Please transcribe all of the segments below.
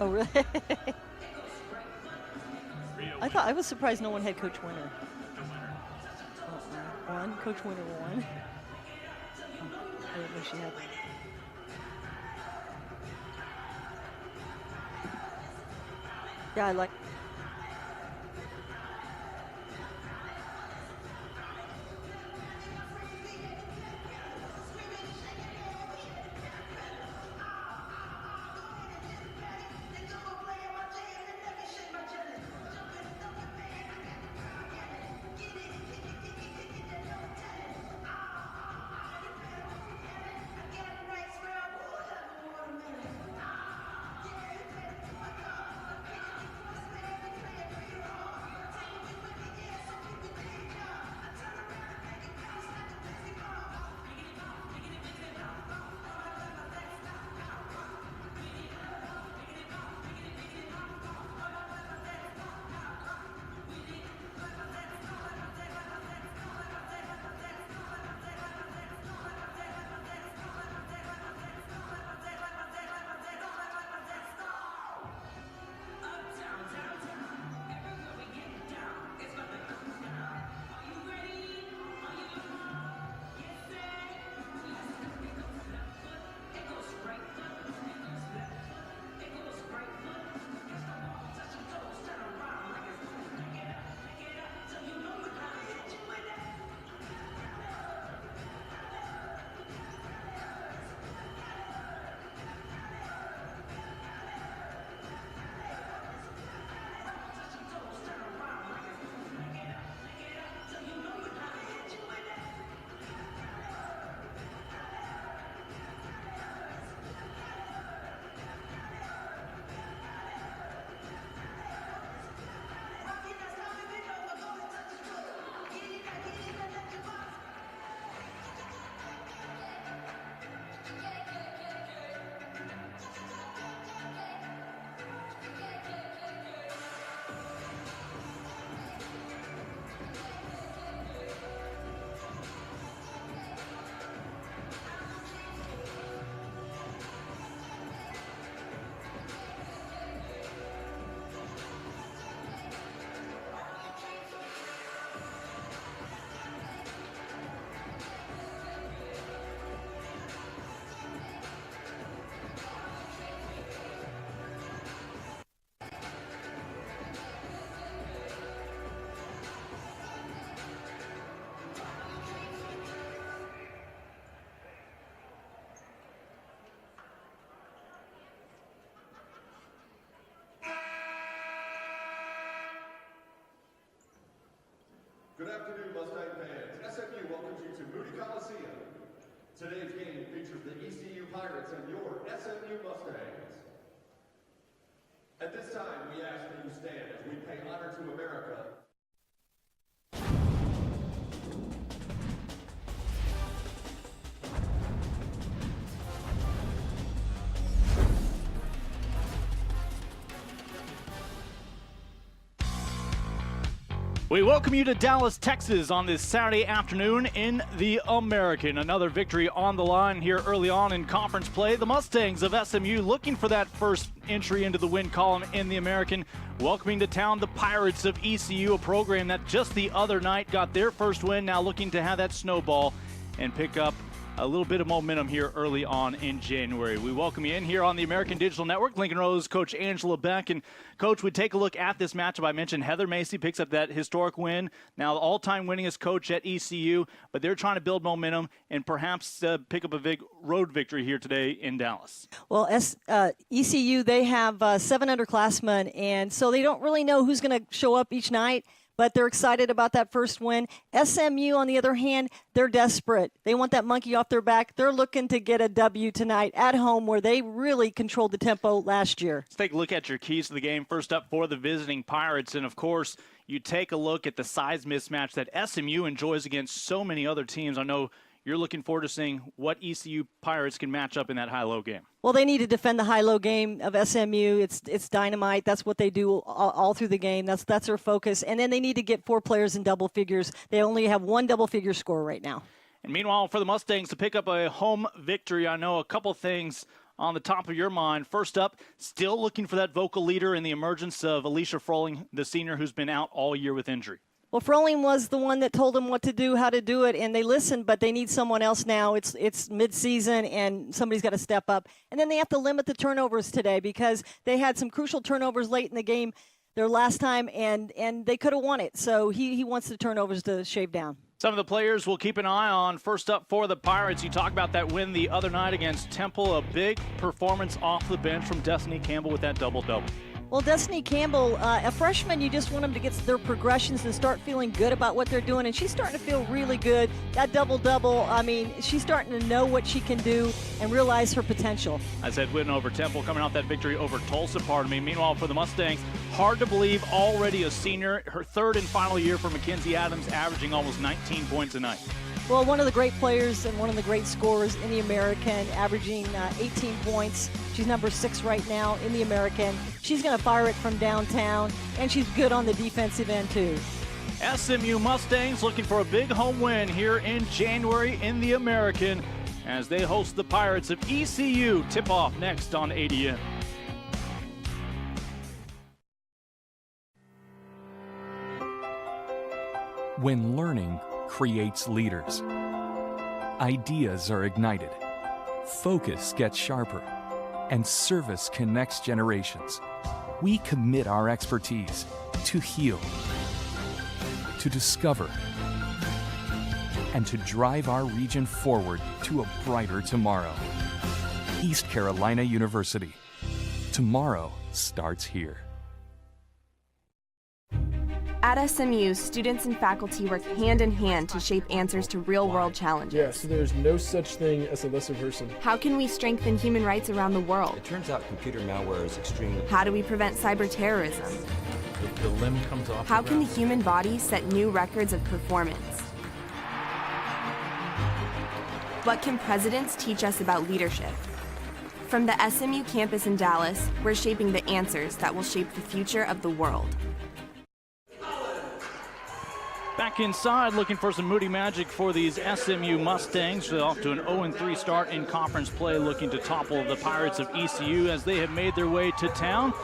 Oh, really? I was surprised no one had Coach Winter. One? Coach Winter won? I didn't know she had one. Yeah, I like. Good afternoon, Mustang fans. SMU welcomes you to Moody Coliseum. Today's game features the ECU Pirates and your SMU Mustangs. At this time, we ask that you stand as we pay honor to America. We welcome you to Dallas, Texas on this Saturday afternoon in the American. Another victory on the line here early on in conference play. The Mustangs of SMU looking for that first entry into the win column in the American. Welcoming to town the Pirates of ECU, a program that just the other night got their first win, now looking to have that snowball and pick up a little bit of momentum here early on in January. We welcome you in here on the American Digital Network. Lincoln Rose coach Angela Beck. And coach, we take a look at this matchup. I mentioned Heather Macy picks up that historic win. Now the all-time winningest coach at ECU, but they're trying to build momentum and perhaps pick up a big road victory here today in Dallas. Well, ECU, they have 7 underclassmen, and so they don't really know who's going to show up each night, but they're excited about that first win. SMU, on the other hand, they're desperate. They want that monkey off their back. They're looking to get a W tonight at home where they really controlled the tempo last year. Let's take a look at your keys to the game. First up for the visiting Pirates, and of course, you take a look at the size mismatch that SMU enjoys against so many other teams. I know you're looking forward to seeing what ECU Pirates can match up in that high-low game. Well, they need to defend the high-low game of SMU. It's dynamite. That's what they do all through the game. That's their focus. And then they need to get 4 players in double figures. They only have 1 double-figure score right now. And meanwhile, for the Mustangs to pick up a home victory, I know a couple things on the top of your mind. First up, still looking for that vocal leader in the emergence of Alicia Froling, the senior who's been out all year with injury. Well, Froling was the one that told them what to do, how to do it, and they listened, but they need someone else now. It's mid-season, and somebody's got to step up. And then they have to limit the turnovers today because they had some crucial turnovers late in the game their last time, and they could have won it. So he wants the turnovers to shave down. Some of the players we'll keep an eye on. First up for the Pirates, you talk about that win the other night against Temple, a big performance off the bench from Destiny Campbell with that double-double. Well, Destiny Campbell, a freshman, you just want them to get their progressions and start feeling good about what they're doing, and she's starting to feel really good. That double-double, I mean, she's starting to know what she can do and realize her potential. I said win over Temple, coming off that victory over Tulsa, pardon me. Meanwhile, for the Mustangs, hard to believe, already a senior, her third and final year for Mackenzie Adams, averaging almost 19 points a night. Well, one of the great players and one of the great scorers in the American, averaging 18 points. She's number 6 right now in the American. She's going to fire it from downtown, and she's good on the defensive end, too. SMU Mustangs looking for a big home win here in January in the American as they host the Pirates of ECU. Tip-off next on ADN. When learning creates leaders, ideas are ignited, focus gets sharper, and service connects generations. We commit our expertise to heal, to discover, and to drive our region forward to a brighter tomorrow. East Carolina University. Tomorrow starts here. At SMU, students and faculty work hand in hand to shape answers to real-world challenges. Yes, there's no such thing as a lesser person. How can we strengthen human rights around the world? It turns out computer malware is extreme. How do we prevent cyber terrorism? The limb comes off. How can the human body set new records of performance? What can presidents teach us about leadership? From the SMU campus in Dallas, we're shaping the answers that will shape the future of the world. Back inside, looking for some Moody magic for these SMU Mustangs. They're off to an 0-3 start in conference play, looking to topple the Pirates of ECU as they have made their way to town.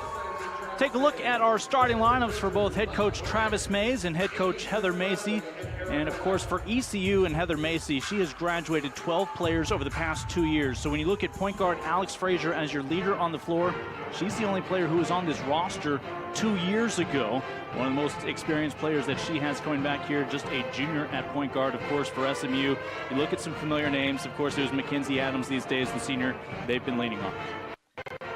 Take a look at our starting lineups for both head coach Travis Mays and head coach Heather Macy. And of course for ECU and Heather Macy, she has graduated 12 players over the past 2 years. So when you look at point guard Alex Frazier as your leader on the floor, she's the only player who was on this roster 2 years ago. One of the most experienced players that she has coming back here, just a junior at point guard, of course, for SMU. You look at some familiar names. Of course, there's Mackenzie Adams these days, the senior they've been leaning on.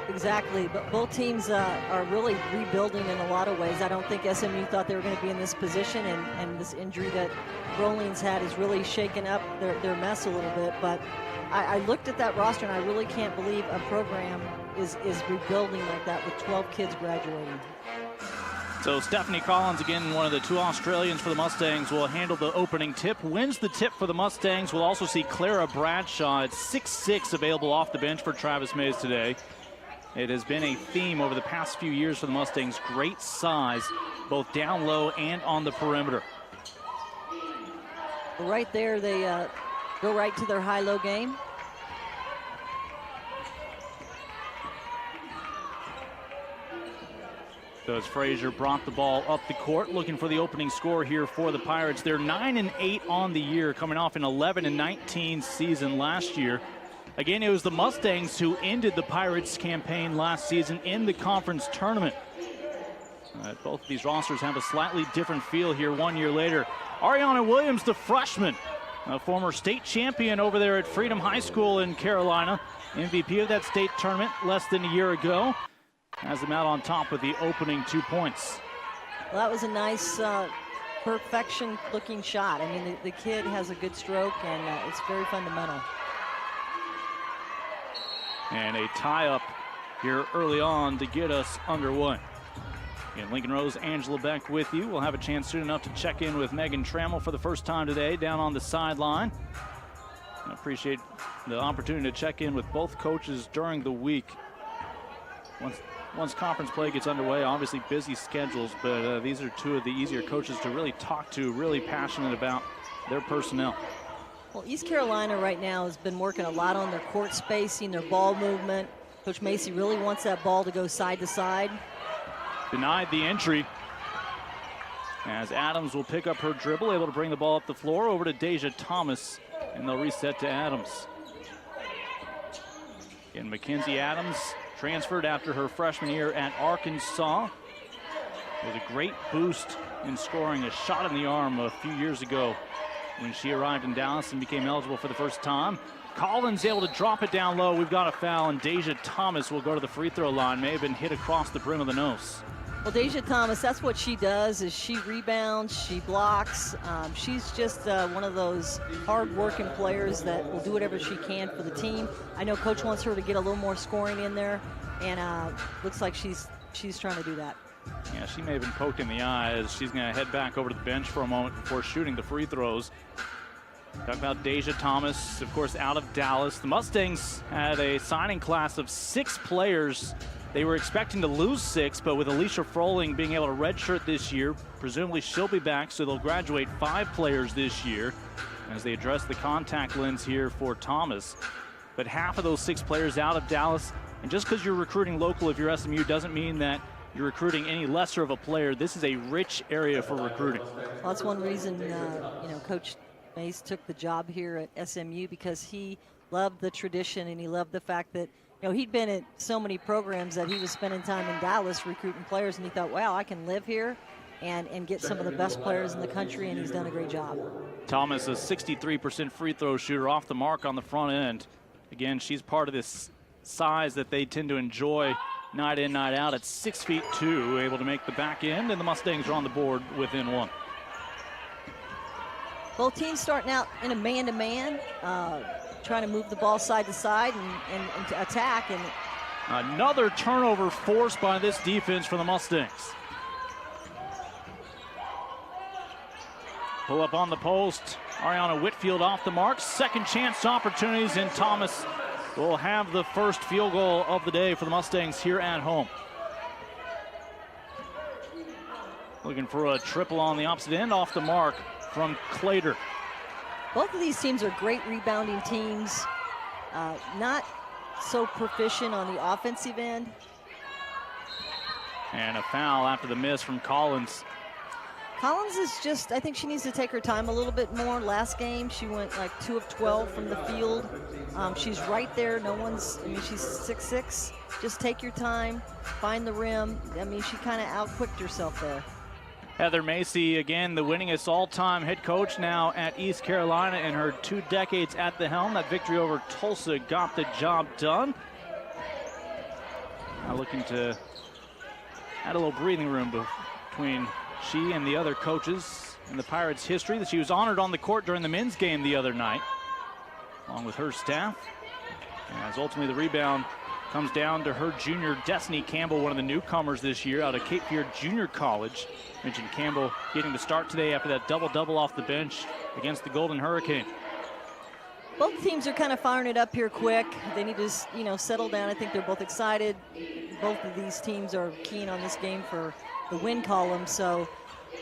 Exactly, but both teams are really rebuilding in a lot of ways. I don't think SMU thought they were going to be in this position, and this injury that Rollins had has really shaken up their mess a little bit. But I looked at that roster, and I really can't believe a program is rebuilding like that with 12 kids graduating. So Stephanie Collins, again, one of the 2 Australians for the Mustangs, will handle the opening tip. Wins the tip for the Mustangs. We'll also see Clara Bradshaw at 6'6", available off the bench for Travis Mays today. It has been a theme over the past few years for the Mustangs. Great size, both down low and on the perimeter. Right there, they go right to their high-low game. So as Frazier brought the ball up the court, looking for the opening score here for the Pirates. They're 9-8 on the year, coming off an 11-19 season last year. Again, it was the Mustangs who ended the Pirates campaign last season in the conference tournament. Both of these rosters have a slightly different feel here 1 year later. Ariana Williams, the freshman, a former state champion over there at Freedom High School in Carolina, MVP of that state tournament less than a year ago, has them out on top with the opening 2 points. Well, that was a nice perfection-looking shot. I mean, the kid has a good stroke, and it's very fundamental. And a tie-up here early on to get us underway. Again, Lincoln Rose, Angela Beck with you. We'll have a chance soon enough to check in with Megan Trammell for the first time today down on the sideline. I appreciate the opportunity to check in with both coaches during the week. Once conference play gets underway, obviously busy schedules, but these are two of the easier coaches to really talk to, really passionate about their personnel. Well, East Carolina right now has been working a lot on their court spacing, their ball movement. Coach Macy really wants that ball to go side to side. Denied the entry as Adams will pick up her dribble, able to bring the ball up the floor over to Deja Thomas, and they'll reset to Adams. Again, Mackenzie Adams transferred after her freshman year at Arkansas with a great boost in scoring a shot in the arm a few years ago when she arrived in Dallas and became eligible for the first time. Collins able to drop it down low. We've got a foul, and Deja Thomas will go to the free throw line. May have been hit across the brim of the nose. Well, Deja Thomas, that's what she does, is she rebounds, she blocks. She's just one of those hard-working players that will do whatever she can for the team. I know Coach wants her to get a little more scoring in there, and looks like she's trying to do that. Yeah, she may have been poked in the eye as she's going to head back over to the bench for a moment before shooting the free throws. Talk about Deja Thomas, of course, out of Dallas. The Mustangs had a signing class of 6 players. They were expecting to lose 6, but with Alicia Froling being able to redshirt this year, presumably she'll be back, so they'll graduate 5 players this year as they address the contact lens here for Thomas. But half of those 6 players out of Dallas, and just because you're recruiting local if you're SMU doesn't mean that you're recruiting any lesser of a player. This is a rich area for recruiting. Well, that's one reason, Coach Mace took the job here at SMU, because he loved the tradition and he loved the fact that he'd been at so many programs that he was spending time in Dallas recruiting players, and he thought, wow, I can live here and get some of the best players in the country, and he's done a great job. Thomas, a 63% free throw shooter, off the mark on the front end. Again, she's part of this size that they tend to enjoy night in, night out. At 6'2", able to make the back end, and the Mustangs are on the board within 1. Both teams starting out in a man-to-man, trying to move the ball side to side and to attack. And another turnover forced by this defense for the Mustangs. Pull up on the post. Ariana Whitfield off the mark. Second chance opportunities, and Thomas will have the first field goal of the day for the Mustangs here at home. Looking for a triple on the opposite end, off the mark from Clater. Both of these teams are great rebounding teams, not so proficient on the offensive end. And a foul after the miss from Collins. Collins is just, I think she needs to take her time a little bit more. Last game, she went like 2 of 12 from the field. She's right there. She's 6'6". Just take your time, find the rim. She kind of outquicked herself there. Heather Macy, again, the winningest all-time head coach now at East Carolina in her 2 decades at the helm. That victory over Tulsa got the job done. Now looking to add a little breathing room between she and the other coaches in the Pirates' history. That she was honored on the court during the men's game the other night, along with her staff. As ultimately the rebound comes down to her junior, Destiny Campbell, one of the newcomers this year out of Cape Fear Junior College. Mentioned Campbell getting to start today after that double-double off the bench against the Golden Hurricane. Both teams are kind of firing it up here quick. They need to, settle down. I think they're both excited. Both of these teams are keen on this game for the win column, so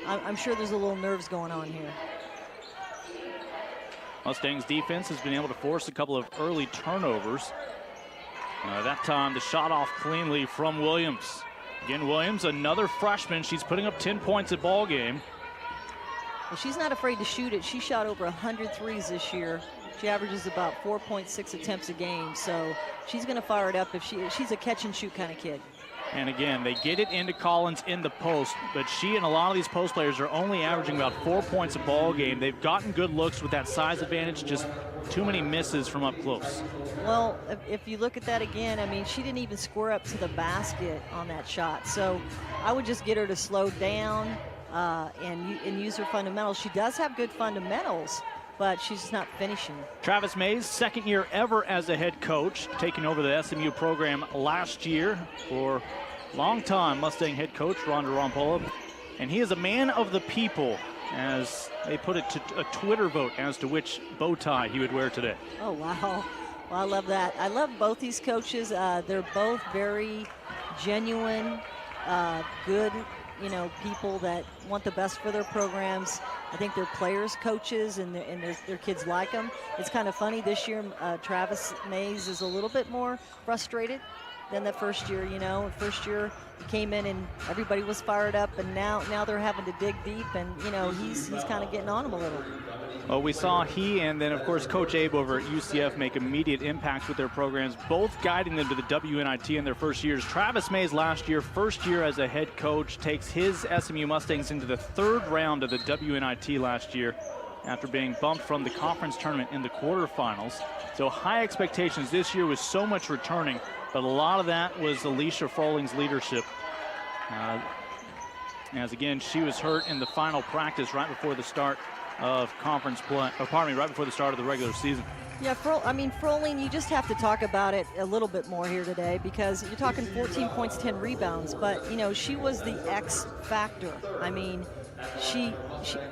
I'm sure there's a little nerves going on here. Mustangs defense has been able to force a couple of early turnovers. That time the shot off cleanly from Williams. Again, Williams, another freshman. She's putting up 10 points a ball game. Well, she's not afraid to shoot it. She shot over 100 threes this year. She averages about 4.6 attempts a game, so she's going to fire it up if she's a catch and shoot kind of kid. And again, they get it into Collins in the post, but she and a lot of these post players are only averaging about 4 points a ball game. They've gotten good looks with that size advantage, just too many misses from up close. Well, if you look at that again, I mean, she didn't even square up to the basket on that shot. So I would just get her to slow down and use her fundamentals. She does have good fundamentals, but she's just not finishing. Travis Mays, second year ever as a head coach, taking over the SMU program last year for longtime Mustang head coach Rhonda Rompola. And he is a man of the people, as they put it to a Twitter vote as to which bow tie he would wear today. Oh, wow. Well, I love that. I love both these coaches. They're both very genuine, good, people that want the best for their programs. I think they're players, coaches, and their kids like them. It's kind of funny this year, Travis Mays is a little bit more frustrated than the first year. First year he came in and everybody was fired up, and now they're having to dig deep, and he's kind of getting on them a little. Well, we saw he and then, of course, Coach Abe over at UCF make immediate impacts with their programs, both guiding them to the WNIT in their first years. Travis Mays last year, first year as a head coach, takes his SMU Mustangs into the third round of the WNIT last year after being bumped from the conference tournament in the quarterfinals. So high expectations this year with so much returning, but a lot of that was Alicia Frolling's leadership. As again, she was hurt in the final practice right before the start of conference play, right before the start of the regular season. Yeah, Froling, you just have to talk about it a little bit more here today, because you're talking 14 points, 10 rebounds, but she was the X factor. I mean, she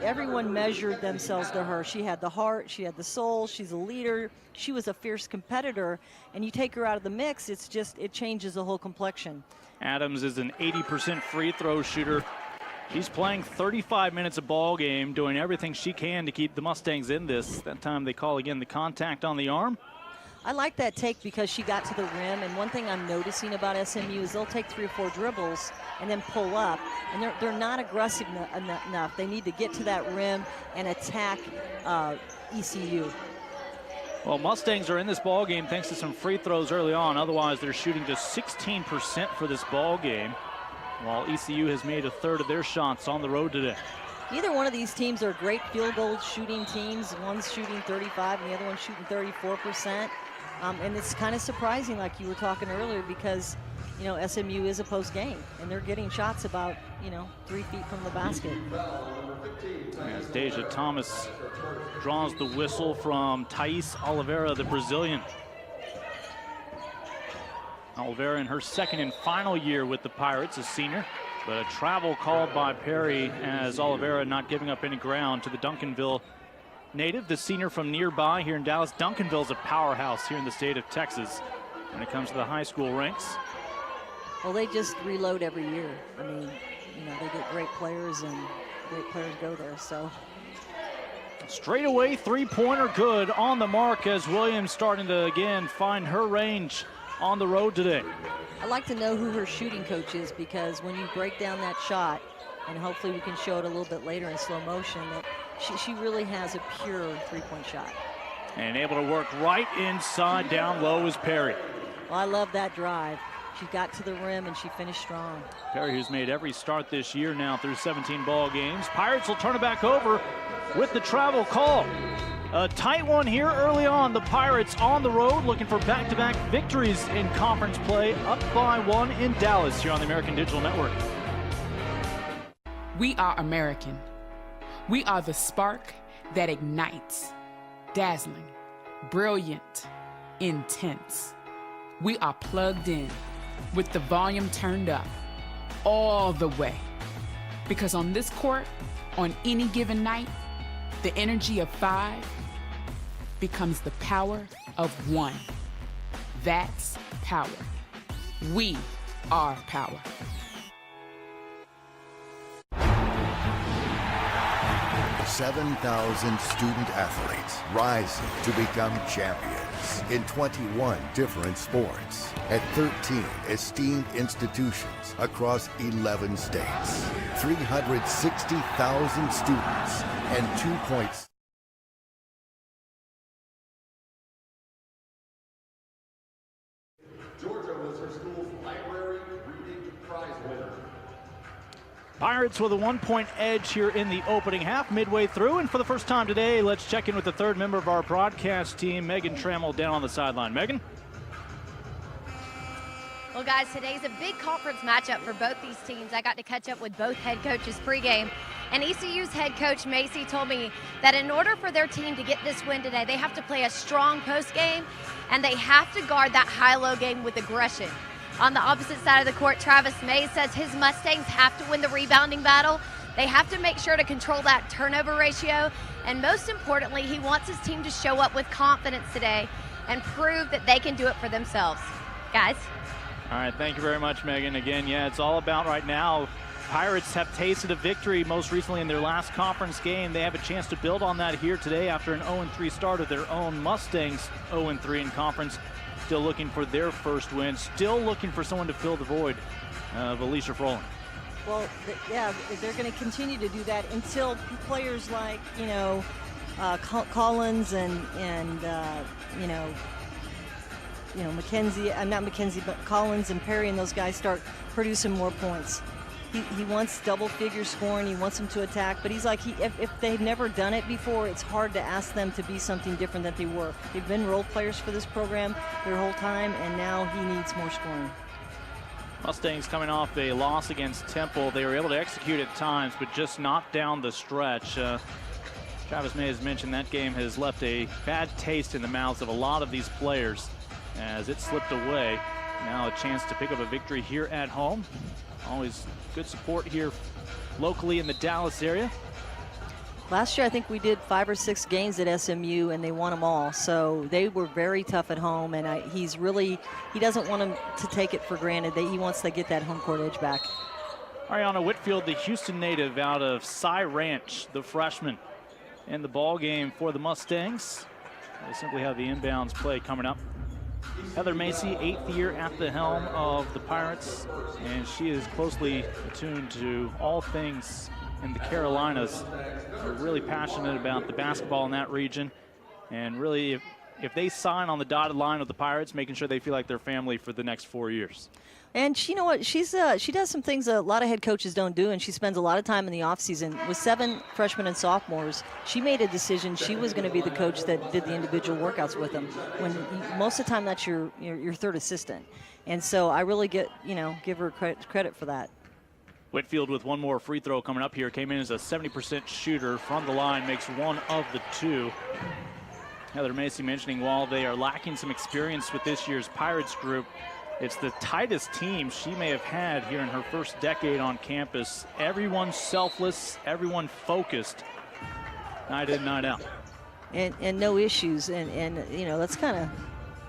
everyone measured themselves to her. She had the heart, she had the soul, she's a leader, she was a fierce competitor, and you take her out of the mix, it changes the whole complexion. Adams is an 80% free throw shooter. She's playing 35 minutes a ball game, doing everything she can to keep the Mustangs in this. That time they call again the contact on the arm. I like that take because she got to the rim, and one thing I'm noticing about SMU is they'll take 3 or 4 dribbles and then pull up, and they're not aggressive enough. They need to get to that rim and attack ECU. Well, Mustangs are in this ball game thanks to some free throws early on. Otherwise, they're shooting just 16% for this ball game, while ECU has made a third of their shots on the road today. Neither one of these teams are great field goal shooting teams. One's shooting 35 and the other one's shooting 34%. And it's kind of surprising, like you were talking earlier, because SMU is a post game and they're getting shots about 3 feet from the basket. As Deja Thomas draws the whistle from Thais Oliveira, the Brazilian. Oliveira in her second and final year with the Pirates, a senior, but a travel called by Perry as Oliveira not giving up any ground to the Duncanville native, the senior from nearby here in Dallas. Duncanville's a powerhouse here in the state of Texas when it comes to the high school ranks. Well, they just reload every year. I mean, they get great players and great players go there, so. Straight away, three-pointer good on the mark as Williams starting to again find her range on the road today. I'd like to know who her shooting coach is, because when you break down that shot, and hopefully we can show it a little bit later in slow motion, that she really has a pure three-point shot. And able to work right inside, down low is Perry. Well, I love that drive. She got to the rim and she finished strong. Perry, who's made every start this year now through 17 ball games. Pirates will turn it back over with the travel call. A tight one here early on. The Pirates on the road looking for back-to-back victories in conference play, up by 1 in Dallas here on the American Digital Network. We are American. We are the spark that ignites, dazzling, brilliant, intense. We are plugged in with the volume turned up all the way. Because on this court, on any given night, the energy of 5 becomes the power of one. That's power. We are power. $7,000 student athletes rising to become champions in 21 different sports at 13 esteemed institutions across 11 states. 360,000 students and 2.6 Georgia was her school's library reading prize winner. Pirates with a 1-point edge here in the opening half, midway through. And for the first time today, let's check in with the third member of our broadcast team, Megan Trammell, down on the sideline. Megan? Well, guys, today's a big conference matchup for both these teams. I got to catch up with both head coaches pregame. And ECU's head coach, Macy, told me that in order for their team to get this win today, they have to play a strong postgame, and they have to guard that high-low game with aggression. On the opposite side of the court, Travis Mays says his Mustangs have to win the rebounding battle. They have to make sure to control that turnover ratio. And most importantly, he wants his team to show up with confidence today and prove that they can do it for themselves. Guys? All right, thank you very much, Megan. Again, yeah, it's all about right now. Pirates have tasted a victory most recently in their last conference game. They have a chance to build on that here today after an 0-3 start of their own. Mustangs 0-3 in conference. Still looking for their first win. Still looking for someone to fill the void of Alicia Froling. Well, yeah, they're going to continue to do that until players like, Collins and Mackenzie, not Mackenzie, but Collins and Perry and those guys start producing more points. He wants double-figure scoring. He wants them to attack, but he's like, if they've never done it before, it's hard to ask them to be something different than they were. They've been role players for this program their whole time, and now he needs more scoring. Mustangs coming off a loss against Temple. They were able to execute at times, but just not down the stretch. Travis May has mentioned that game has left a bad taste in the mouths of a lot of these players as it slipped away. Now a chance to pick up a victory here at home. Always good support here locally in the Dallas area. Last year, I think we did 5 or 6 games at SMU, and they won them all. So they were very tough at home, and he doesn't want them to take it for granted. He wants to get that home court edge back. Ariana Whitfield, the Houston native out of Cy Ranch, the freshman in the ball game for the Mustangs. They simply have the inbounds play coming up. Heather Macy, 8th year at the helm of the Pirates, and she is closely attuned to all things in the Carolinas. They're really passionate about the basketball in that region, and really if they sign on the dotted line with the Pirates, making sure they feel like they're family for the next 4 years. And you know what? She does some things a lot of head coaches don't do, and she spends a lot of time in the offseason. With 7 freshmen and sophomores, she made a decision she was going to be the coach that did the individual workouts with them. When most of the time that's your third assistant, and so I really give her credit for that. Whitfield with one more free throw coming up here. Came in as a 70% shooter from the line, makes one of the 2. Heather Macy mentioning while they are lacking some experience with this year's Pirates group, it's the tightest team she may have had here in her first decade on campus. Everyone selfless, everyone focused, night in, night out. And no issues, and that's kind of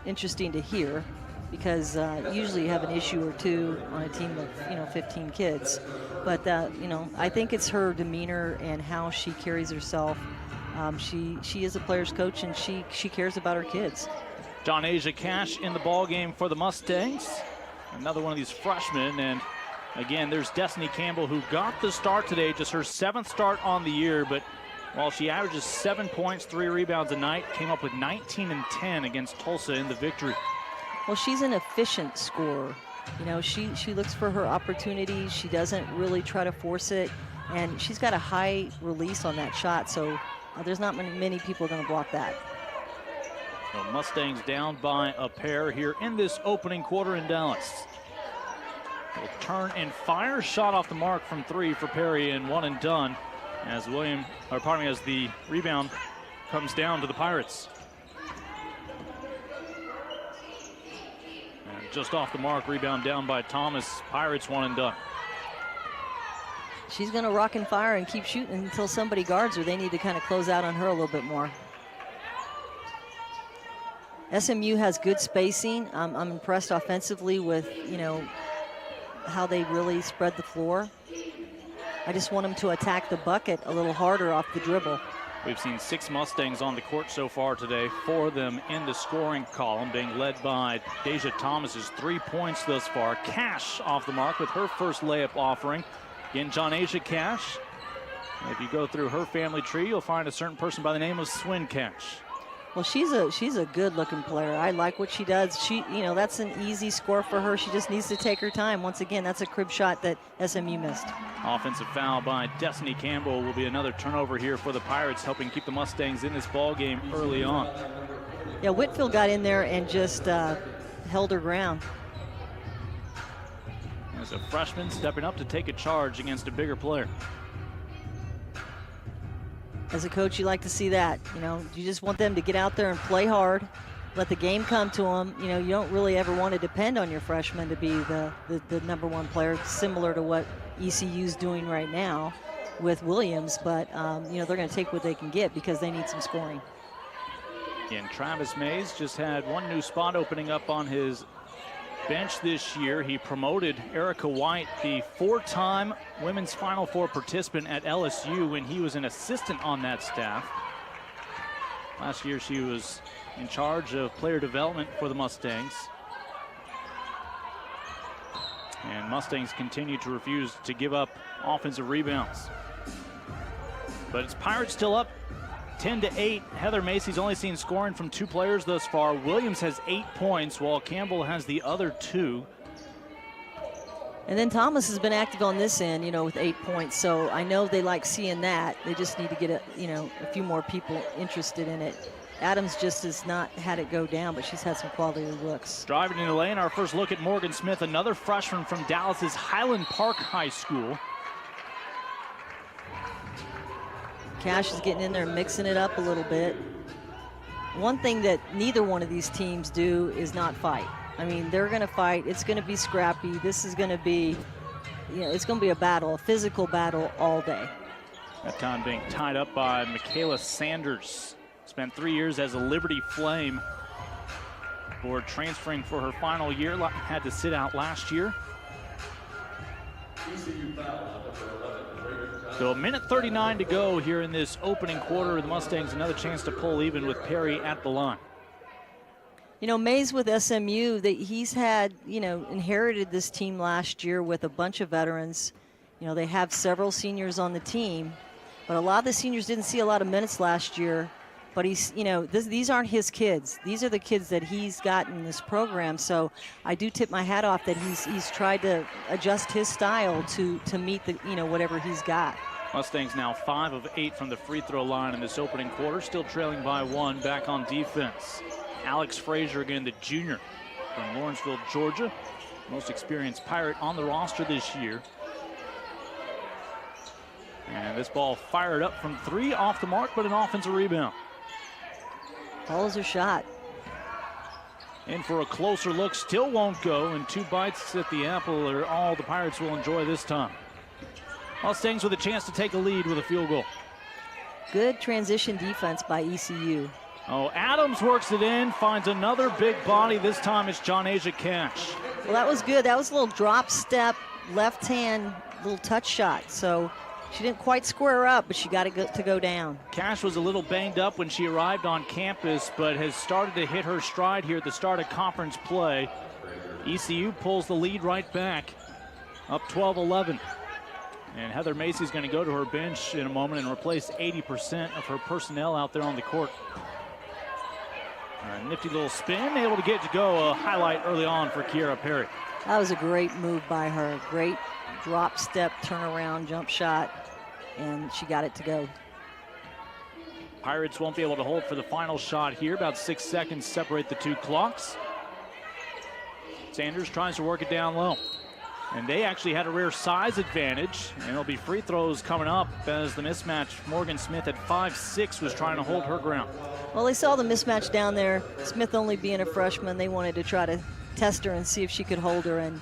interesting to hear, because usually you have an issue or two on a team of 15 kids. But I think it's her demeanor and how she carries herself. She is a player's coach, and she cares about her kids. John Asia Cash in the ball game for the Mustangs. Another one of these freshmen, and again, there's Destiny Campbell, who got the start today, just her 7th start on the year, but while she averages 7 points, 3 rebounds a night, came up with 19 and 10 against Tulsa in the victory. Well, she's an efficient scorer. She looks for her opportunities. She doesn't really try to force it, and she's got a high release on that shot, so there's not many people going to block that. So Mustangs down by a pair here in this opening quarter in Dallas. Will turn and fire, shot off the mark from 3 for Perry, and 1 and done as as the rebound comes down to the Pirates. And just off the mark, rebound down by Thomas. Pirates 1 and done. She's going to rock and fire and keep shooting until somebody guards her. They need to kind of close out on her a little bit more. SMU has good spacing. I'm impressed offensively with, how they really spread the floor. I just want them to attack the bucket a little harder off the dribble. We've seen 6 Mustangs on the court so far today, 4 of them in the scoring column, being led by Deja Thomas's 3 points thus far. Cash off the mark with her first layup offering. Again, John-Asia Cash. If you go through her family tree, you'll find a certain person by the name of Swin Cash. Well, she's a good-looking player. I like what she does. That's an easy score for her. She just needs to take her time. Once again, that's a crib shot that SMU missed. Offensive foul by Destiny Campbell will be another turnover here for the Pirates, helping keep the Mustangs in this ball game early on. Yeah, Whitfield got in there and just held her ground. As a freshman stepping up to take a charge against a bigger player. As a coach, you like to see that. You just want them to get out there and play hard, let the game come to them. You don't really ever want to depend on your freshmen to be the #1 player, similar to what ECU's doing right now with Williams. But, they're going to take what they can get because they need some scoring. Again, Travis Mays just had 1 new spot opening up on his bench this year. He promoted Erica White, the 4-time Women's Final Four participant at LSU, when he was an assistant on that staff. Last year she was in charge of player development for the Mustangs. And Mustangs continue to refuse to give up offensive rebounds. But it's Pirates still up 10-8. Heather Macy's only seen scoring from 2 players thus far. Williams has 8 points, while Campbell has the other 2. And then Thomas has been active on this end, with 8 points. So I know they like seeing that. They just need to get a few more people interested in it. Adams just has not had it go down, but she's had some quality looks. Driving in the lane, our first look at Morgan Smith, another freshman from Dallas's Highland Park High School. Cash is getting in there and mixing it up a little bit. One thing that neither one of these teams do is not fight. I mean, they're going to fight. It's going to be scrappy. This is going to be, it's going to be a battle, a physical battle all day. That time being tied up by Michaela Sanders. Spent 3 years as a Liberty Flame before transferring for her final year. Had to sit out last year. So 1:39 to go here in this opening quarter. The Mustangs another chance to pull even with Perry at the line. Mays with SMU, he's had, inherited this team last year with a bunch of veterans. They have several seniors on the team, but a lot of the seniors didn't see a lot of minutes last year. But he's, these aren't his kids. These are the kids that he's got in this program. So I do tip my hat off that he's tried to adjust his style to meet the, whatever he's got. Mustangs now 5 of 8 from the free throw line in this opening quarter, still trailing by 1. Back on defense, Alex Frazier, again the junior from Lawrenceville, Georgia, most experienced Pirate on the roster this year. And this ball fired up from 3 off the mark, but an offensive rebound. Follows her shot. In for a closer look, still won't go, and 2 bites at the apple are all the Pirates will enjoy this time. Mustangs with a chance to take a lead with a field goal. Good transition defense by ECU. Oh, Adams works it in, finds another big body. This time it's John-Asia Cash. Well, that was good. That was a little drop step, left hand, little touch shot. So she didn't quite square up, but she got it to go down. Cash was a little banged up when she arrived on campus, but has started to hit her stride here at the start of conference play. ECU pulls the lead right back, up 12-11. And Heather Macy's going to go to her bench in a moment and replace 80% of her personnel out there on the court. A nifty little spin, able to get to go. A highlight early on for Kiera Perry. That was a great move by her. Great drop step, turnaround, jump shot, and she got it to go. Pirates won't be able to hold for the final shot here. About 6 seconds separate the 2 clocks. Sanders tries to work it down low. And they actually had a rare size advantage, and it'll be free throws coming up as the mismatch. Morgan Smith at 5'6" was trying to hold her ground. Well, they saw the mismatch down there. Smith only being a freshman, they wanted to try to test her and see if she could hold her, and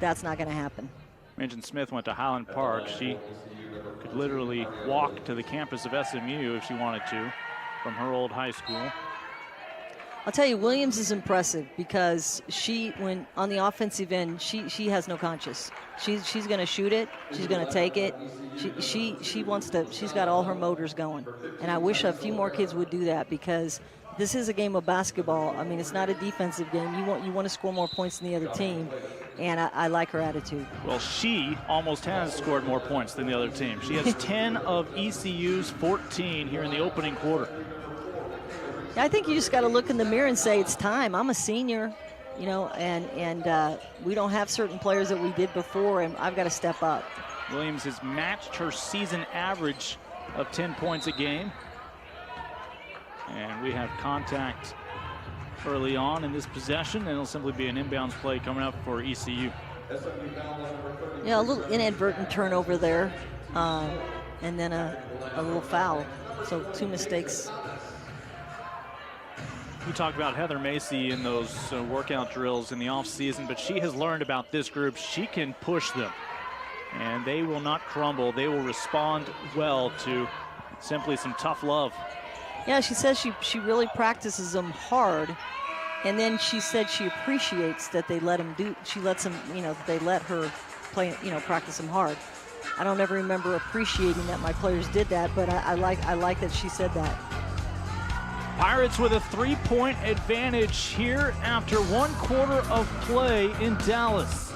that's not going to happen. Mentioned Smith went to Highland Park. She could literally walk to the campus of SMU if she wanted to from her old high school. I'll tell you, Williams is impressive because when on the offensive end, she has no conscience. She's going to shoot it. She's going to take it. She wants to. She's got all her motors going, and I wish a few more kids would do that because this is a game of basketball. I mean, it's not a defensive game. You want to score more points than the other team, and I like her attitude. Well, she almost has scored more points than the other team. She has 10 of ECU's 14 here in the opening quarter. I think you just got to look in the mirror and say it's time. I'm a senior, you know, and we don't have certain players that we did before, and I've got to step up. Williams has matched her season average of 10 points a game. And we have contact early on in this possession, and it'll simply be an inbounds play coming up for ECU. Yeah, a little inadvertent turnover there, and then a little foul. So 2 mistakes. You talked about Heather Macy in those workout drills in the offseason, but she has learned about this group. She can push them, and they will not crumble. They will respond well to simply some tough love. Yeah, she says she really practices them hard, and then she said she appreciates that they let them do. She lets them, you know, they let her play, you know, practice them hard. I don't ever remember appreciating that my players did that, but I like that she said that. Pirates with a 3-point advantage here after 1 quarter of play in Dallas.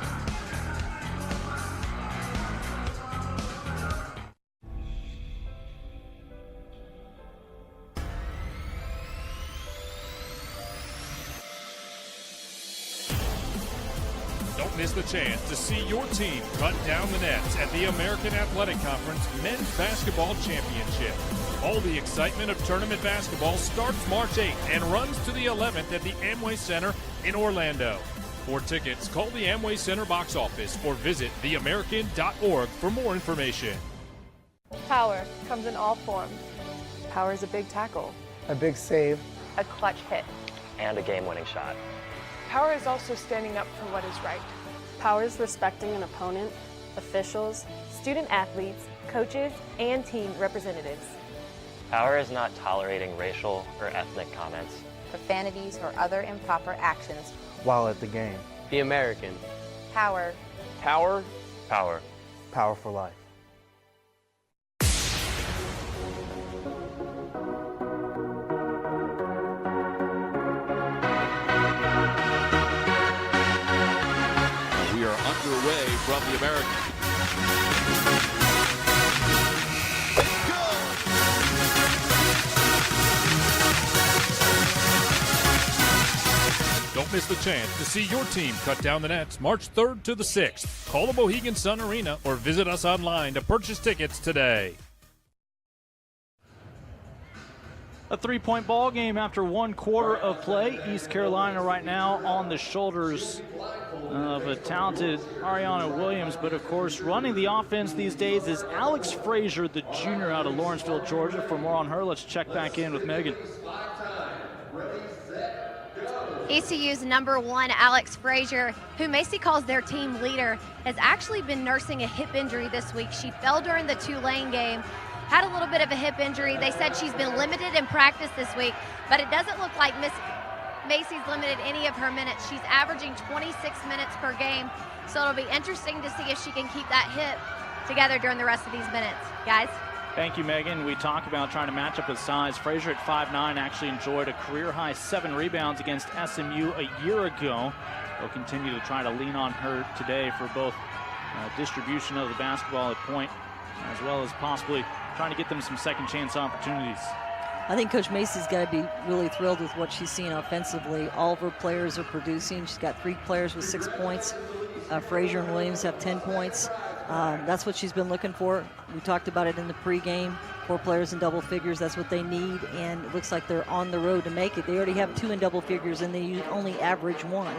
Don't miss the chance to see your team cut down the nets at the American Athletic Conference Men's Basketball Championship. All the excitement of tournament basketball starts March 8th and runs to the 11th at the Amway Center in Orlando. For tickets, call the Amway Center box office or visit theamerican.org for more information. Power comes in all forms. Power is a big tackle, a big save, a clutch hit, and a game-winning shot. Power is also standing up for what is right. Power is respecting an opponent, officials, student athletes, coaches, and team representatives. Power is not tolerating racial or ethnic comments, profanities, or other improper actions while at the game. The American. Power. Power. Power. Power for life. We are underway from the American. Don't miss the chance to see your team cut down the nets March 3rd to the 6th. Call the Mohegan Sun Arena or visit us online to purchase tickets today. A 3-point ball game after 1 quarter of play. East Carolina right now on the shoulders of a talented Ariana Williams, but of course running the offense these days is Alex Frazier, the junior out of Lawrenceville, Georgia. For more on her, let's check back in with Megan. ECU's #1, Alex Frazier, who Macy calls their team leader, has actually been nursing a hip injury this week. She fell during the Tulane game, had a little bit of a hip injury. They said she's been limited in practice this week, but it doesn't look like Macy's limited any of her minutes. She's averaging 26 minutes per game, so it'll be interesting to see if she can keep that hip together during the rest of these minutes. Guys? Thank you, Megan. We talk about trying to match up with size. Frazier at 5'9" actually enjoyed a career-high 7 rebounds against SMU a year ago. They'll continue to try to lean on her today for both distribution of the basketball at point, as well as possibly trying to get them some second chance opportunities. I think Coach Macy's got to be really thrilled with what she's seeing offensively. All of her players are producing. She's got 3 players with 6 points. Frazier and Williams have 10 points. That's what she's been looking for. We talked about it in the pregame. 4 players in double figures, that's what they need, and it looks like they're on the road to make it. They already have 2 in double figures, and they only average 1.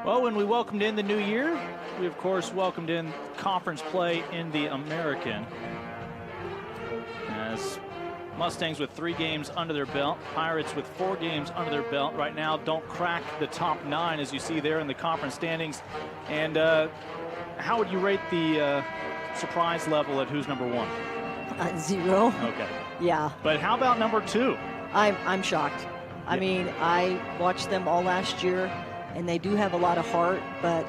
Well, when we welcomed in the new year, we of course welcomed in conference play in the American. As Mustangs with 3 games under their belt, Pirates with 4 games under their belt right now don't crack the top 9 as you see there in the conference standings. And how would you rate the surprise level at who's #1? 0. Okay. Yeah. But how about #2? I'm shocked. I mean, I watched them all last year, and they do have a lot of heart, but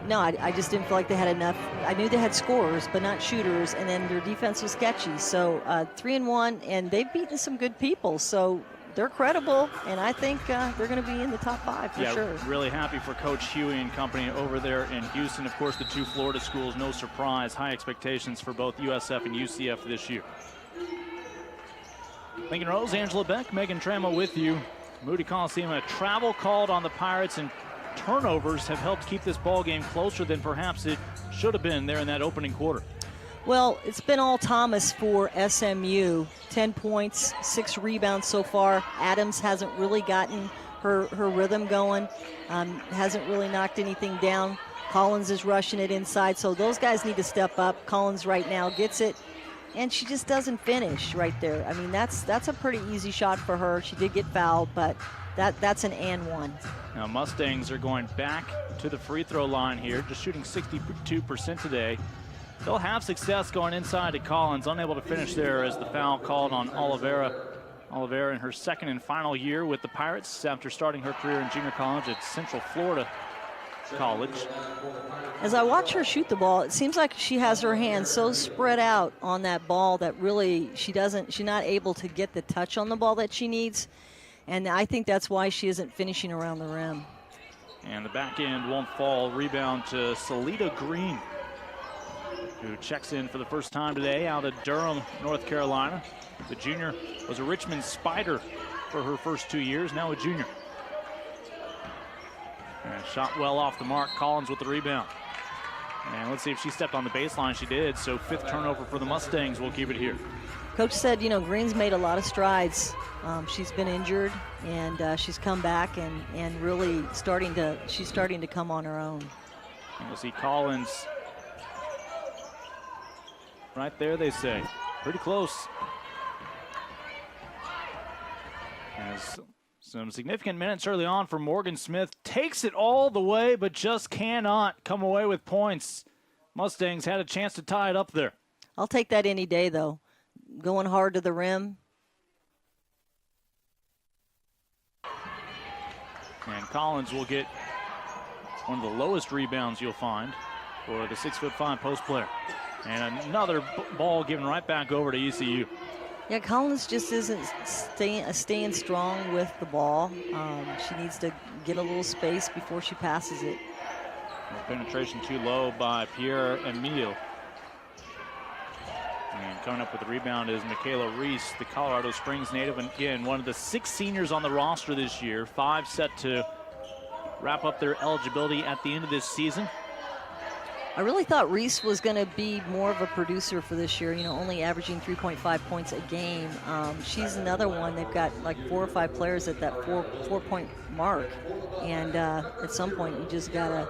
no, I just didn't feel like they had enough. I knew they had scorers, but not shooters, and then their defense was sketchy. So 3-1, and they've beaten some good people, so they're credible, and I think they're going to be in the top 5 for sure. Really happy for Coach Huey and company over there in Houston. Of course, the 2 Florida schools, no surprise. High expectations for both USF and UCF this year. Lincoln Rose, Angela Beck, Megan Trammell with you. Moody Coliseum, a travel called on the Pirates, and turnovers have helped keep this ball game closer than perhaps it should have been there in that opening quarter. Well, it's been all Thomas for SMU. 10 points, 6 rebounds so far. Adams hasn't really gotten her rhythm going, hasn't really knocked anything down. Collins is rushing it inside, so those guys need to step up. Collins right now gets it, and she just doesn't finish right there. I mean, that's a pretty easy shot for her. She did get fouled, but that's an and one. Now Mustangs are going back to the free throw line here, just shooting 62% today. They'll have success going inside to Collins, unable to finish there as the foul called on Oliveira. Oliveira in her second and final year with the Pirates after starting her career in junior college at Central Florida College. As I watch her shoot the ball, it seems like she has her hands so spread out on that ball that really she's not able to get the touch on the ball that she needs. And I think that's why she isn't finishing around the rim. And the back end won't fall. Rebound to Salida Green, who checks in for the first time today out of Durham, North Carolina. The junior was a Richmond Spider for her first 2 years, now a junior. And shot well off the mark. Collins with the rebound. And let's see if she stepped on the baseline. She did, so 5th turnover for the Mustangs. We'll keep it here. Coach said, Green's made a lot of strides. She's been injured, and she's come back and really starting to come on her own. And we'll see Collins right there, they say. Pretty close. As some significant minutes early on for Morgan Smith. Takes it all the way, but just cannot come away with points. Mustangs had a chance to tie it up there. I'll take that any day, though. Going hard to the rim. And Collins will get one of the lowest rebounds you'll find for the 6'5" post player. And another ball given right back over to ECU. Yeah, Collins just isn't staying strong with the ball. She needs to get a little space before she passes it. Penetration too low by Pierre Emile. And coming up with the rebound is Michaela Reese, the Colorado Springs native, and again, one of the 6 seniors on the roster this year. 5 set to wrap up their eligibility at the end of this season. I really thought Reese was going to be more of a producer for this year, only averaging 3.5 points a game. She's another one. They've got like 4 or 5 players at that four-point mark. And at some point, you just gotta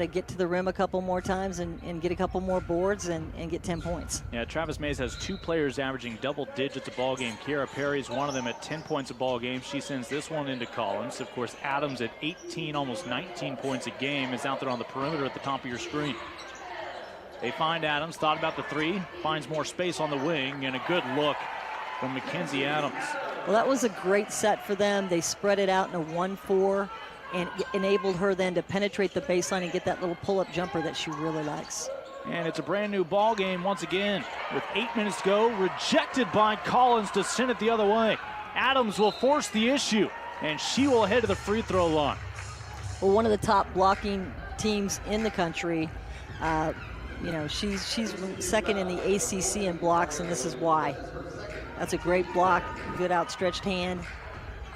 get to the rim a couple more times and get a couple more boards and get 10 points. Yeah, Travis Mays has 2 players averaging double digits a ball game. Kiara Perry's one of them at 10 points a ball game. She sends this one into Collins. Of course, Adams at 18, almost 19 points a game is out there on the perimeter at the top of your screen. They find Adams, thought about the 3, finds more space on the wing, and a good look from Mackenzie Adams. Well, that was a great set for them. They spread it out in a 1-4. And enabled her then to penetrate the baseline and get that little pull-up jumper that she really likes. And it's a brand new ball game once again with 8 minutes to go. Rejected by Collins to send it the other way. Adams will force the issue, and she will head to the free throw line. Well, one of the top blocking teams in the country. She's second in the ACC in blocks, and this is why. That's a great block, good outstretched hand.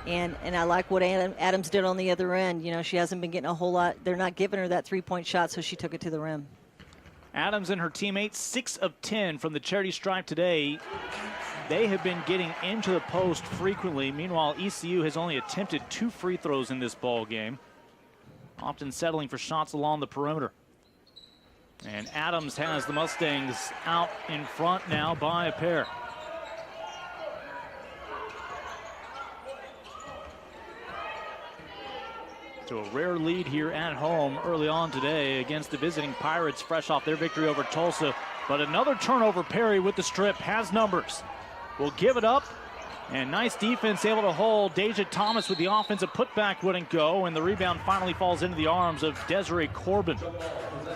And I like what Adams did on the other end. She hasn't been getting a whole lot. They're not giving her that 3-point shot, so she took it to the rim. Adams and her teammates, 6 of 10 from the charity stripe today. They have been getting into the post frequently. Meanwhile, ECU has only attempted 2 free throws in this ball game, often settling for shots along the perimeter. And Adams has the Mustangs out in front now by a pair. So a rare lead here at home early on today against the visiting Pirates, fresh off their victory over Tulsa. But another turnover. Perry with the strip has numbers. Will give it up And nice defense, able to hold. Deja Thomas with the offensive putback wouldn't go, and the rebound finally falls into the arms of Desiree Corbin.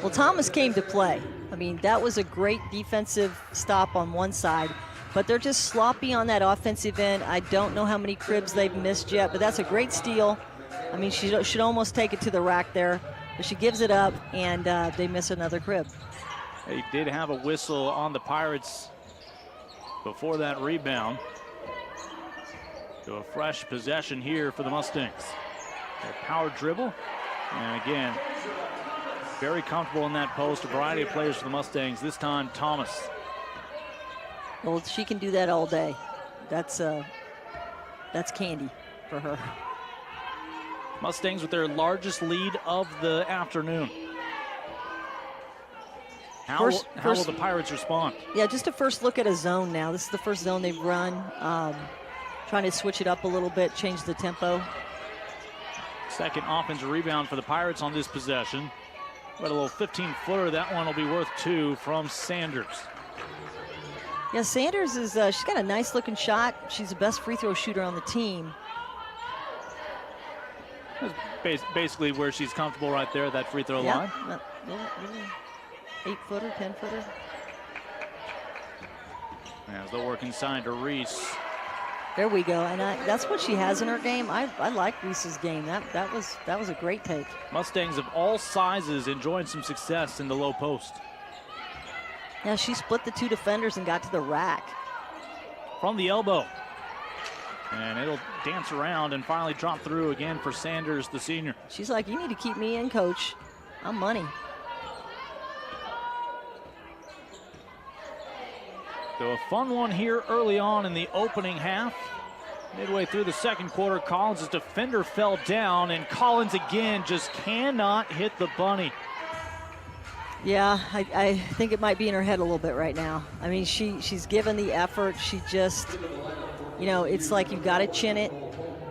Well, Thomas came to play. I mean, that was a great defensive stop on one side, but they're just sloppy on that offensive end. I don't know how many cribs they've missed yet, but that's a great steal. I mean, she should almost take it to the rack there, but she gives it up, and they miss another crib. They did have a whistle on the Pirates before that rebound. So a fresh possession here for the Mustangs. A power dribble, and again, very comfortable in that post. A variety of players for the Mustangs. This time, Thomas. Well, she can do that all day. That's candy for her. Mustangs with their largest lead of the afternoon. How will the Pirates respond? Yeah, just a first look at a zone now. This is the first zone they've run. Trying to switch it up a little bit, change the tempo. Second offensive rebound for the Pirates on this possession. But a little 15-footer. That one will be worth 2 from Sanders. Yeah, Sanders is, she's got a nice looking shot. She's the best free throw shooter on the team. That's basically where she's comfortable right there, that free throw line. 8-footer, 10-footer. As they'll work inside to Reese. There we go, and that's what she has in her game. I like Reese's game. That was a great take. Mustangs of all sizes enjoying some success in the low post. Yeah, she split the 2 defenders and got to the rack. From the elbow. And it'll dance around and finally drop through again for Sanders, the senior. She's like, you need to keep me in, coach. I'm money. So a fun one here early on in the opening half. Midway through the second quarter, Collins' defender fell down, and Collins again just cannot hit the bunny. Yeah, I think it might be in her head a little bit right now. I mean, she's given the effort. She just, you know, it's like you've got to chin it.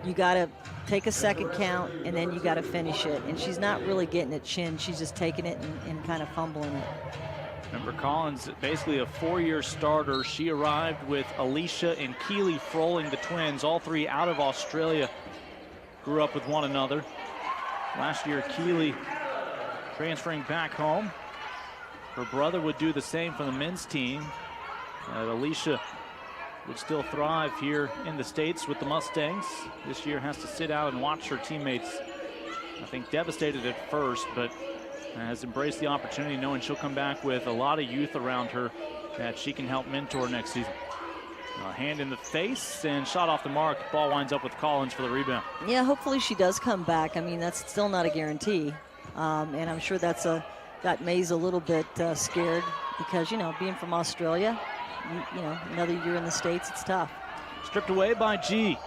You got to take a second count, and then you got to finish it. And she's not really getting it chin. She's just taking it and kind of fumbling it. Remember, Collins, basically a 4-year starter. She arrived with Alicia and Keely Froling, the twins, all 3 out of Australia. Grew up with one another. Last year, Keely transferring back home. Her brother would do the same for the men's team. Alicia would still thrive here in the States with the Mustangs. This year has to sit out and watch her teammates. I think devastated at first, but has embraced the opportunity, knowing she'll come back with a lot of youth around her that she can help mentor next season. A hand in the face and shot off the mark. Ball winds up with Collins for the rebound. Yeah, hopefully she does come back. I mean, that's still not a guarantee. And I'm sure that's got Mays a little bit scared because, you know, being from Australia, you know, another year in the States, it's tough. Stripped away by G.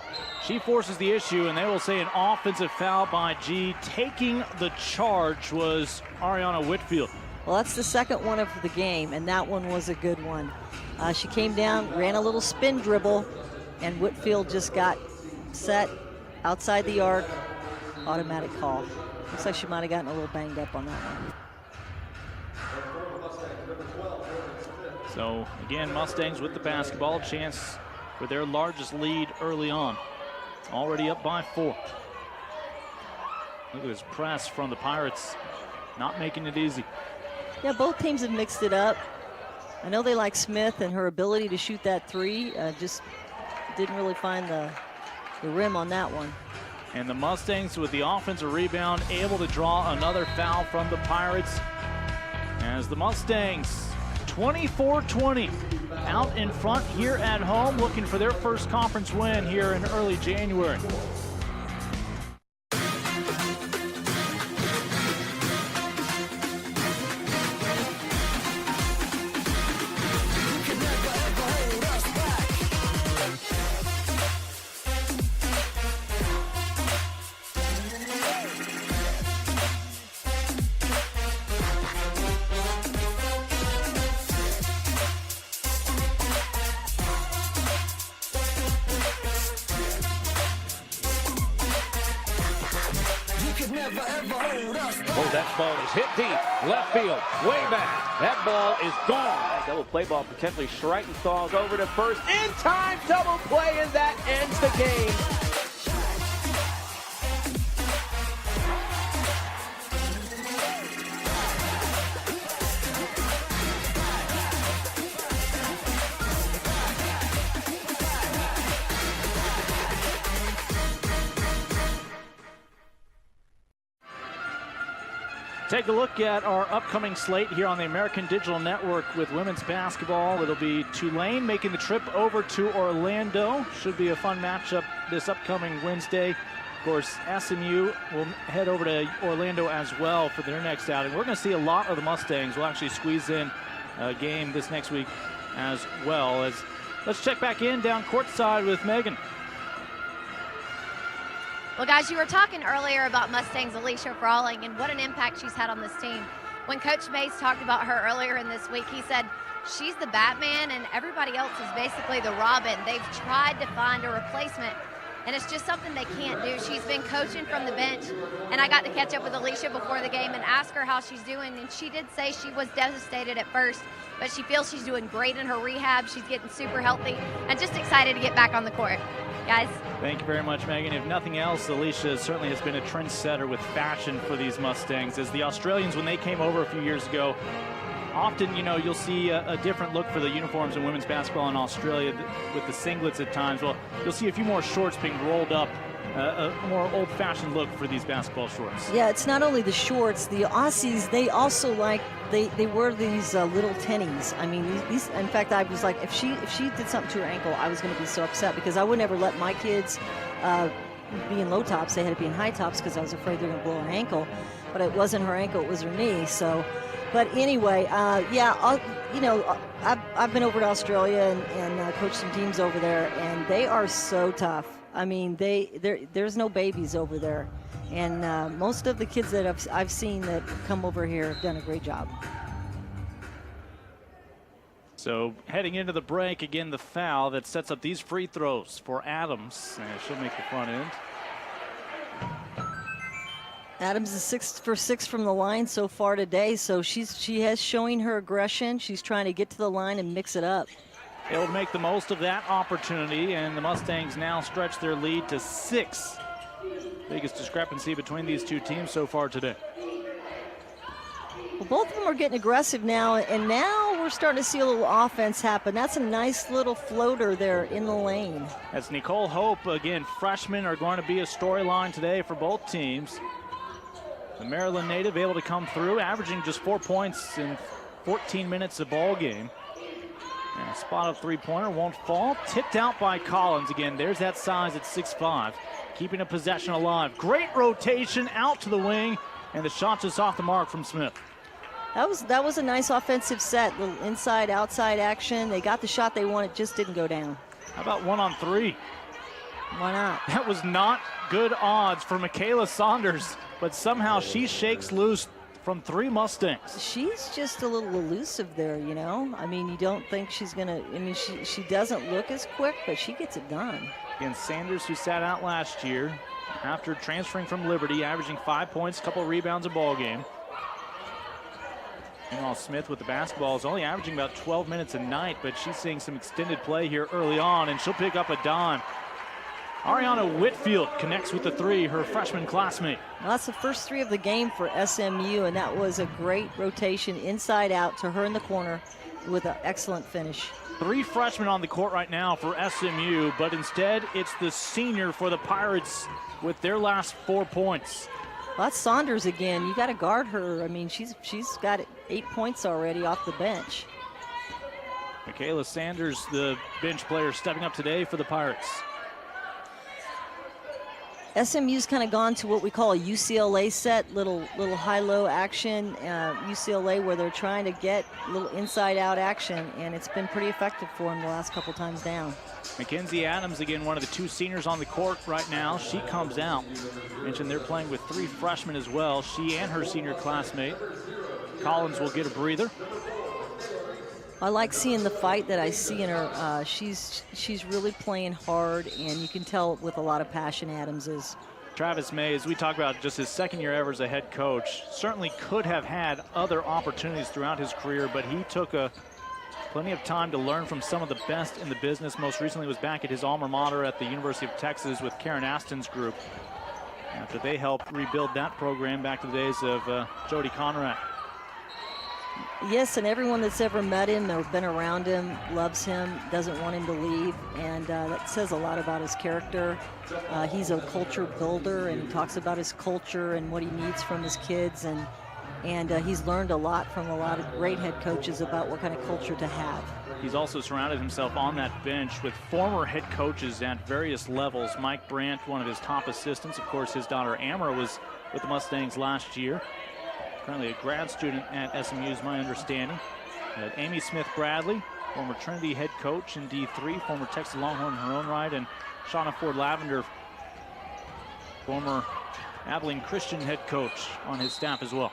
She forces the issue, and they will say an offensive foul by G. Taking the charge was Ariana Whitfield. Well, that's the second one of the game, and that one was a good one. She came down, ran a little spin dribble, and Whitfield just got set outside the arc. Automatic call. Looks like she might have gotten a little banged up on that one. So, again, Mustangs with the basketball. Chance for their largest lead early on. Already up by 4. Look at this press from the Pirates. Not making it easy. Yeah, both teams have mixed it up. I know they like Smith and her ability to shoot that 3. Just didn't really find the rim on that one. And the Mustangs with the offensive rebound, able to draw another foul from the Pirates. As the Mustangs, 24-20, out in front here at home, looking for their first conference win here in early January. Never ever hold us Oh, that ball is hit deep. Left field. Way back. That ball is gone. Double play ball potentially. Schreitenstal's over to first. In time, double play, and that ends the game. Take a look at our upcoming slate here on the American Digital Network with women's basketball. It'll be Tulane making the trip over to Orlando. Should be a fun matchup this upcoming Wednesday. Of course, SMU will head over to Orlando as well for their next outing. We're going to see a lot of the Mustangs. We'll actually squeeze in a game this next week as well. Let's check back in down courtside with Megan. Well, guys, you were talking earlier about Mustangs' Alicia Brawling and what an impact she's had on this team. When Coach Mace talked about her earlier in this week, he said she's the Batman and everybody else is basically the Robin. They've tried to find a replacement, and it's just something they can't do. She's been coaching from the bench, and I got to catch up with Alicia before the game and ask her how she's doing, and she did say she was devastated at first, but she feels she's doing great in her rehab. She's getting super healthy and just excited to get back on the court. Guys. Thank you very much, Megan. If nothing else, Alicia certainly has been a trendsetter with fashion for these Mustangs. As the Australians, when they came over a few years ago, often, you'll see a different look for the uniforms in women's basketball in Australia with the singlets at times. Well, you'll see a few more shorts being rolled up, a more old-fashioned look for these basketball shorts. Yeah, it's not only the shorts. The Aussies, they also they wear these little tennies. I mean, these. In fact, I was like, if she did something to her ankle, I was going to be so upset because I would never let my kids be in low tops. They had to be in high tops because I was afraid they were going to blow her ankle. But it wasn't her ankle; it was her knee. So, but anyway, yeah, I've been over to Australia and coached some teams over there, and they are so tough. I mean, there's no babies over there. And most of the kids that I've seen that come over here have done a great job. So heading into the break, again, the foul that sets up these free throws for Adams. And she'll make the front end. Adams is 6 for 6 from the line so far today. So she has showing her aggression. She's trying to get to the line and mix it up. Able to make the most of that opportunity, and the Mustangs now stretch their lead to 6. Biggest discrepancy between these two teams so far today. Well, both of them are getting aggressive now, and now we're starting to see a little offense happen. That's a nice little floater there in the lane. As Nicole Hope, again, freshmen are going to be a storyline today for both teams. The Maryland native able to come through, averaging just 4 points in 14 minutes of ball game. And a spot-up three-pointer won't fall. Tipped out by Collins again. There's that size at 6'5", keeping a possession alive. Great rotation out to the wing, and the shot just off the mark from Smith. That was a nice offensive set. Little inside-outside action. They got the shot they wanted, just didn't go down. How about 1-on-3? Why not? That was not good odds for Michaela Saunders, but somehow she shakes loose from 3 Mustangs. She's just a little elusive there, I mean, you don't think she's going to, she doesn't look as quick, but she gets it done. Again, Sanders, who sat out last year after transferring from Liberty, averaging 5 points, a couple rebounds a ball game. Meanwhile, Smith with the basketball is only averaging about 12 minutes a night, but she's seeing some extended play here early on, and she'll pick up a dime. Ariana Whitfield connects with the 3, her freshman classmate. Well, that's the first 3 of the game for SMU, and that was a great rotation inside out to her in the corner with an excellent finish. 3 freshmen on the court right now for SMU, but instead it's the senior for the Pirates with their last 4 points. Well, that's Saunders again. You got to guard her. I mean, she's got 8 points already off the bench. Michaela Sanders, the bench player, stepping up today for the Pirates. SMU's kind of gone to what we call a UCLA set, little high-low action, UCLA, where they're trying to get a little inside-out action, and it's been pretty effective for them the last couple times down. Mackenzie Adams, again, one of the 2 seniors on the court right now. She comes out. Mentioned they're playing with 3 freshmen as well. She and her senior classmate. Collins will get a breather. I like seeing the fight that I see in her. She's really playing hard, and you can tell with a lot of passion Adams is. Travis May, as we talk about just his second year ever as a head coach, certainly could have had other opportunities throughout his career, but he took plenty of time to learn from some of the best in the business. Most recently was back at his alma mater at the University of Texas with Karen Aston's group, after they helped rebuild that program back to the days of Jody Conrad. Yes, and everyone that's ever met him or been around him loves him, doesn't want him to leave, and that says a lot about his character. He's a culture builder, and he talks about his culture and what he needs from his kids, and he's learned a lot from a lot of great head coaches about what kind of culture to have. He's also surrounded himself on that bench with former head coaches at various levels. Mike Brandt, one of his top assistants. Of course, his daughter Amara was with the Mustangs last year. Currently a grad student at SMU is my understanding. Amy Smith-Bradley, former Trinity head coach in D3, former Texas Longhorn in her own right, and Shauna Ford Lavender, former Abilene Christian head coach on his staff as well.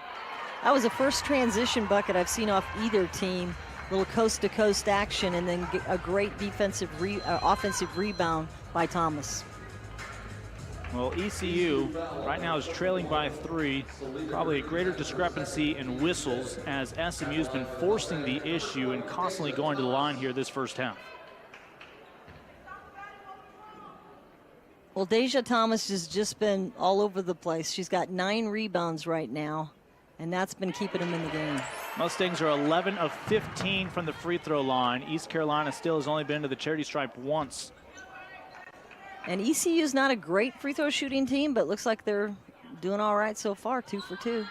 That was the first transition bucket I've seen off either team. Little coast-to-coast action, and then a great defensive, offensive rebound by Thomas. Well, ECU right now is trailing by 3. Probably a greater discrepancy in whistles as SMU's been forcing the issue and constantly going to the line here this first half. Well, Deja Thomas has just been all over the place. She's got 9 rebounds right now, and that's been keeping them in the game. Mustangs are 11 of 15 from the free throw line. East Carolina still has only been to the charity stripe once. And ECU is not a great free throw shooting team, but looks like they're doing all right so far, 2 for 2.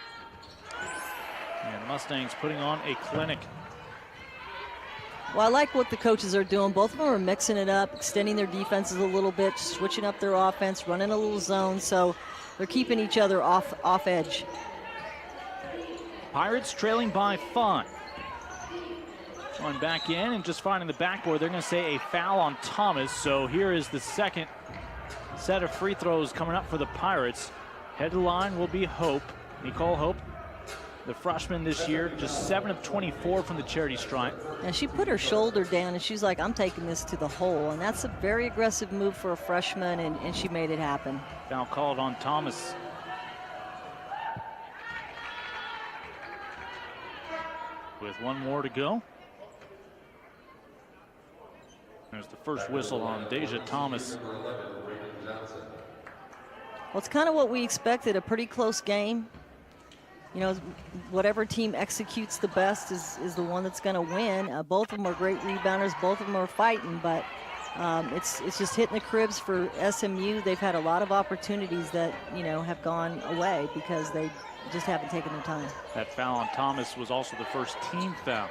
And Mustangs putting on a clinic. Well, I like what the coaches are doing. Both of them are mixing it up, extending their defenses a little bit, switching up their offense, running a little zone, so they're keeping each other off edge. Pirates trailing by 5. One back in and just finding the backboard. They're going to say a foul on Thomas. So here is the second set of free throws coming up for the Pirates. Head to the line will be Hope, Nicole Hope, the freshman this year, just 7 of 24 from the charity stripe. And she put her shoulder down and she's like, I'm taking this to the hole. And that's a very aggressive move for a freshman, and she made it happen. Foul called on Thomas. With 1 more to go. There's the first whistle on Deja Thomas. Well, it's kind of what we expected, a pretty close game. You know, whatever team executes the best is the one that's going to win. Both of them are great rebounders. Both of them are fighting, but it's just hitting the cribs for SMU. They've had a lot of opportunities that, you know, have gone away because they just haven't taken their time. That foul on Thomas was also the first team foul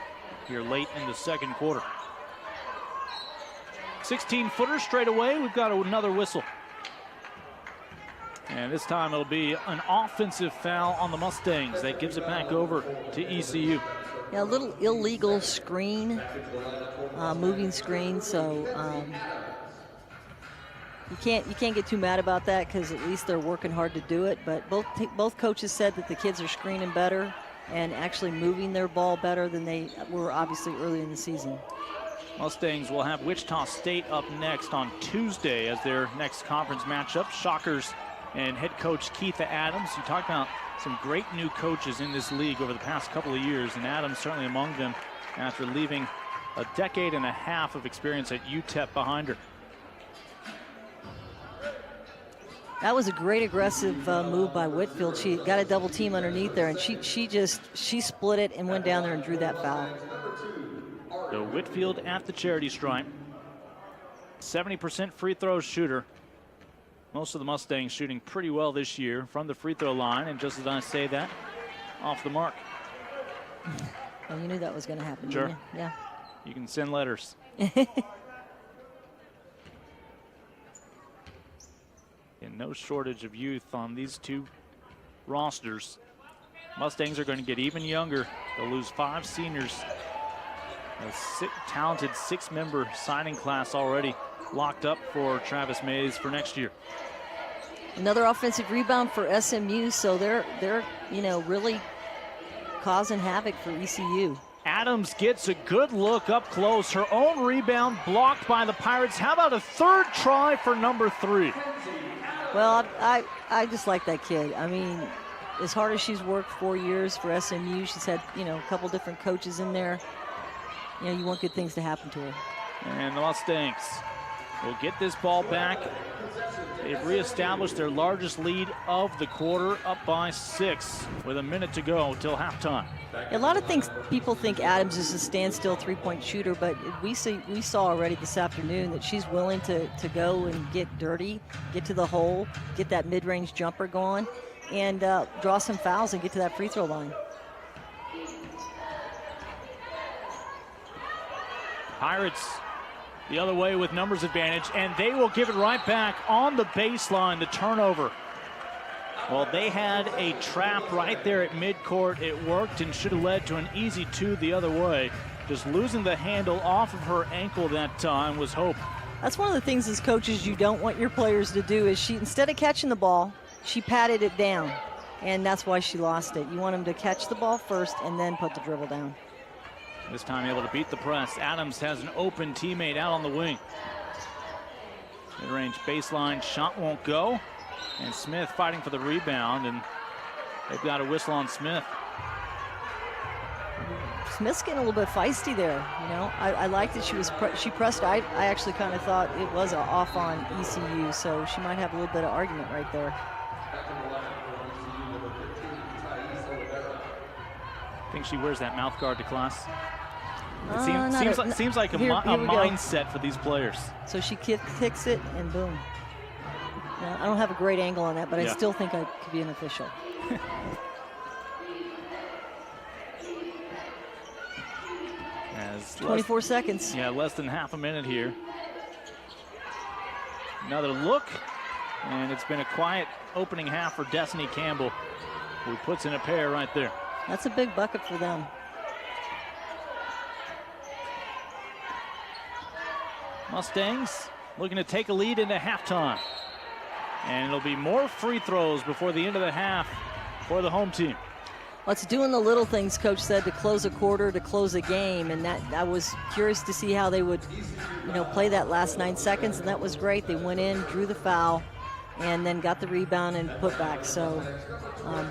here late in the second quarter. 16-footer straight away. We've got another whistle. And this time it'll be an offensive foul on the Mustangs. That gives it back over to ECU. Yeah, a little illegal screen, moving screen. So you can't get too mad about that because at least they're working hard to do it. But both coaches said that the kids are screening better and actually moving their ball better than they were obviously early in the season. Mustangs will have Wichita State up next on Tuesday as their next conference matchup. Shockers and head coach Keitha Adams. You talked about some great new coaches in this league over the past couple of years, and Adams certainly among them after leaving a decade and a half of experience at UTEP behind her. That was a great aggressive move by Whitfield. She got a double team underneath there, and she split it and went down there and drew that foul. So Whitfield at the charity stripe. 70% free throw shooter. Most of the Mustangs shooting pretty well this year from the free throw line, and just as I say that, off the mark. Well, you knew that was going to happen, sure. Didn't you? Yeah. You can send letters. And no shortage of youth on these two rosters. Mustangs are going to get even younger. They'll lose 5 seniors. A talented 6-member signing class already locked up for Travis Mays for next year. Another offensive rebound for SMU, so they're you know, really causing havoc for ECU. Adams gets a good look up close. Her own rebound blocked by the Pirates. How about a third try for number 3? Well, I just like that kid. I mean, as hard as she's worked 4 years for SMU, she's had, a couple different coaches in there. You want good things to happen to her. And the Mustangs will get this ball back. They've reestablished their largest lead of the quarter, up by 6 with a minute to go till halftime. A lot of things, people think Adams is a standstill three-point shooter, but we saw already this afternoon that she's willing to go and get dirty, get to the hole, get that mid-range jumper going, and draw some fouls and get to that free throw line. Pirates the other way with numbers advantage, and they will give it right back on the baseline, the turnover. Well, they had a trap right there at midcourt. It worked and should have led to an easy 2 the other way. Just losing the handle off of her ankle that time was Hope. That's one of the things as coaches you don't want your players to do is instead of catching the ball, she patted it down, and that's why she lost it. You want them to catch the ball first and then put the dribble down. This time able to beat the press. Adams has an open teammate out on the wing. Mid-range baseline shot won't go. And Smith fighting for the rebound, and they've got a whistle on Smith. Smith's getting a little bit feisty there. I like that she pressed. I actually kind of thought it was off on ECU, so she might have a little bit of argument right there. I think she wears that mouth guard to class. It seems like a mindset for these players. So she kicks it, and boom. I don't have a great angle on that, but I still think I could be an official. 24 seconds. Yeah, less than half a minute here. Another look, and it's been a quiet opening half for Destiny Campbell, who puts in a pair right there. That's a big bucket for them. Mustangs looking to take a lead into halftime. And it'll be more free throws before the end of the half for the home team. Well, it's doing the little things, Coach said, to close a quarter, to close a game. And that I was curious to see how they would, play that last 9 seconds. And that was great. They went in, drew the foul, and then got the rebound and put back. So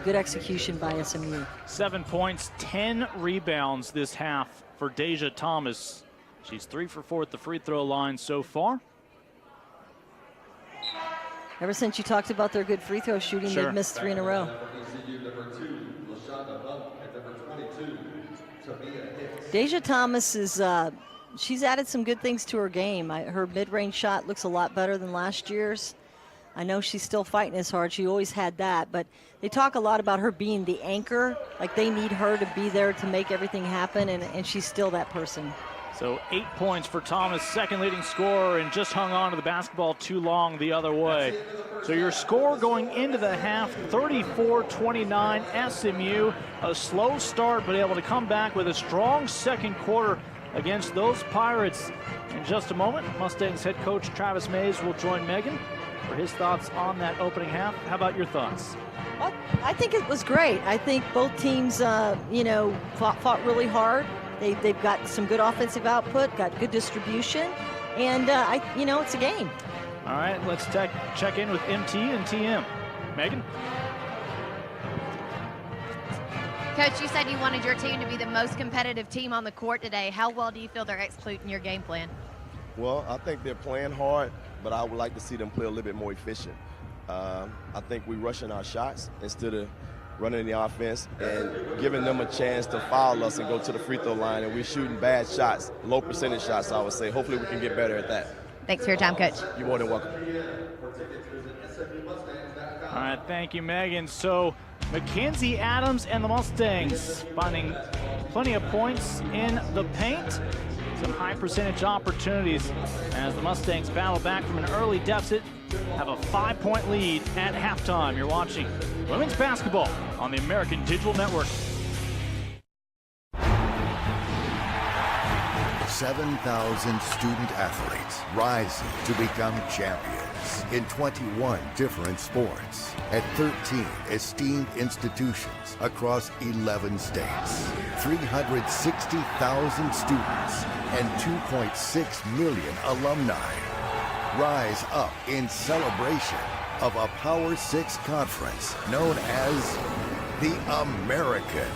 good execution by SMU. 7 points, 10 rebounds this half for Deja Thomas. She's 3 for 4 at the free throw line so far. Ever since you talked about their good free throw shooting, they've missed 3 in a row. Deja Thomas is, she's added some good things to her game. Her mid-range shot looks a lot better than last year's. I know she's still fighting as hard. She always had that, but they talk a lot about her being the anchor. Like they need her to be there to make everything happen, and she's still that person. So 8 points for Thomas, second leading scorer, and just hung on to the basketball too long the other way. So your score going into the half, 34-29 SMU. A slow start, but able to come back with a strong second quarter against those Pirates. In just a moment, Mustangs head coach Travis Mays will join Megan for his thoughts on that opening half. How about your thoughts? Well, I think it was great. I think both teams, fought really hard. They've got some good offensive output, got good distribution, and it's a game. All right, let's check in with MT and TM. Megan? Coach, you said you wanted your team to be the most competitive team on the court today. How well do you feel they're executing your game plan? Well, I think they're playing hard, but I would like to see them play a little bit more efficient. I think we're rushing our shots instead of running the offense and giving them a chance to foul us and go to the free throw line, and we're shooting bad shots, low percentage shots, I would say. Hopefully we can get better at that. Thanks for your time, Coach. You're more than welcome. All right, thank you, Megan. So Mackenzie Adams and the Mustangs finding plenty of points in the paint. Some high percentage opportunities as the Mustangs battle back from an early deficit, have a 5-point lead at halftime. You're watching women's basketball on the American Digital Network. 7,000 student athletes rising to become champions in 21 different sports at 13 esteemed institutions across 11 states. 360,000 students and 2.6 million alumni. Rise up in celebration of a Power 6 conference known as the American.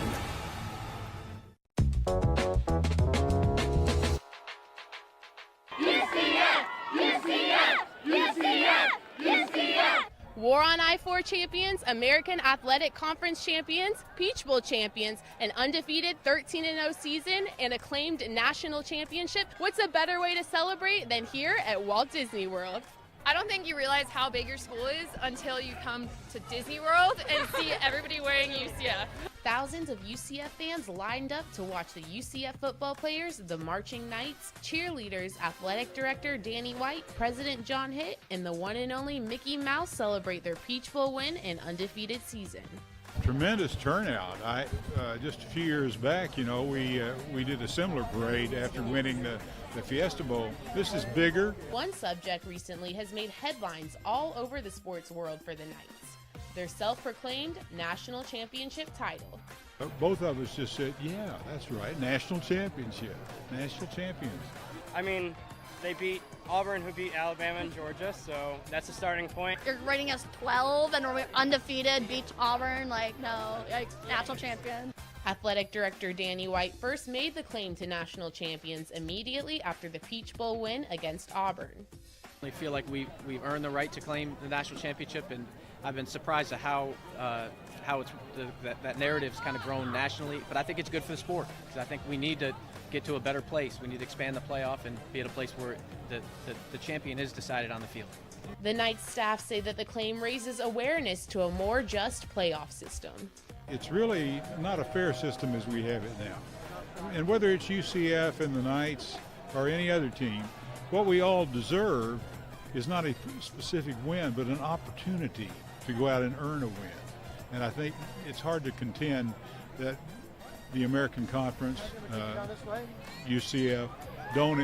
UCF! UCF! UCF! UCF! War on I-4 champions, American Athletic Conference champions, Peach Bowl champions, an undefeated 13-0 season, and acclaimed national championship. What's a better way to celebrate than here at Walt Disney World? I don't think you realize how big your school is until you come to Disney World and see everybody wearing UCF. Thousands of UCF fans lined up to watch the UCF football players, the Marching Knights, cheerleaders, athletic director Danny White, President John Hitt, and the one and only Mickey Mouse celebrate their Peach Bowl win and undefeated season. Tremendous turnout. Just a few years back, we did a similar parade after winning the Fiesta Bowl. This is bigger. One subject recently has made headlines all over the sports world for the Knights: their self-proclaimed national championship title. Both of us just said, yeah, that's right, national championship, national champions. I mean, they beat Auburn, who beat Alabama and Georgia, so that's a starting point. You're rating us 12 and we're undefeated, beat Auburn, national champion. Athletic director Danny White first made the claim to national champions immediately after the Peach Bowl win against Auburn. I feel like we've earned the right to claim the national championship, and I've been surprised at how it's that narrative's kind of grown nationally. But I think it's good for the sport, because I think we need to get to a better place. We need to expand the playoff and be at a place where the champion is decided on the field. The Knights staff say that the claim raises awareness to a more just playoff system. It's really not a fair system as we have it now. And whether it's UCF and the Knights or any other team, what we all deserve is not a specific win, but an opportunity to go out and earn a win. And I think it's hard to contend that the American Conference, UCF, don't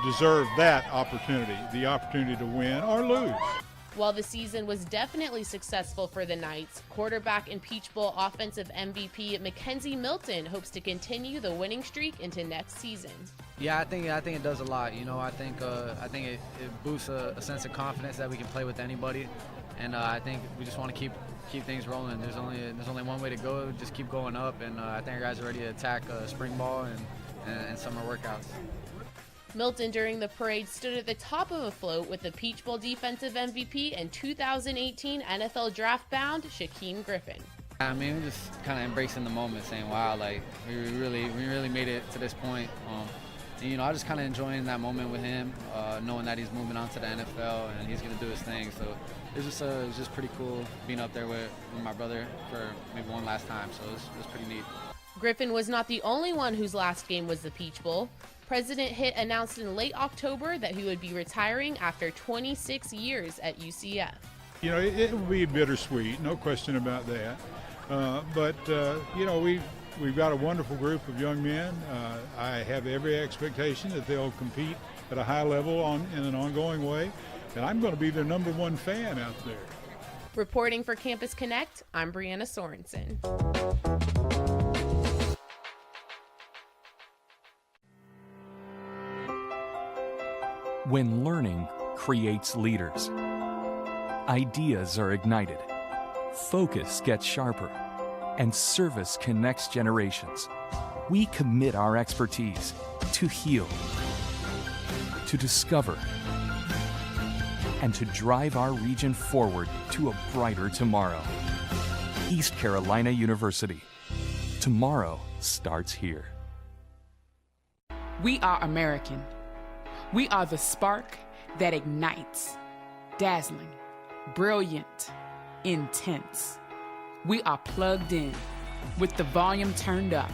deserve that opportunity, the opportunity to win or lose. While the season was definitely successful for the Knights, quarterback and Peach Bowl offensive MVP Mackenzie Milton hopes to continue the winning streak into next season. Yeah, I think it does a lot. I think it boosts a sense of confidence that we can play with anybody, and I think we just want to keep things rolling. There's only one way to go. Just keep going up, and I think our guys are ready to attack spring ball and summer workouts. Milton, during the parade, stood at the top of a float with the Peach Bowl defensive MVP and 2018 NFL draft-bound Shaquem Griffin. I mean, we're just kind of embracing the moment, saying, wow, we really made it to this point. And, I just kind of enjoying that moment with him, knowing that he's moving on to the NFL and he's going to do his thing. So it was just pretty cool being up there with my brother for maybe one last time. So it was pretty neat. Griffin was not the only one whose last game was the Peach Bowl. President Hitt announced in late October that he would be retiring after 26 years at UCF. It will be bittersweet, no question about that. But we've got a wonderful group of young men. I have every expectation that they'll compete at a high level in an ongoing way, and I'm going to be their #1 fan out there. Reporting for Campus Connect, I'm Brianna Sorensen. When learning creates leaders, ideas are ignited, focus gets sharper, and service connects generations. We commit our expertise to heal, to discover, and to drive our region forward to a brighter tomorrow. East Carolina University. Tomorrow starts here. We are American. We are the spark that ignites, dazzling, brilliant, intense. We are plugged in with the volume turned up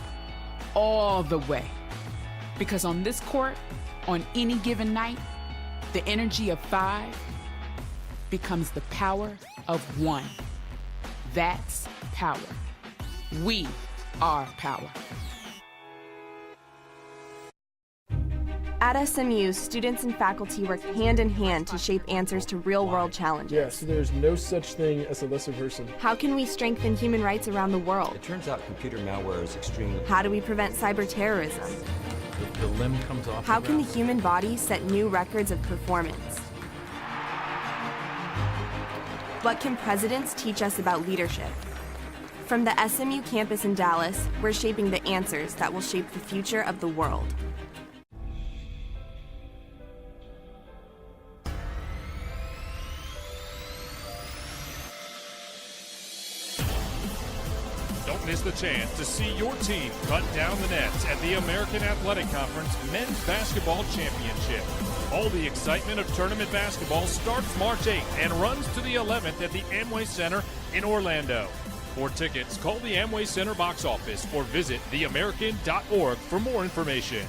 all the way. Because on this court, on any given night, the energy of 5 becomes the power of 1. That's power. We are power. At SMU, students and faculty work hand in hand to shape answers to real-world challenges. Yes, there's no such thing as a lesser person. How can we strengthen human rights around the world? It turns out computer malware is extremely... How do we prevent cyber terrorism? The limb comes off. How can the human body set new records of performance? What can presidents teach us about leadership? From the SMU campus in Dallas, we're shaping the answers that will shape the future of the world. Don't miss the chance to see your team cut down the nets at the American Athletic Conference Men's Basketball Championship. All the excitement of tournament basketball starts March 8th and runs to the 11th at the Amway Center in Orlando. For tickets, call the Amway Center box office or visit theamerican.org for more information.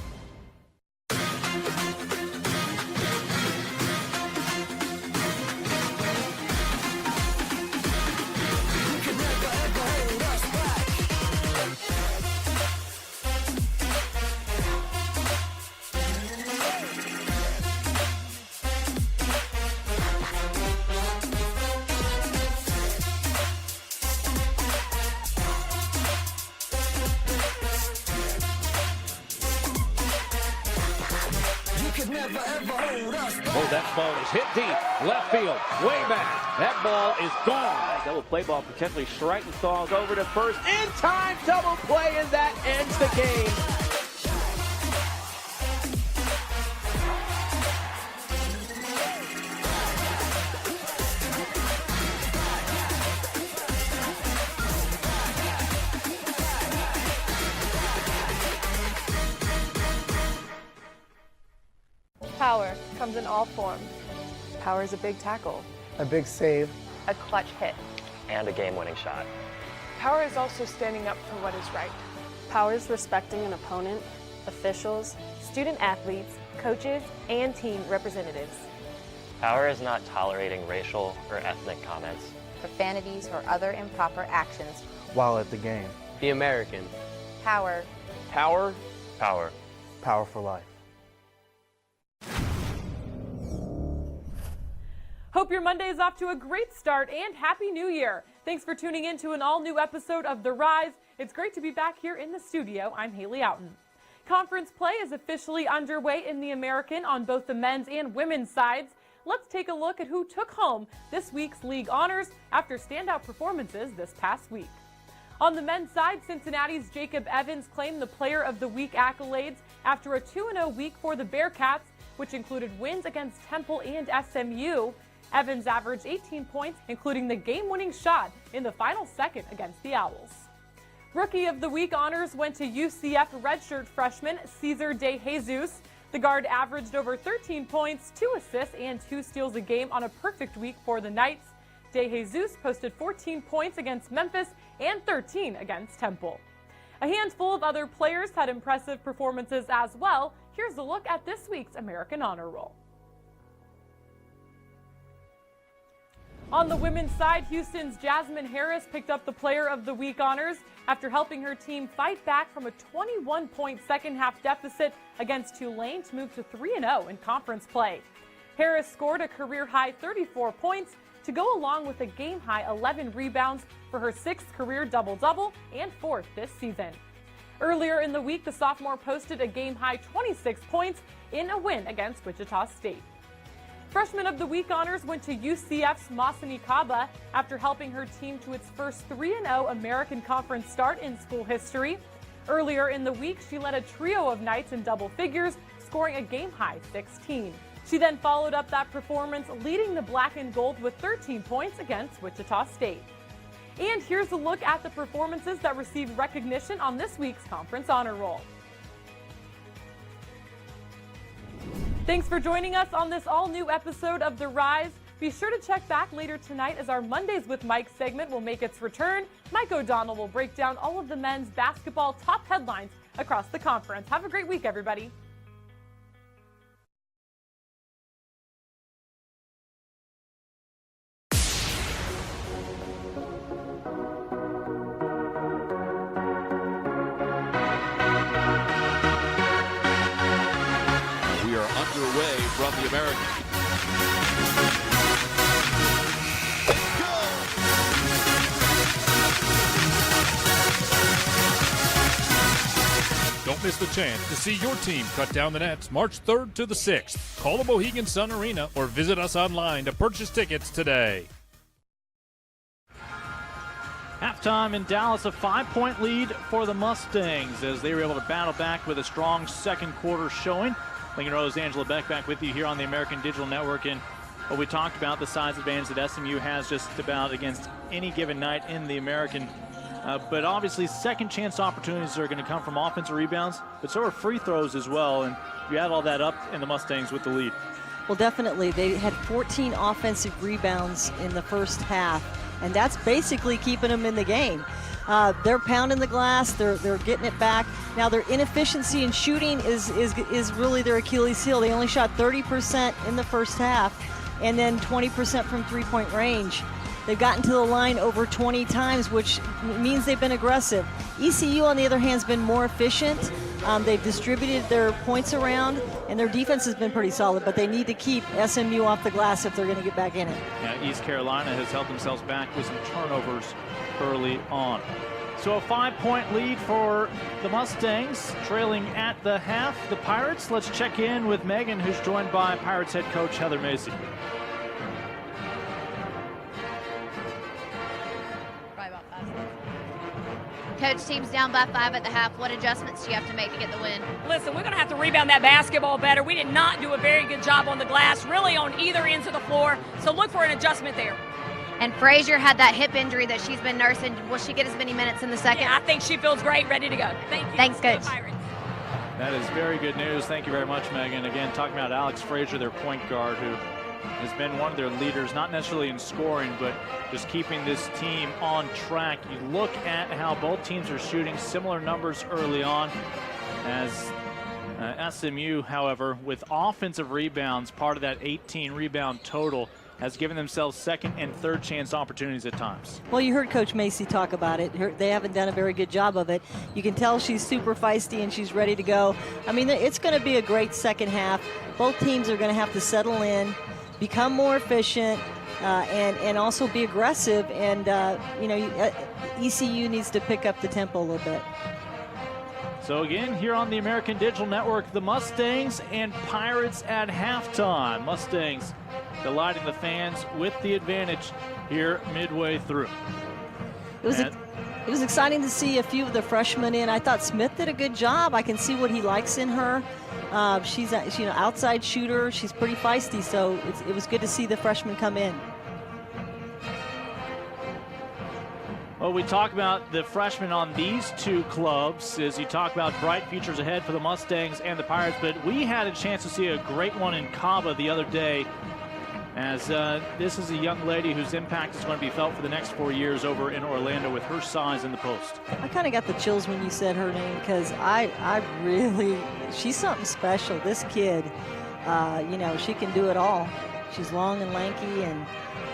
Oh, that ball is hit deep. Left field. Way back. That ball is gone. Double play ball potentially Schreitenthal's over to first. In time, double play, and that ends the game. Power comes in all forms. Power is a big tackle, a big save, a clutch hit, and a game-winning shot. Power is also standing up for what is right. Power is respecting an opponent, officials, student athletes, coaches, and team representatives. Power is not tolerating racial or ethnic comments, profanities, or other improper actions while at the game. The American. Power. Power. Power. Power for life. Hope your Monday is off to a great start and Happy New Year. Thanks for tuning in to an all-new episode of The Rise. It's great to be back here in the studio. I'm Haley Outen. Conference play is officially underway in the American on both the men's and women's sides. Let's take a look at who took home this week's league honors after standout performances this past week. On the men's side, Cincinnati's Jacob Evans claimed the Player of the Week accolades after a 2-0 week for the Bearcats, which included wins against Temple and SMU. Evans averaged 18 points, including the game-winning shot in the final second against the Owls. Rookie of the Week honors went to UCF redshirt freshman Cesar De Jesus. The guard averaged over 13 points, 2 assists, and 2 steals a game on a perfect week for the Knights. De Jesus posted 14 points against Memphis and 13 against Temple. A handful of other players had impressive performances as well. Here's a look at this week's American Honor Roll. On the women's side, Houston's Jasmine Harris picked up the Player of the Week honors after helping her team fight back from a 21-point second-half deficit against Tulane to move to 3-0 in conference play. Harris scored a career-high 34 points to go along with a game-high 11 rebounds for her 6th career double-double and 4th this season. Earlier in the week, the sophomore posted a game-high 26 points in a win against Wichita State. Freshman of the Week honors went to UCF's Masani Kaba after helping her team to its first 3-0 American Conference start in school history. Earlier in the week, she led a trio of Knights in double figures, scoring a game-high 16. She then followed up that performance, leading the Black and Gold with 13 points against Wichita State. And here's a look at the performances that received recognition on this week's Conference Honor Roll. Thanks for joining us on this all-new episode of The Rise. Be sure to check back later tonight as our Mondays with Mike segment will make its return. Mike O'Donnell will break down all of the men's basketball top headlines across the conference. Have a great week, everybody. Underway from the American. Don't miss the chance to see your team cut down the nets March 3rd to the 6th. Call the Mohegan Sun Arena or visit us online to purchase tickets today. Halftime in Dallas, a 5-point lead for the Mustangs as they were able to battle back with a strong second quarter showing. Lincoln Rose, Angela Beck back with you here on the American Digital Network. And what we talked about, the size advantage that SMU has just about against any given night in the American. But obviously second chance opportunities are going to come from offensive rebounds, but so are free throws as well. And you add all that up in the Mustangs with the lead. Well, definitely. They had 14 offensive rebounds in the first half, and that's basically keeping them in the game. They're pounding the glass. They're getting it back. Now, their inefficiency in shooting is really their Achilles heel. They only shot 30% in the first half, and then 20% from three-point range. They've gotten to the line over 20 times, which means they've been aggressive. ECU, on the other hand, has been more efficient. They've distributed their points around, and their defense has been pretty solid, but they need to keep SMU off the glass if they're going to get back in it. Yeah, East Carolina has held themselves back with some turnovers early on. So a 5-point lead for the Mustangs, trailing at the half. The Pirates, let's check in with Megan, who's joined by Pirates head coach Heather Macy. Coach, team's down by 5 at the half. What adjustments do you have to make to get the win? Listen, we're going to have to rebound that basketball better. We did not do a very good job on the glass, really on either ends of the floor. So look for an adjustment there. And Frazier had that hip injury that she's been nursing. Will she get as many minutes in the second? Yeah, I think she feels great, ready to go. Thank you. Thanks, Coach. That is very good news. Thank you very much, Megan. Again, talking about Alex Frazier, their point guard, who has been one of their leaders, not necessarily in scoring, but just keeping this team on track. You look at how both teams are shooting similar numbers early on, as SMU, however, with offensive rebounds, part of that 18 rebound total, has given themselves second and third chance opportunities at times. Well, you heard Coach Macy talk about it. They haven't done a very good job of it. You can tell she's super feisty and she's ready to go. I mean, it's going to be a great second half. Both teams are going to have to settle in, become more efficient, and also be aggressive. And, ECU needs to pick up the tempo a little bit. So again, here on the American Digital Network, the Mustangs and Pirates at halftime. Mustangs delighting the fans with the advantage here midway through. It was exciting to see a few of the freshmen in. I thought Smith did a good job. I can see what he likes in her. She's an outside shooter. She's pretty feisty, so it was good to see the freshmen come in. Well, we talk about the freshmen on these two clubs as you talk about bright futures ahead for the Mustangs and the Pirates, but we had a chance to see a great one in Cava the other day, as this is a young lady whose impact is going to be felt for the next 4 years over in Orlando with her size in the post. I kind of got the chills when you said her name, because she's something special. This kid, she can do it all. She's long and lanky, and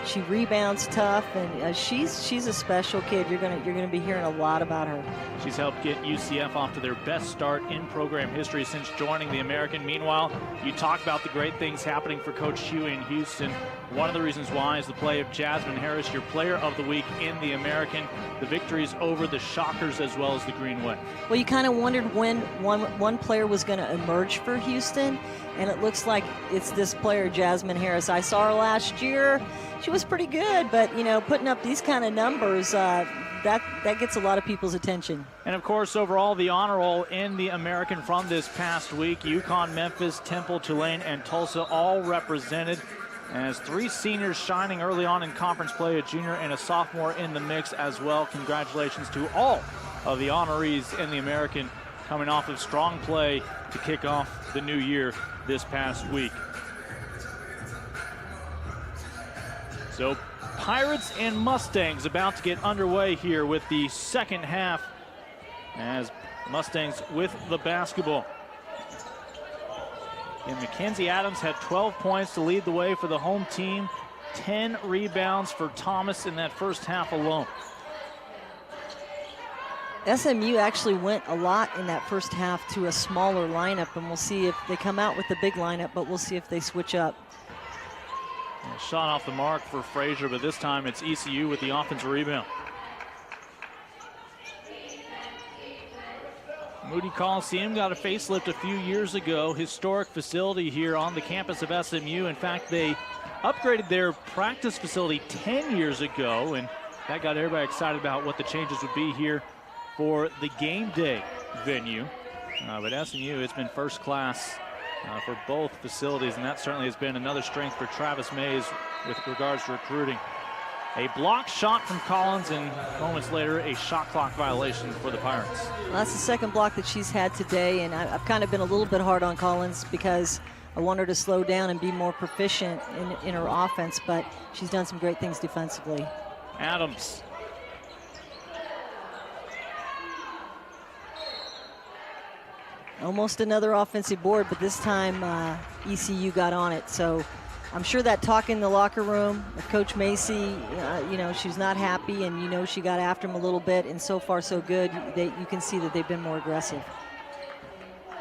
she rebounds tough, and she's a special kid. You're gonna be hearing a lot about her. She's helped get UCF off to their best start in program history since joining the American. Meanwhile, you talk about the great things happening for Coach Hugh in Houston. One of the reasons why is the play of Jasmine Harris, your player of the week in the American. The victories over the Shockers as well as the Green Wave. Well, you kind of wondered when one player was going to emerge for Houston, and it looks like it's this player, Jasmine Harris. I saw her last year. She was pretty good, but, putting up these kind of numbers, that gets a lot of people's attention. And, of course, overall, the honor roll in the American from this past week, UConn, Memphis, Temple, Tulane, and Tulsa all represented, as 3 seniors shining early on in conference play, a junior and a sophomore in the mix as well. Congratulations to all of the honorees in the American coming off of strong play to kick off the new year this past week. So Pirates and Mustangs about to get underway here with the second half, as Mustangs with the basketball. And Mackenzie Adams had 12 points to lead the way for the home team, 10 rebounds for Thomas in that first half alone. SMU actually went a lot in that first half to a smaller lineup, and we'll see if they come out with the big lineup, but we'll see if they switch up. Shot off the mark for Frazier, but this time it's ECU with the offensive rebound. Moody Coliseum got a facelift a few years ago. Historic facility here on the campus of SMU. In fact, they upgraded their practice facility 10 years ago, and that got everybody excited about what the changes would be here for the game day venue. But SMU, it's been first class for both facilities, and that certainly has been another strength for Travis Mays with regards to recruiting. A blocked shot from Collins, and moments later, a shot clock violation for the Pirates. Well, that's the second block that she's had today, and I've kind of been a little bit hard on Collins because I want her to slow down and be more proficient in her offense, but she's done some great things defensively. Adams. Almost another offensive board, but this time ECU got on it. So I'm sure that talk in the locker room with Coach Macy, she's not happy, and she got after him a little bit, and so far so good. You can see that they've been more aggressive.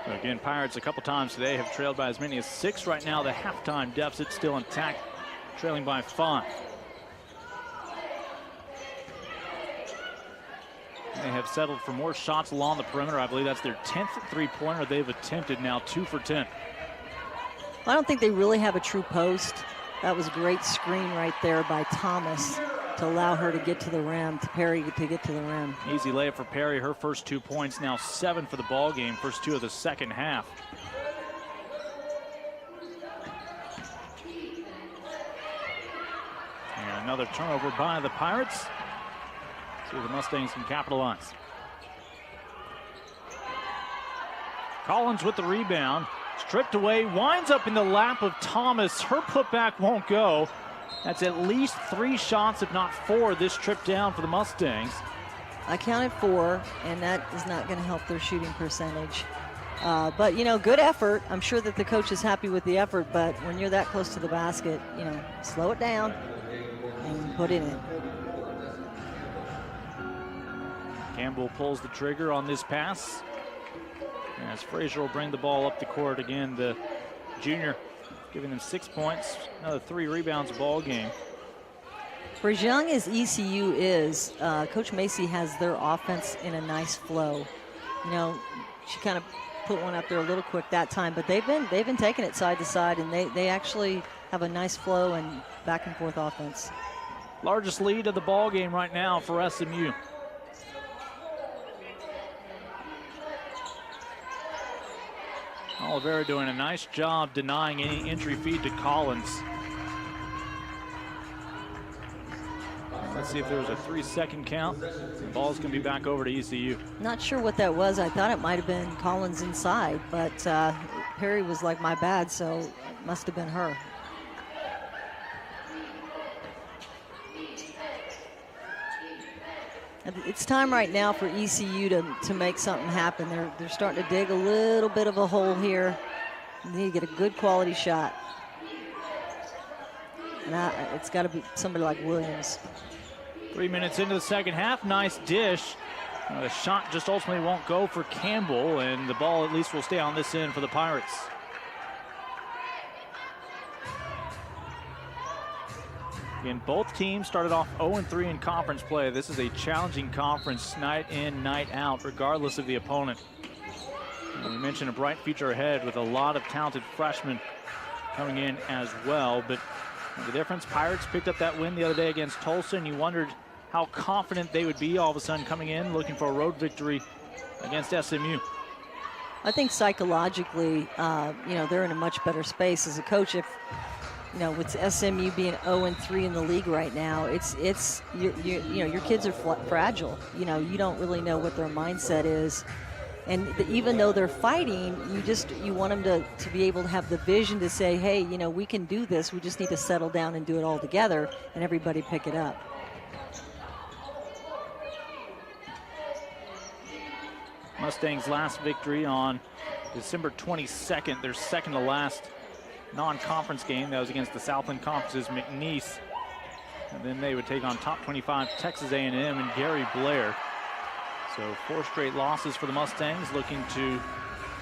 Again, Pirates a couple times today have trailed by as many as 6 right now. The halftime deficit still intact, trailing by 5. They have settled for more shots along the perimeter. I believe that's their 10th three-pointer they've attempted now, 2 for 10. I don't think they really have a true post. That was a great screen right there by Thomas to allow her to get to the rim, to Perry to get to the rim. Easy layup for Perry. Her first 2 points, now 7 for the ball game, first 2 of the second half. And another turnover by the Pirates. See if the Mustangs can capitalize. Collins with the rebound. Stripped away, winds up in the lap of Thomas. Her putback won't go. That's at least 3 shots, if not 4, this trip down for the Mustangs. I counted 4, and that is not going to help their shooting percentage. But, good effort. I'm sure that the coach is happy with the effort, but when you're that close to the basket, slow it down and put it in. Campbell pulls the trigger on this pass. As Frazier will bring the ball up the court again, the junior giving them 6 points, another 3 rebounds a ball game. For as young as ECU is, Coach Macy has their offense in a nice flow. She kind of put one up there a little quick that time, but they've been taking it side to side, and they actually have a nice flow and back and forth offense. Largest lead of the ball game right now for SMU. Oliveira doing a nice job denying any entry feed to Collins. Let's see if there was a 3-second count. The ball's going to be back over to ECU. Not sure what that was. I thought it might have been Collins inside, but Perry was like, my bad, so it must have been her. It's time right now for ECU to make something happen. They're starting to dig a little bit of a hole here. They need to get a good quality shot. And it's got to be somebody like Williams. 3 minutes into the second half, nice dish. The shot just ultimately won't go for Campbell, and the ball at least will stay on this end for the Pirates. Again, both teams started off 0-3 in conference play. This is a challenging conference night in, night out, regardless of the opponent. And we mentioned a bright future ahead with a lot of talented freshmen coming in as well. But the difference, Pirates picked up that win the other day against Tulsa, and you wondered how confident they would be all of a sudden coming in looking for a road victory against SMU. I think psychologically, they're in a much better space as a coach. If with SMU being 0-3 in the league right now, your kids are fragile. You don't really know what their mindset is, and even though they're fighting, you want them to be able to have the vision to say, hey, we can do this. We just need to settle down and do it all together, and everybody pick it up. Mustangs' last victory on December 22nd, their second to last non-conference game. That was against the Southland Conference's McNeese. And then they would take on top 25 Texas A&M and Gary Blair. So 4 straight losses for the Mustangs, looking to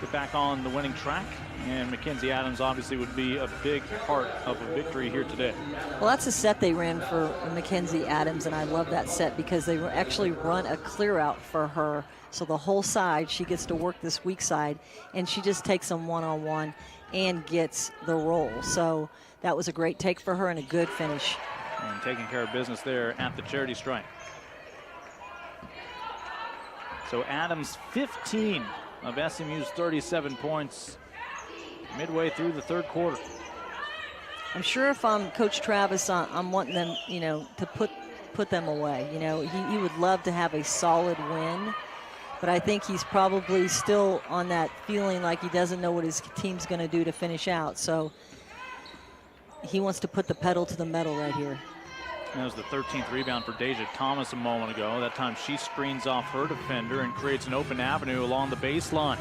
get back on the winning track. And Mackenzie Adams obviously would be a big part of a victory here today. Well, that's a set they ran for Mackenzie Adams, and I love that set because they actually run a clear out for her. So the whole side, she gets to work this weak side, and she just takes them one-on-one and gets the roll. So that was a great take for her and a good finish. And taking care of business there at the charity stripe. So Adams 15 of SMU's 37 points midway through the third quarter. I'm sure if I'm Coach Travis, I'm wanting them, to put them away. He would love to have a solid win, but I think he's probably still on that feeling like he doesn't know what his team's going to do to finish out. So he wants to put the pedal to the metal right here. That was the 13th rebound for Deja Thomas a moment ago. That time she screens off her defender and creates an open avenue along the baseline.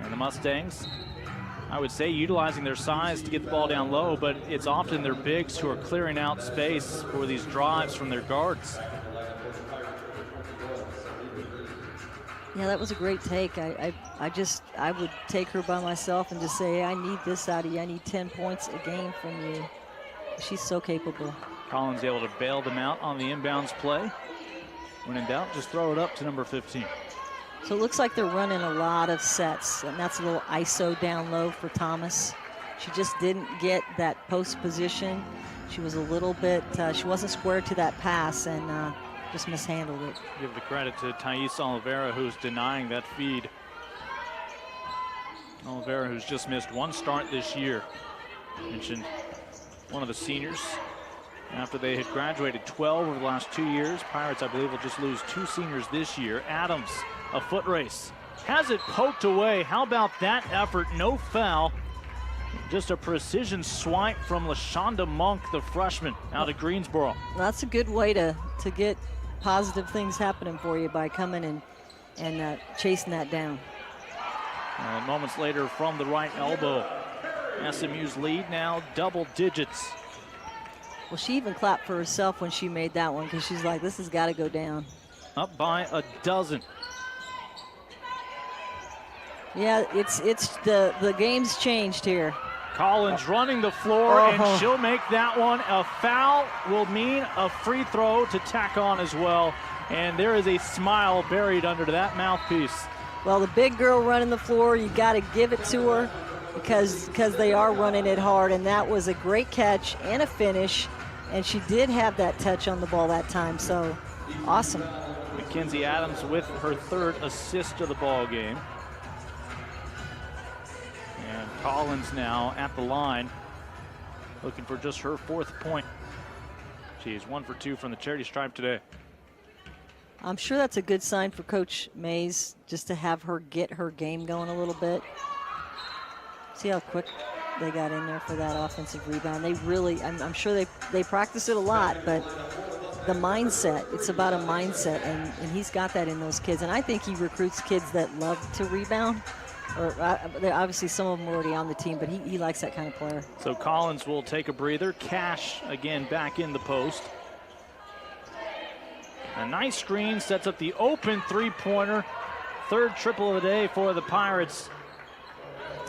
And the Mustangs, I would say, utilizing their size to get the ball down low, but it's often their bigs who are clearing out space for these drives from their guards. Yeah, that was a great take. I would take her by myself and just say, I need this out of you. I need 10 points a game from you. She's so capable. Collins able to bail them out on the inbounds play. When in doubt, just throw it up to number 15. So it looks like they're running a lot of sets, and that's a little ISO down low for Thomas. She just didn't get that post position. She was a little bit, she wasn't square to that pass and just mishandled it. Give the credit to Thais Oliveira, who's denying that feed. Oliveira, who's just missed one start this year. Mentioned one of the seniors. After they had graduated 12 over the last 2 years, Pirates, I believe, will just lose 2 seniors this year. Adams, a foot race, has it poked away. How about that effort? No foul. Just a precision swipe from LaShonda Monk, the freshman out of Greensboro. That's a good way to get positive things happening for you by coming and chasing that down. And moments later from the right elbow, SMU's lead now double digits. Well, she even clapped for herself when she made that one because she's like, this has got to go down. Up by a dozen. Yeah, it's the game's changed here. Collins running the floor, and she'll make that one. A foul will mean a free throw to tack on as well. And there is a smile buried under that mouthpiece. Well, the big girl running the floor, you got to give it to her because they are running it hard, and that was a great catch and a finish. And she did have that touch on the ball that time, so awesome. Mackenzie Adams with her 3rd assist of the ball game. And Collins now at the line, looking for just her 4th point. She is 1 for 2 from the charity stripe today. I'm sure that's a good sign for Coach Mays, just to have her get her game going a little bit. See how quick they got in there for that offensive rebound. They really, I'm sure they practice it a lot, but the mindset, it's about a mindset, and he's got that in those kids. And I think he recruits kids that love to rebound. Or obviously some of them are already on the team, but he likes that kind of player. So Collins will take a breather. Cash again back in the post. A nice screen sets up the open three-pointer. 3rd triple of the day for the Pirates.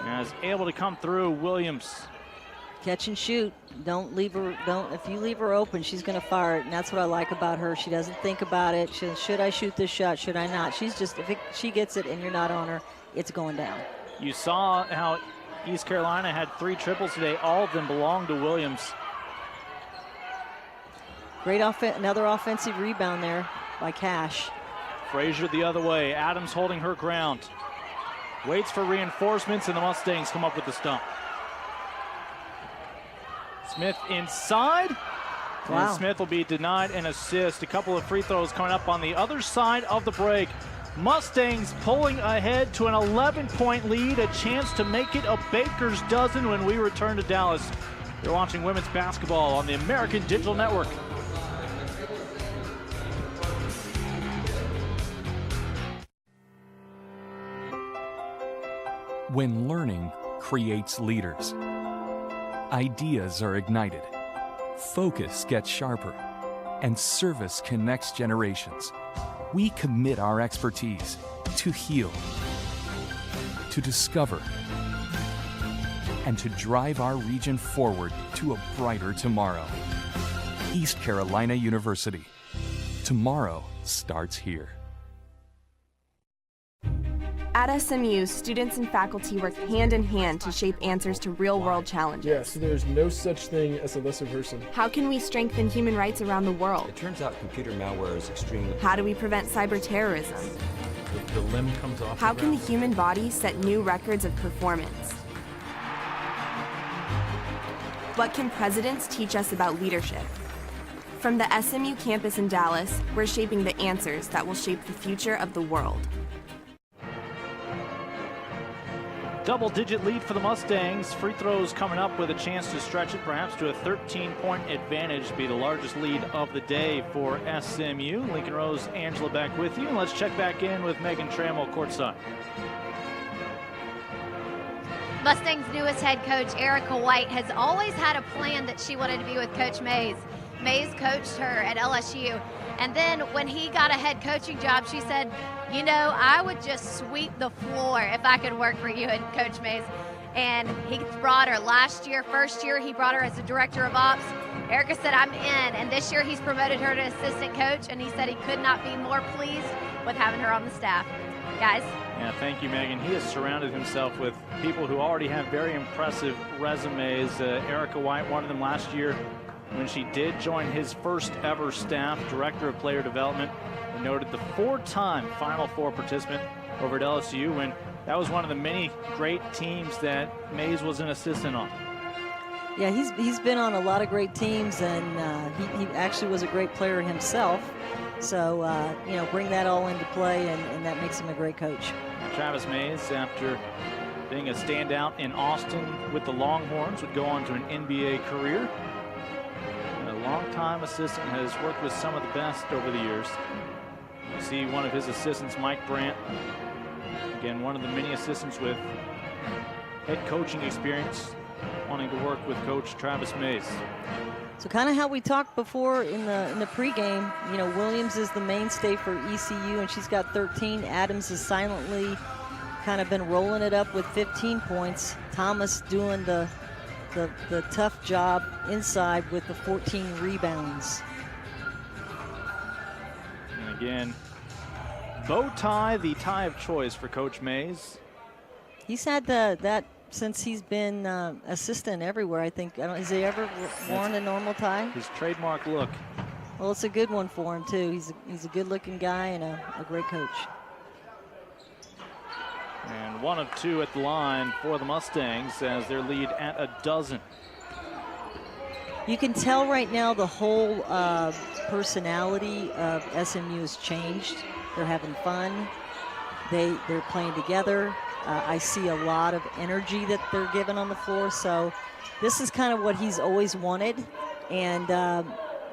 As able to come through, Williams. Catch and shoot. If you leave her open, she's going to fire it, and that's what I like about her. She doesn't think about it. Should I shoot this shot? Should I not? She's just, she gets it and you're not on her, it's going down. You saw how East Carolina had 3 triples today. All of them belong to Williams. Great another offensive rebound there by Cash. Frazier the other way. Adams holding her ground. Waits for reinforcements, and the Mustangs come up with the stump. Smith inside. Wow. And Smith will be denied an assist. A couple of free throws coming up on the other side of the break. Mustangs pulling ahead to an 11-point lead, a chance to make it a baker's dozen when we return to Dallas. You're watching women's basketball on the American Digital Network. When learning creates leaders, ideas are ignited, focus gets sharper, and service connects generations. We commit our expertise to heal, to discover, and to drive our region forward to a brighter tomorrow. East Carolina University. Tomorrow starts here. At SMU, students and faculty work hand in hand to shape answers to real-world challenges. Yeah, so there's no such thing as a lesser person. How can we strengthen human rights around the world? It turns out computer malware is extremely... How do we prevent cyber terrorism? The limb comes off. How can the human body set new records of performance? What can presidents teach us about leadership? From the SMU campus in Dallas, we're shaping the answers that will shape the future of the world. Double-digit lead for the Mustangs. Free throws coming up with a chance to stretch it perhaps to a 13-point advantage, be the largest lead of the day for SMU. Lincoln Rose, Angela back with you. Let's check back in with Megan Trammell courtside. Mustangs' newest head coach, Erica White, has always had a plan that she wanted to be with Coach Mays. Mays coached her at LSU, and then when he got a head coaching job, she said, you know, I would just sweep the floor if I could work for you and Coach Mays. And he brought her last year, first year, he brought her as the director of ops. Erica said, I'm in, and this year he's promoted her to assistant coach, and he said he could not be more pleased with having her on the staff. Guys? Yeah, thank you, Megan. He has surrounded himself with people who already have very impressive resumes. Erica White, one of them last year, when she did join his first ever staff, Director of Player Development, and noted the 4-time Final Four participant over at LSU, when that was one of the many great teams that Mays was an assistant on. Yeah, he's been on a lot of great teams, and he actually was a great player himself. So, you know, bring that all into play, and that makes him a great coach. Travis Mays, after being a standout in Austin with the Longhorns, would go on to an NBA career. Longtime assistant, has worked with some of the best over the years. You see one of his assistants, Mike Brandt. Again, one of the many assistants with head coaching experience, wanting to work with Coach Travis Mays. So kind of how we talked before in the pregame, you know, Williams is the mainstay for ECU, and she's got 13. Adams has silently kind of been rolling it up with 15 points. Thomas doing the tough job inside with the 14 rebounds. And again, bow tie, the tie of choice for Coach Mays. He's had that since he's been assistant everywhere, I think. Has he ever worn a normal tie? His trademark look. Well, it's a good one for him, too. He's a good-looking guy and a great coach. And 1 of 2 at the line for the Mustangs as their lead at a dozen. You can tell right now the whole personality of SMU has changed. They're having fun. They're playing together. I see a lot of energy that they're giving on the floor. So this is kind of what he's always wanted. And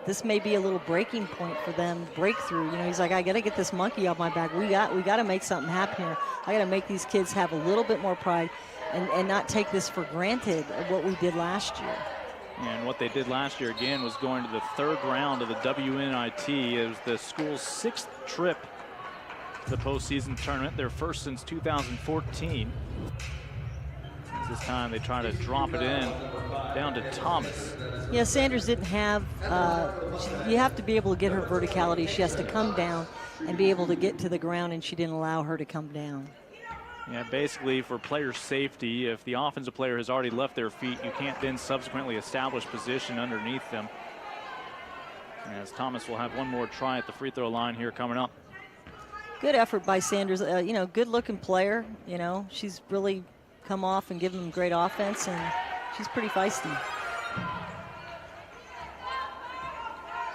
this may be a little breaking point for them, breakthrough. You know, he's like, I got to get this monkey off my back. We got to make something happen here. I got to make these kids have a little bit more pride and not take this for granted of what we did last year. And what they did last year, again, was going to the 3rd round of the WNIT. It was the school's 6th trip to the postseason tournament, their first since 2014. This time they try to drop it in down to Thomas. Yeah, Sanders didn't have, you have to be able to get her verticality. She has to come down and be able to get to the ground, and she didn't allow her to come down. Yeah, basically for player safety, if the offensive player has already left their feet, you can't then subsequently establish position underneath them. As Thomas will have one more try at the free throw line here coming up. Good effort by Sanders. You know, good looking player. You know, she's really come off and given them great offense, and she's pretty feisty.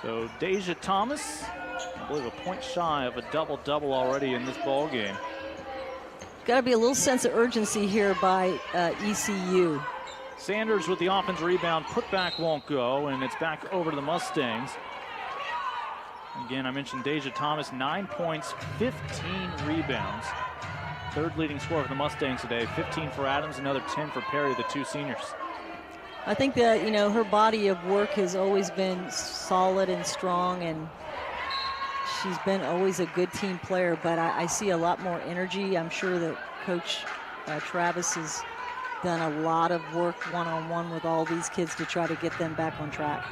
So Deja Thomas, I believe a point shy of a double-double already in this ball game. Got to be a little sense of urgency here by ECU. Sanders with the offensive rebound, put back won't go, and it's back over to the Mustangs. Again, I mentioned Deja Thomas, 9 points, 15 rebounds. 3rd leading scorer for the Mustangs today. 15 for Adams, another 10 for Perry, the 2 seniors. I think that, you know, her body of work has always been solid and strong, and she's been always a good team player, but I see a lot more energy. I'm sure that Coach Travis has done a lot of work one-on-one with all these kids to try to get them back on track.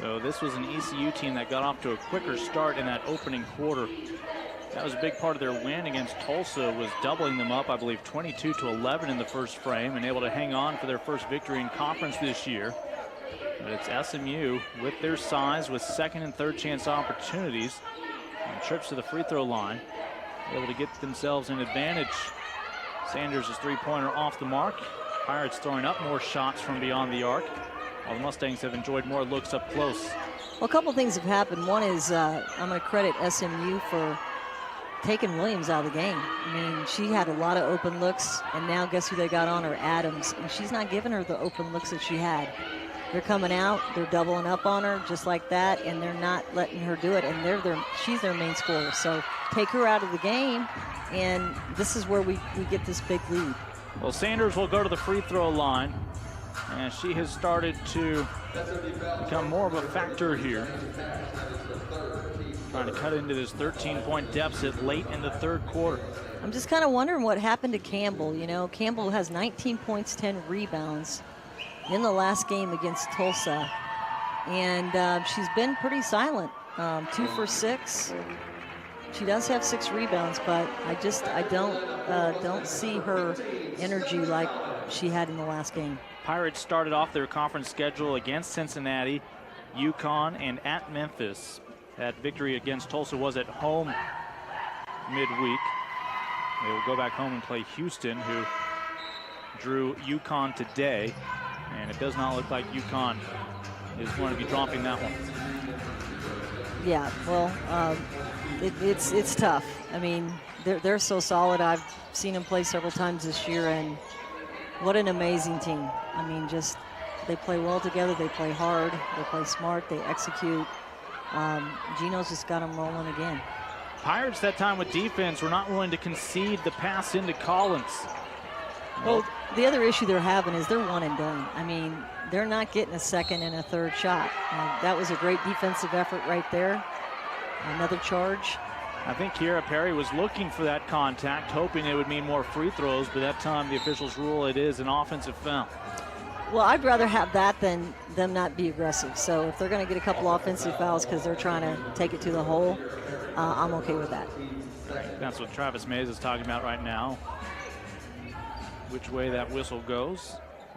So this was an ECU team that got off to a quicker start in that opening quarter. That was a big part of their win against Tulsa, was doubling them up, I believe, 22-11 in the first frame, and able to hang on for their first victory in conference this year. But it's SMU with their size, with second and third chance opportunities, and trips to the free throw line, able to get themselves an advantage. Sanders' three-pointer off the mark. Pirates throwing up more shots from beyond the arc, while the Mustangs have enjoyed more looks up close. Well, a couple things have happened. One is I'm going to credit SMU for taking Williams out of the game. I mean, she had a lot of open looks, and now guess who they got on her? Adams. And she's not giving her the open looks that she had. They're coming out, they're doubling up on her just like that, and they're not letting her do it, and she's their main scorer. So take her out of the game, and this is where we get this big lead. Well, Sanders will go to the free throw line, and she has started to become more of a factor here. Trying to cut into this 13-point deficit late in the third quarter. I'm just kind of wondering what happened to Campbell. You know, Campbell has 19 points, 10 rebounds in the last game against Tulsa, and she's been pretty silent. 2 for 6. She does have 6 rebounds, but I don't see her energy like she had in the last game. Pirates started off their conference schedule against Cincinnati, UConn, and at Memphis. That victory against Tulsa was at home midweek. They will go back home and play Houston, who drew UConn today. And it does not look like UConn is going to be dropping that one. Yeah, well, it's tough. I mean, they're so solid. I've seen them play several times this year, and what an amazing team. I mean, just they play well together. They play hard. They play smart. They execute. Gino's just got them rolling again. Pirates that time with defense were not willing to concede the pass into Collins. Well, the other issue they're having is they're one and done. I mean, they're not getting a second and a third shot. That was a great defensive effort right there. Another charge. I think Kiera Perry was looking for that contact, hoping it would mean more free throws, but that time the officials rule it is an offensive foul. Well, I'd rather have that than them not be aggressive. So if they're going to get a couple offensive fouls because they're trying to take it to the hole, I'm okay with that. That's what Travis Mays is talking about right now. Which way that whistle goes.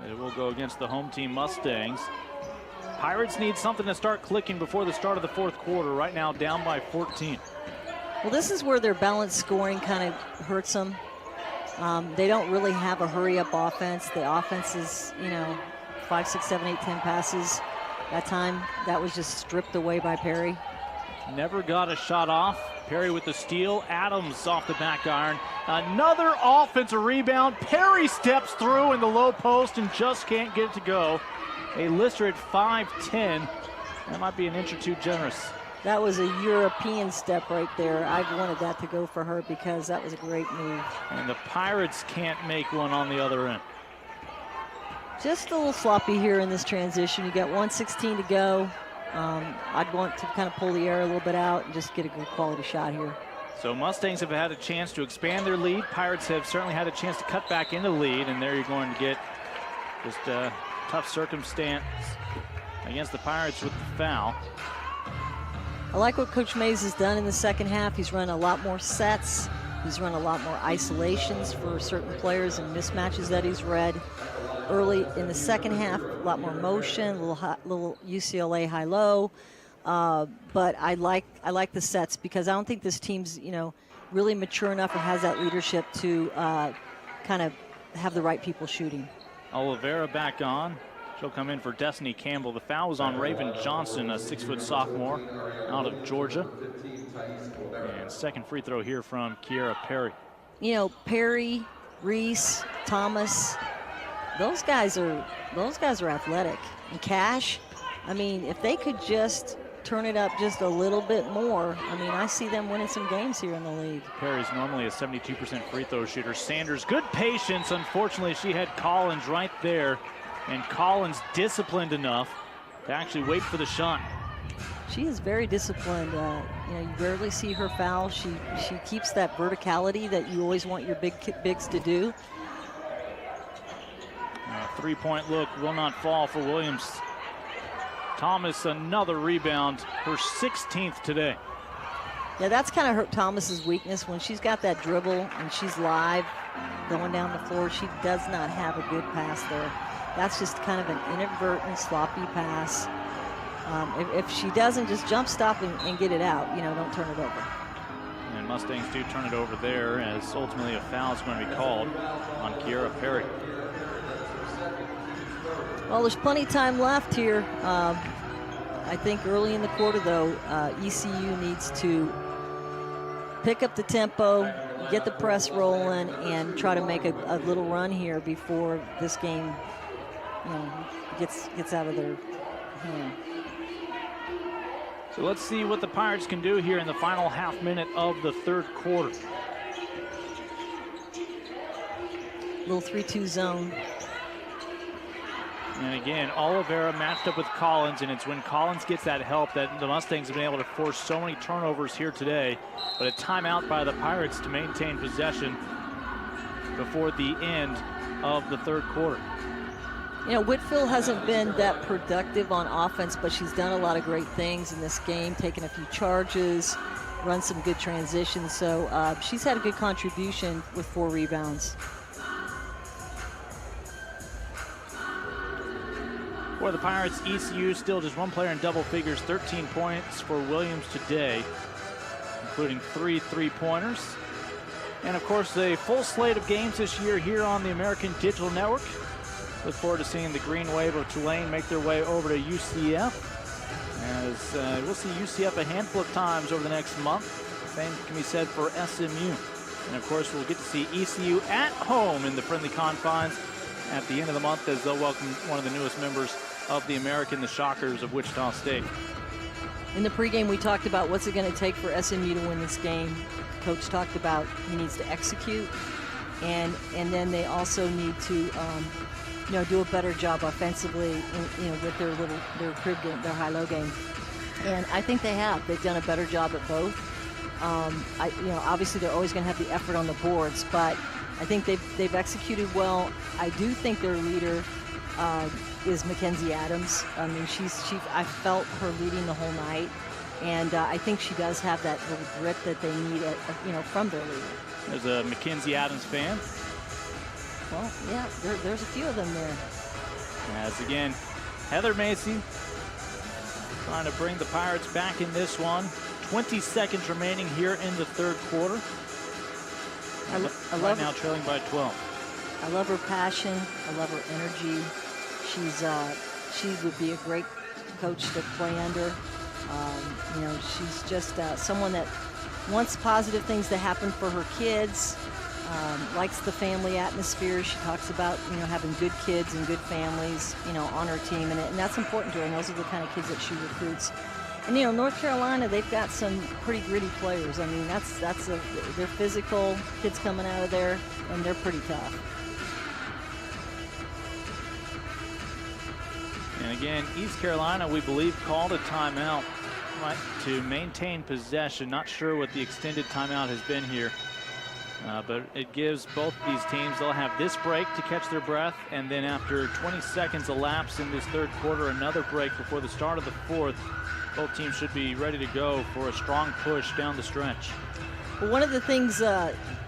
It will go against the home team Mustangs. Pirates need something to start clicking before the start of the fourth quarter. Right now down by 14. Well, this is where their balanced scoring kind of hurts them. They don't really have a hurry-up offense. The offense is, 5, 6, 7, 8, 10 passes. That time, that was just stripped away by Perry. Never got a shot off. Perry with the steal. Adams off the back iron. Another offensive rebound. Perry steps through in the low post and just can't get it to go. A Lister at 5'10". That might be an inch or two generous. That was a European step right there. I wanted that to go for her because that was a great move. And the Pirates can't make one on the other end. Just a little sloppy here in this transition. You got 1:16 to go. I'd want to kind of pull the air a little bit out and just get a good quality shot here. So Mustangs have had a chance to expand their lead. Pirates have certainly had a chance to cut back into the lead, and there you're going to get just a tough circumstance against the Pirates with the foul. I like what Coach Mays has done in the second half. He's run a lot more sets. He's run a lot more isolations for certain players and mismatches that he's read. Early in the second half, a lot more motion, little UCLA high-low. But I like the sets because I don't think this team's really mature enough or has that leadership to kind of have the right people shooting. Oliveira back on. She'll come in for Destiny Campbell. The foul was on Raven Johnson, a 6-foot sophomore out of Georgia. And second free throw here from Kiera Perry. Perry, Reese, Thomas, those guys are athletic. And Cash, I mean, if they could just turn it up just a little bit more, I mean, I see them winning some games here in the league. Perry's normally a 72% free throw shooter. Sanders, good patience. Unfortunately, she had Collins right there. And Collins disciplined enough to actually wait for the shot. She is very disciplined. You rarely see her foul. She keeps that verticality that you always want your bigs to do. Three-point look will not fall for Williams. Thomas, another rebound, her 16th today. Yeah, that's kind of hurt Thomas's weakness. When she's got that dribble and she's live going down the floor, she does not have a good pass there. That's just kind of an inadvertent, sloppy pass. If she doesn't just jump stop and get it out, don't turn it over. And Mustangs do turn it over there, as ultimately a foul is going to be called on Kiera Perry. Well, there's plenty of time left here. I think early in the quarter, though, ECU needs to pick up the tempo, get the press rolling, and try to make a little run here before this game, gets out of their hand. So let's see what the Pirates can do here in the final half minute of the third quarter. Little 3-2 zone. And again, Oliveira matched up with Collins, and it's when Collins gets that help that the Mustangs have been able to force so many turnovers here today. But a timeout by the Pirates to maintain possession before the end of the third quarter. Whitfield hasn't been that productive on offense, but she's done a lot of great things in this game, taken a few charges, run some good transitions. So she's had a good contribution with 4 rebounds. For the Pirates, ECU still just one player in double figures, 13 points for Williams today, including 3 3-pointers. And of course, a full slate of games this year here on the American Digital Network. Look forward to seeing the Green Wave of Tulane make their way over to UCF, as we'll see UCF a handful of times over the next month. Same can be said for SMU. And of course, we'll get to see ECU at home in the friendly confines at the end of the month, as they'll welcome one of the newest members of the American, the Shockers of Wichita State. In the pregame, we talked about what's it going to take for SMU to win this game. Coach talked about he needs to execute, and then they also need to do a better job offensively with their crib game, their high-low game. And I think they have. They've done a better job at both. Obviously they're always going to have the effort on the boards, but I think they've executed well. I do think their leader is Mackenzie Adams. I mean, I felt her leading the whole night, and I think she does have that little grit that they need, from their leader. There's a Mackenzie Adams fan. Well, yeah, there's a few of them there. As again, Heather Macy trying to bring the Pirates back in this one. 20 seconds remaining here in the third quarter. I love now trailing by 12. I love her passion. I love her energy. She would be a great coach to play under. She's just someone that wants positive things to happen for her kids. Likes the family atmosphere. She talks about having good kids and good families on her team, and that's important to her. And those are the kind of kids that she recruits. And North Carolina, they've got some pretty gritty players. I mean, they're physical kids coming out of there, and they're pretty tough. And again, East Carolina, we believe, called a timeout to maintain possession. Not sure what the extended timeout has been here. But it gives both these teams, they'll have this break to catch their breath, and then after 20 seconds elapse in this third quarter, another break before the start of the fourth. Both teams should be ready to go for a strong push down the stretch. Well, one of the things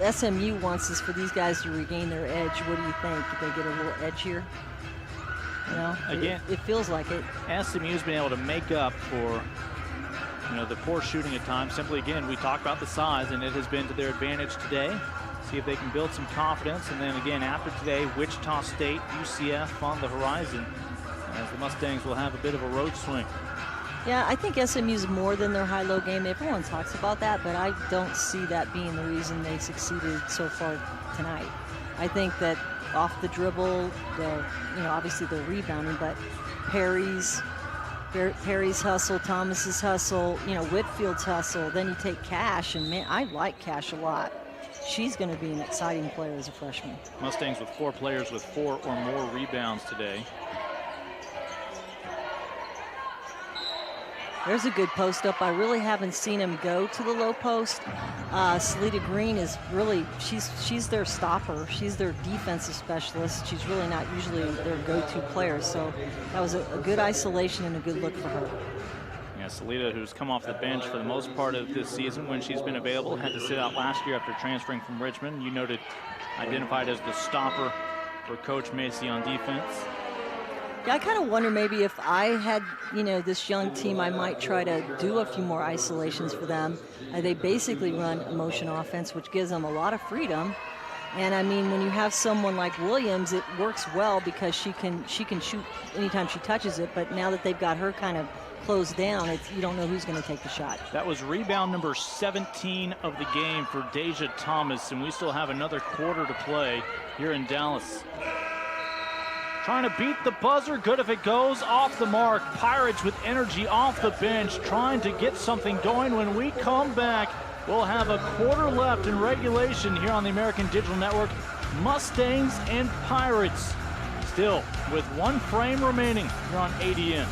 SMU wants is for these guys to regain their edge. What do you think? Do they get a little edgier? Again, it feels like it. SMU's been able to make up for the poor shooting at times. Simply, again, we talked about the size, and it has been to their advantage today. See if they can build some confidence. And then again, after today, Wichita State, UCF on the horizon, as the Mustangs will have a bit of a road swing. Yeah, I think SMU's more than their high-low game. Everyone talks about that, but I don't see that being the reason they succeeded so far tonight. I think that off the dribble, obviously they're rebounding, but Perry's hustle, Thomas's hustle, Whitfield's hustle. Then you take Cash, and man, I like Cash a lot. She's going to be an exciting player as a freshman. Mustangs with 4 players with 4 or more rebounds today. There's a good post up. I really haven't seen him go to the low post. Salida Green is really, she's their stopper. She's their defensive specialist. She's really not usually their go-to player. So that was a good isolation and a good look for her. Yeah, Salida, who's come off the bench for the most part of this season when she's been available, had to sit out last year after transferring from Richmond. You noted identified as the stopper for Coach Macy on defense. Yeah, I kind of wonder maybe if I had, this young team, I might try to do a few more isolations for them. They basically run a motion offense, which gives them a lot of freedom. And I mean, when you have someone like Williams, it works well because she can shoot anytime she touches it. But now that they've got her kind of closed down, you don't know who's going to take the shot. That was rebound number 17 of the game for Deja Thomas, and we still have another quarter to play here in Dallas. Trying to beat the buzzer, good if it goes off the mark. Pirates with energy off the bench, trying to get something going. When we come back, we'll have a quarter left in regulation here on the American Digital Network. Mustangs and Pirates still with one frame remaining here on ADN.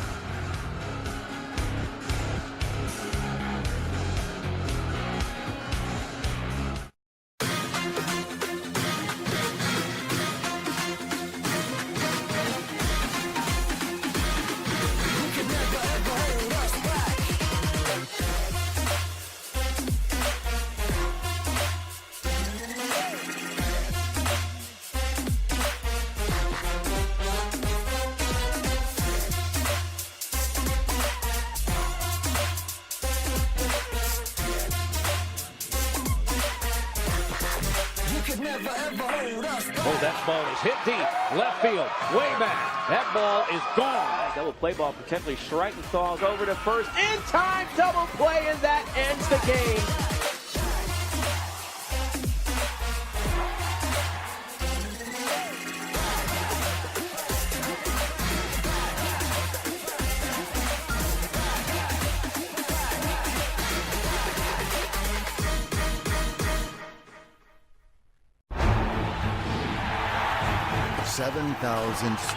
Oh, that ball is hit deep. Left field. Way back. That ball is gone. Double play ball potentially. Schreitenthal's over to first. In time, double play, and that ends the game.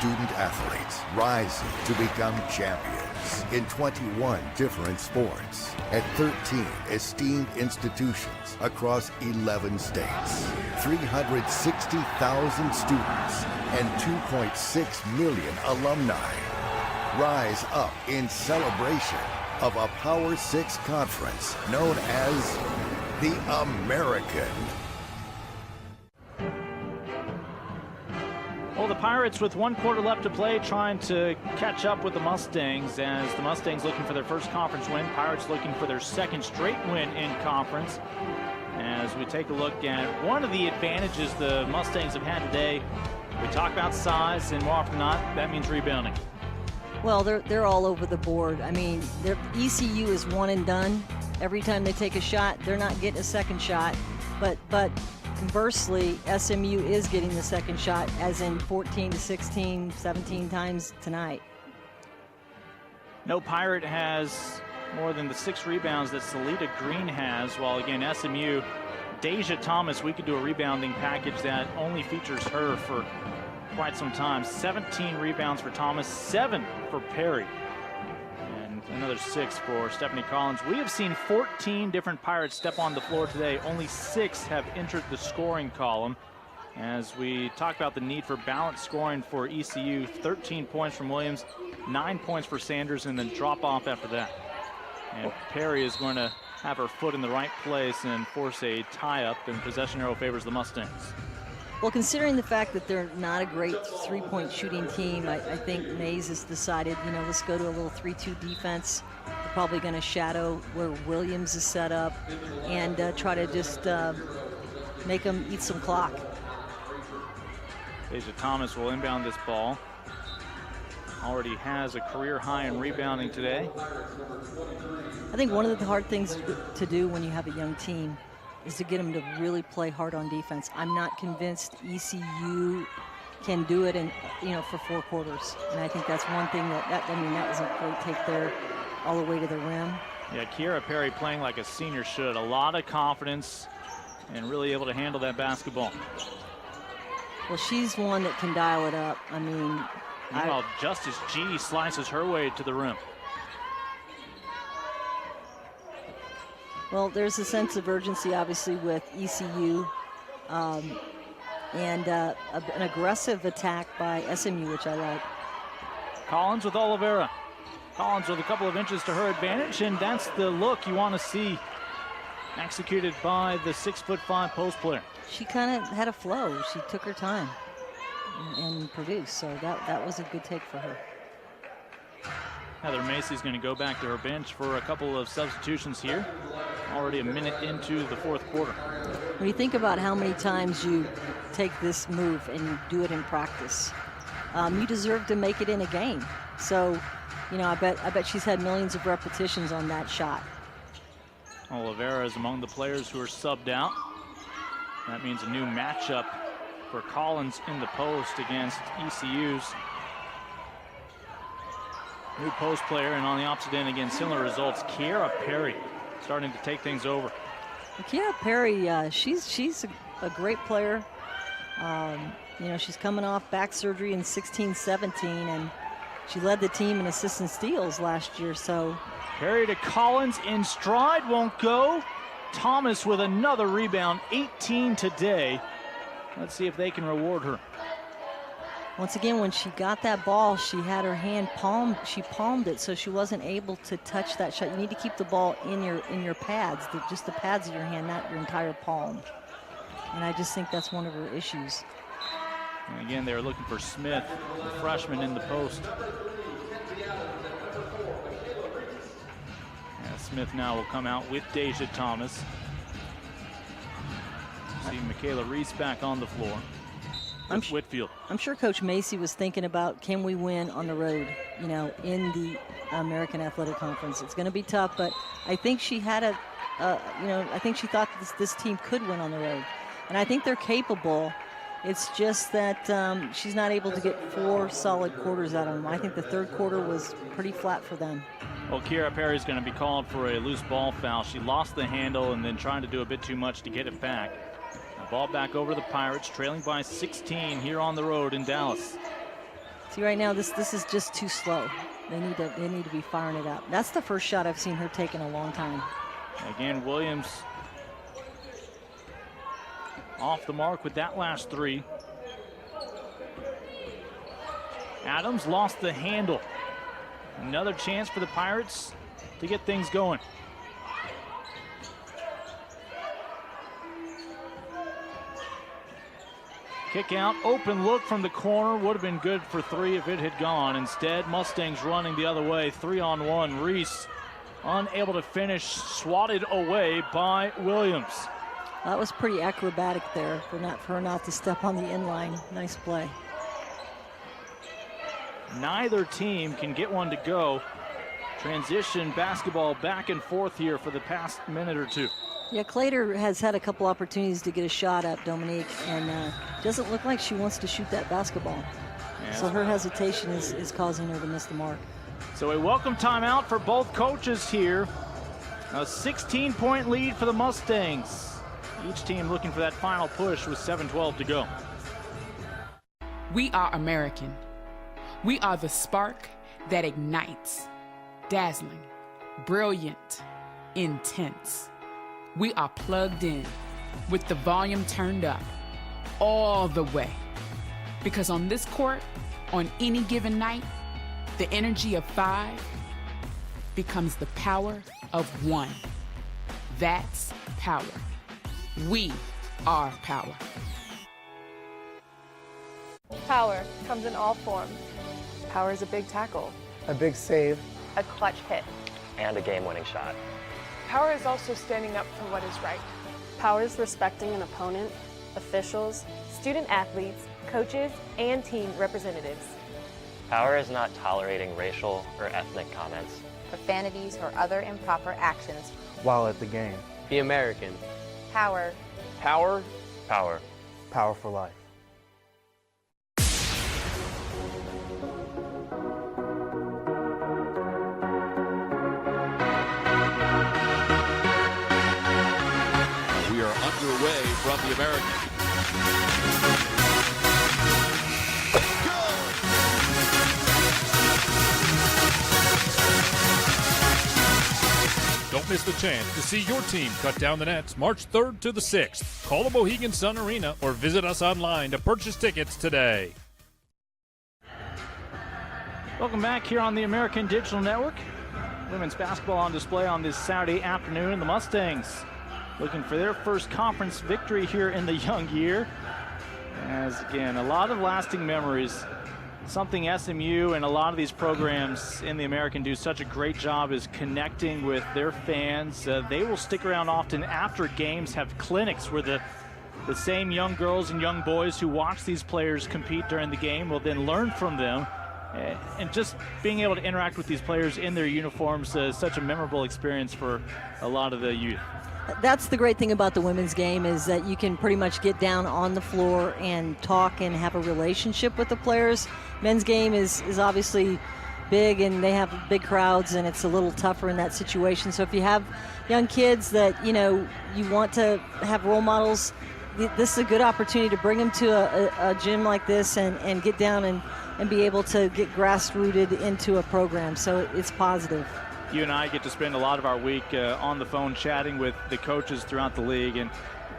Student athletes rising to become champions in 21 different sports at 13 esteemed institutions across 11 states. 360,000 students and 2.6 million alumni rise up in celebration of a Power 6 conference known as the American. Well, the Pirates with one quarter left to play trying to catch up with the Mustangs, as the Mustangs looking for their first conference win. Pirates looking for their second straight win in conference. As we take a look at one of the advantages the Mustangs have had today, we talk about size, and more often than not, that means rebounding. Well, they're all over the board. I mean, their ECU is one and done. Every time they take a shot, they're not getting a second shot. But conversely, SMU is getting the second shot, as in 14 to 16, 17 times tonight. No Pirate has more than the 6 rebounds that Salida Green has, while again, SMU, Deja Thomas, we could do a rebounding package that only features her for quite some time. 17 rebounds for Thomas, 7 for Perry, and another 6 for Stephanie Collins. We have seen 14 different Pirates step on the floor today. Only 6 have entered the scoring column. As we talk about the need for balanced scoring for ECU, 13 points from Williams, 9 points for Sanders, and then drop off after that. And Perry is going to have her foot in the right place and force a tie-up, and possession arrow favors the Mustangs. Well, considering the fact that they're not a great three-point shooting team, I think Mays has decided, let's go to a little 3-2 defense. They're probably going to shadow where Williams is set up and try to just make them eat some clock. Deja Thomas will inbound this ball. Already has a career high in rebounding today. I think one of the hard things to do when you have a young team is to get them to really play hard on defense. I'm not convinced ECU can do it for 4 quarters. And I think that's one thing that was a great take there all the way to the rim. Yeah, Kiera Perry playing like a senior should. A lot of confidence and really able to handle that basketball. Well, she's one that can dial it up. I mean, meanwhile, Justice G slices her way to the rim. Well, there's a sense of urgency, obviously, with ECU and an aggressive attack by SMU, which I like. Collins with Oliveira. Collins with a couple of inches to her advantage, and that's the look you want to see executed by the 6'5" post player. She kind of had a flow. She took her time and produced, so that was a good take for her. Heather Macy's going to go back to her bench for a couple of substitutions here. Already a minute into the fourth quarter. When you think about how many times you take this move and you do it in practice, you deserve to make it in a game. So, you know, I bet she's had millions of repetitions on that shot. Oliveira is among the players who are subbed out. That means a new matchup for Collins in the post against ECU's new post player, and on the opposite end again, similar results. Kiera Perry starting to take things over. Kiera Perry, she's a great player. You know, she's coming off back surgery in 16-17, and she led the team in assist and steals last year. So Perry to Collins in stride, won't go. Thomas with another rebound, 18 today. Let's see if they can reward her. Once again, when she got that ball, she had her hand palmed. She palmed it, so she wasn't able to touch that shot. You need to keep the ball in your pads, just the pads of your hand, not your entire palm. And I just think that's one of her issues. And again, they're looking for Smith, the freshman, in the post. Yeah, Smith now will come out with Deja Thomas. See Michaela Reese back on the floor. Whitfield. I'm sure Coach Macy was thinking about, can we win on the road, you know, in the American Athletic Conference. It's going to be tough, but I think she had I think she thought this team could win on the road. And I think they're capable. It's just that she's not able to get 4 solid quarters out of them. I think the third quarter was pretty flat for them. Well, Kiera Perry's going to be called for a loose ball foul. She lost the handle and then trying to do a bit too much to get it back. Ball back over to the Pirates, trailing by 16 here on the road in Dallas. See, right now this is just too slow. They need to be firing it up. That's the first shot I've seen her take in a long time. Again, Williams off the mark with that last 3. Adams lost the handle. Another chance for the Pirates to get things going. Kick out, open look from the corner, would have been good for 3 if it had gone. Instead, Mustangs running the other way, 3-on-1. Reese unable to finish, swatted away by Williams. That was pretty acrobatic there for her not to step on the inline. Nice play. Neither team can get one to go. Transition basketball back and forth here for the past minute or two. Yeah, Clater has had a couple opportunities to get a shot up, Dominique, and doesn't look like she wants to shoot that basketball. Yeah. So her hesitation is causing her to miss the mark. So a welcome timeout for both coaches here. A 16-point lead for the Mustangs. Each team looking for that final push with 7:12 to go. We are American. We are the spark that ignites. Dazzling, brilliant, intense. We are plugged in with the volume turned up all the way. Because on this court, on any given night, the energy of 5 becomes the power of 1. That's power. We are power. Power comes in all forms. Power is a big tackle, a big save, a clutch hit, and a game-winning shot. Power is also standing up for what is right. Power is respecting an opponent, officials, student athletes, coaches, and team representatives. Power is not tolerating racial or ethnic comments, profanities, or other improper actions while at the game. Be American. Power. Power. Power. Power for life. We are underway from the American. Don't miss the chance to see your team cut down the nets March 3rd to the 6th. Call the Mohegan Sun Arena or visit us online to purchase tickets today. Welcome back here on the American Digital Network. Women's basketball on display on this Saturday afternoon. The Mustangs looking for their first conference victory here in the young year. As again, a lot of lasting memories. Something SMU and a lot of these programs in the American do such a great job is connecting with their fans. They will stick around often after games, have clinics where the same young girls and young boys who watch these players compete during the game will then learn from them. And just being able to interact with these players in their uniforms is such a memorable experience for a lot of the youth. That's the great thing about the women's game, is that you can pretty much get down on the floor and talk and have a relationship with the players. Men's game is obviously big, and they have big crowds, and it's a little tougher in that situation. So if you have young kids that, you know, you want to have role models, this is a good opportunity to bring them to a gym like this and get down and be able to get grassrooted into a program. So it's positive. You and I get to spend a lot of our week on the phone chatting with the coaches throughout the league, and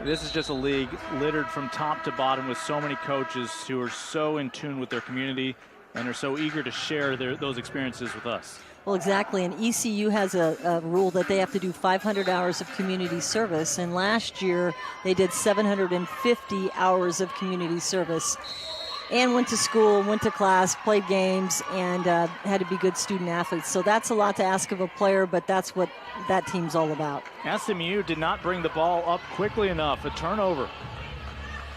this is just a league littered from top to bottom with so many coaches who are so in tune with their community and are so eager to share those experiences with us. Well, exactly, and ECU has a rule that they have to do 500 hours of community service, and last year they did 750 hours of community service. And went to school, went to class, played games, and had to be good student athletes. So that's a lot to ask of a player, but that's what that team's all about. SMU did not bring the ball up quickly enough. A turnover.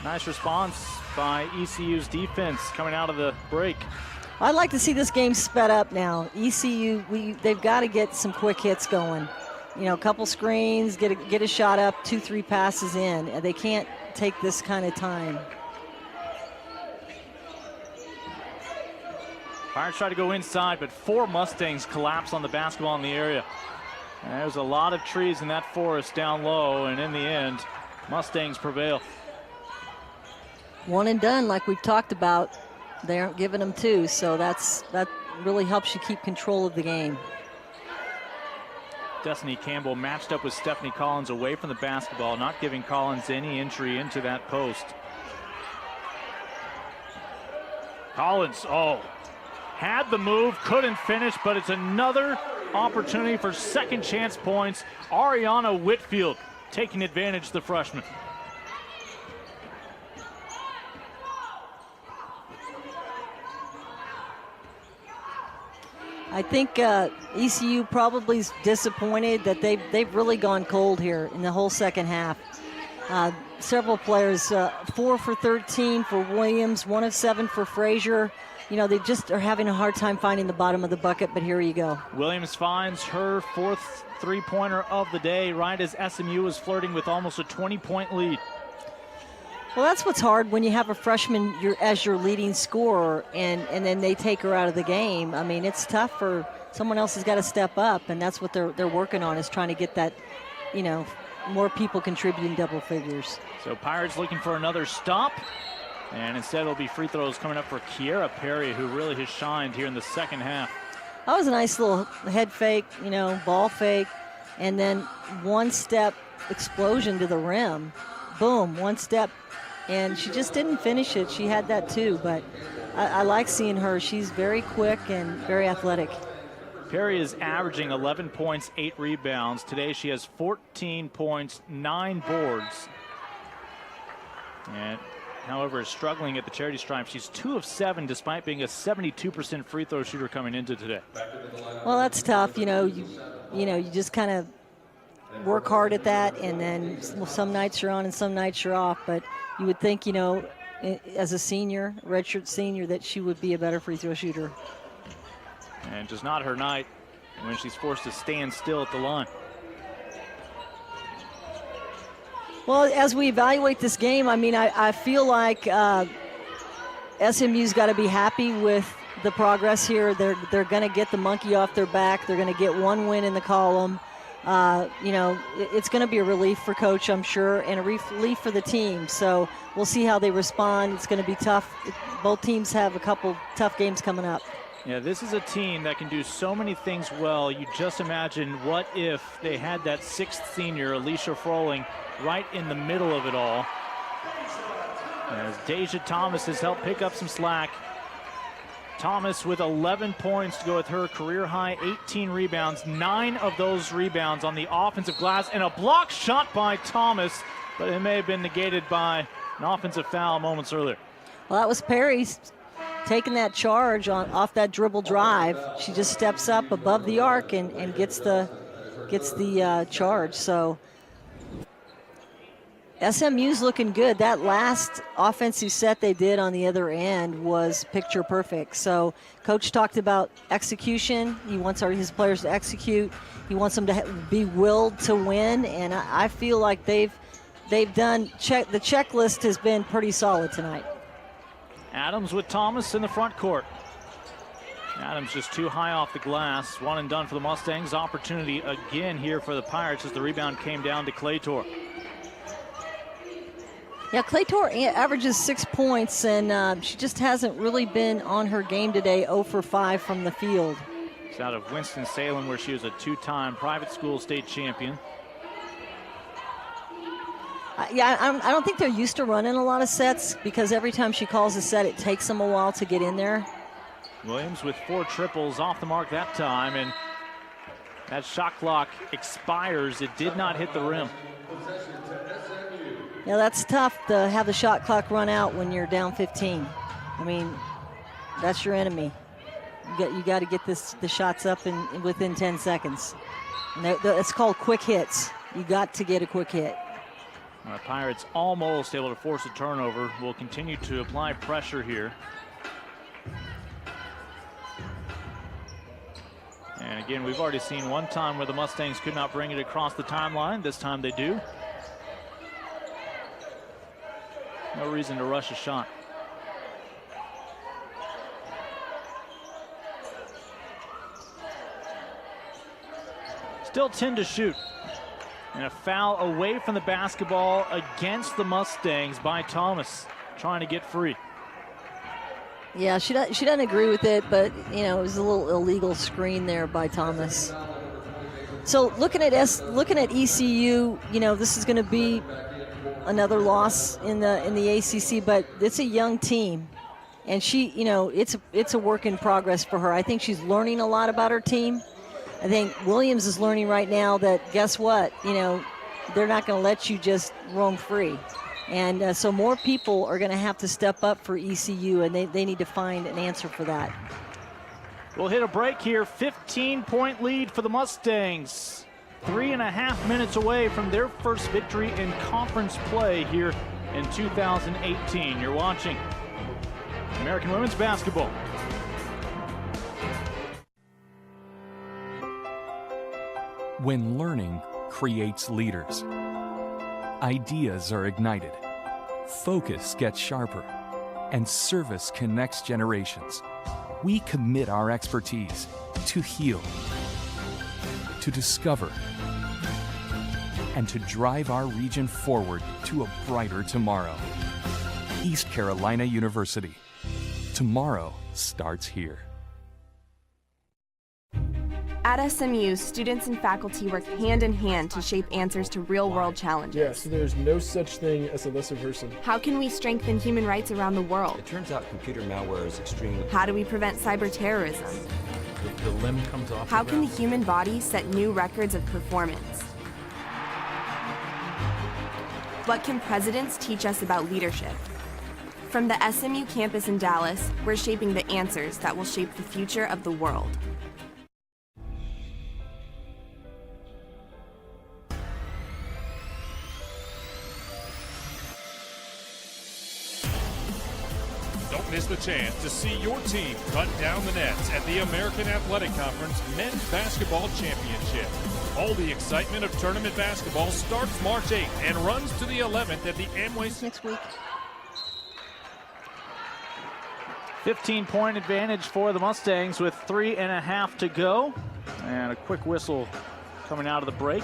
Nice response by ECU's defense coming out of the break. I'd like to see this game sped up now. ECU, they've got to get some quick hits going. You know, a couple screens, get a shot up, 2-3 passes in. They can't take this kind of time. Pirates try to go inside, but 4 Mustangs collapse on the basketball in the area. And there's a lot of trees in that forest down low, and in the end, Mustangs prevail. One and done, like we've talked about. They aren't giving them 2, so that really helps you keep control of the game. Destiny Campbell matched up with Stephanie Collins away from the basketball, not giving Collins any entry into that post. Collins, had the move, couldn't finish, but it's another opportunity for second chance points. Ariana Whitfield taking advantage of the freshman. I think ECU probably is disappointed that they've really gone cold here in the whole second half. Several players, 4 for 13 for Williams, 1 of 7 for Frazier. You know, they just are having a hard time finding the bottom of the bucket, but here you go. Williams finds her 4th three-pointer of the day, right as SMU is flirting with almost a 20-point lead. Well, that's what's hard when you have a freshman as your leading scorer, and then they take her out of the game. I mean, it's tough for someone else has got to step up, and that's what they're working on, is trying to get that, you know, more people contributing double figures. So Pirates looking for another stop. And instead it'll be free throws coming up for Kiera Perry, who really has shined here in the second half. That was a nice little head fake, you know, ball fake, and then one-step explosion to the rim. Boom, one step, and she just didn't finish it. She had that too, but I like seeing her. She's very quick and very athletic. Perry is averaging 11 points, 8 rebounds. Today she has 14 points, 9 boards. And however, is struggling at the charity stripe. She's 2 of 7 despite being a 72% free throw shooter coming into today. Well, that's tough. You know, you just kind of work hard at that, and then some nights you're on and some nights you're off. But you would think, you know, as a senior, redshirt senior, that she would be a better free throw shooter. And just not her night when she's forced to stand still at the line. Well, as we evaluate this game, I mean, I feel like SMU's got to be happy with the progress here. They're going to get the monkey off their back. They're going to get 1 win in the column. You know, it's going to be a relief for Coach, I'm sure, and a relief for the team. So we'll see how they respond. It's going to be tough. Both teams have a couple tough games coming up. Yeah, this is a team that can do so many things well. You just imagine what if they had that sixth senior, Alicia Froling, right in the middle of it all. As Deja Thomas has helped pick up some slack. Thomas with 11 points to go with her career high 18 rebounds. 9 of those rebounds on the offensive glass, and a block shot by Thomas, but it may have been negated by an offensive foul moments earlier. Well, that was Perry taking that charge off that dribble drive. She just steps up above the arc and gets the charge. So SMU's looking good. That last offensive set they did on the other end was picture perfect. So Coach talked about execution. He wants his players to execute. He wants them to be willed to win, and I feel like they've done the checklist has been pretty solid tonight. Adams with Thomas in the front court. Adams just too high off the glass. One and done for the Mustangs. Opportunity again here for the Pirates as the rebound came down to Claytor. Yeah, Claytor averages 6 points, and she just hasn't really been on her game today. 0 for 5 from the field. She's out of Winston-Salem, where she was a two-time private school state champion. I don't think they're used to running a lot of sets, because every time she calls a set, it takes them a while to get in there. Williams with 4 triples off the mark that time, and that shot clock expires. It did not hit the rim. Yeah, that's tough to have the shot clock run out when you're down 15. I mean, that's your enemy. You got to get the shots up within 10 seconds. And it's called quick hits. You got to get a quick hit. The Pirates almost able to force a turnover. Will continue to apply pressure here. And again, we've already seen one time where the Mustangs could not bring it across the timeline. This time they do. No reason to rush a shot. Still 10 to shoot. And a foul away from the basketball against the Mustangs by Thomas, trying to get free. Yeah, she doesn't agree with it, but it was a little illegal screen there by Thomas. So looking at ECU, this is going to be another loss in the ACC, but it's a young team, and she, it's a work in progress for her. I think she's learning a lot about her team. I think Williams is learning right now that, guess what, they're not going to let you just roam free. And so more people are going to have to step up for ECU, and they need to find an answer for that. We'll hit a break here. 15-point lead for the Mustangs. 3.5 minutes away from their first victory in conference play here in 2018. You're watching American Women's Basketball. When learning creates leaders, ideas are ignited, focus gets sharper, and service connects generations. We commit our expertise to heal, to discover, and to drive our region forward to a brighter tomorrow. East Carolina University. Tomorrow starts here. At SMU, students and faculty work hand in hand to shape answers to real-world challenges. Yeah, so there's no such thing as a lesser person. How can we strengthen human rights around the world? It turns out computer malware is extremely... How do we prevent cyber terrorism? The limb comes off. How can the human body set new records of performance? What can presidents teach us about leadership? From the SMU campus in Dallas, we're shaping the answers that will shape the future of the world. Don't miss the chance to see your team cut down the nets at the American Athletic Conference Men's Basketball Championship. All the excitement of tournament basketball starts March 8th and runs to the 11th at the Amway next week. 15-point advantage for the Mustangs with 3.5 to go. And a quick whistle coming out of the break.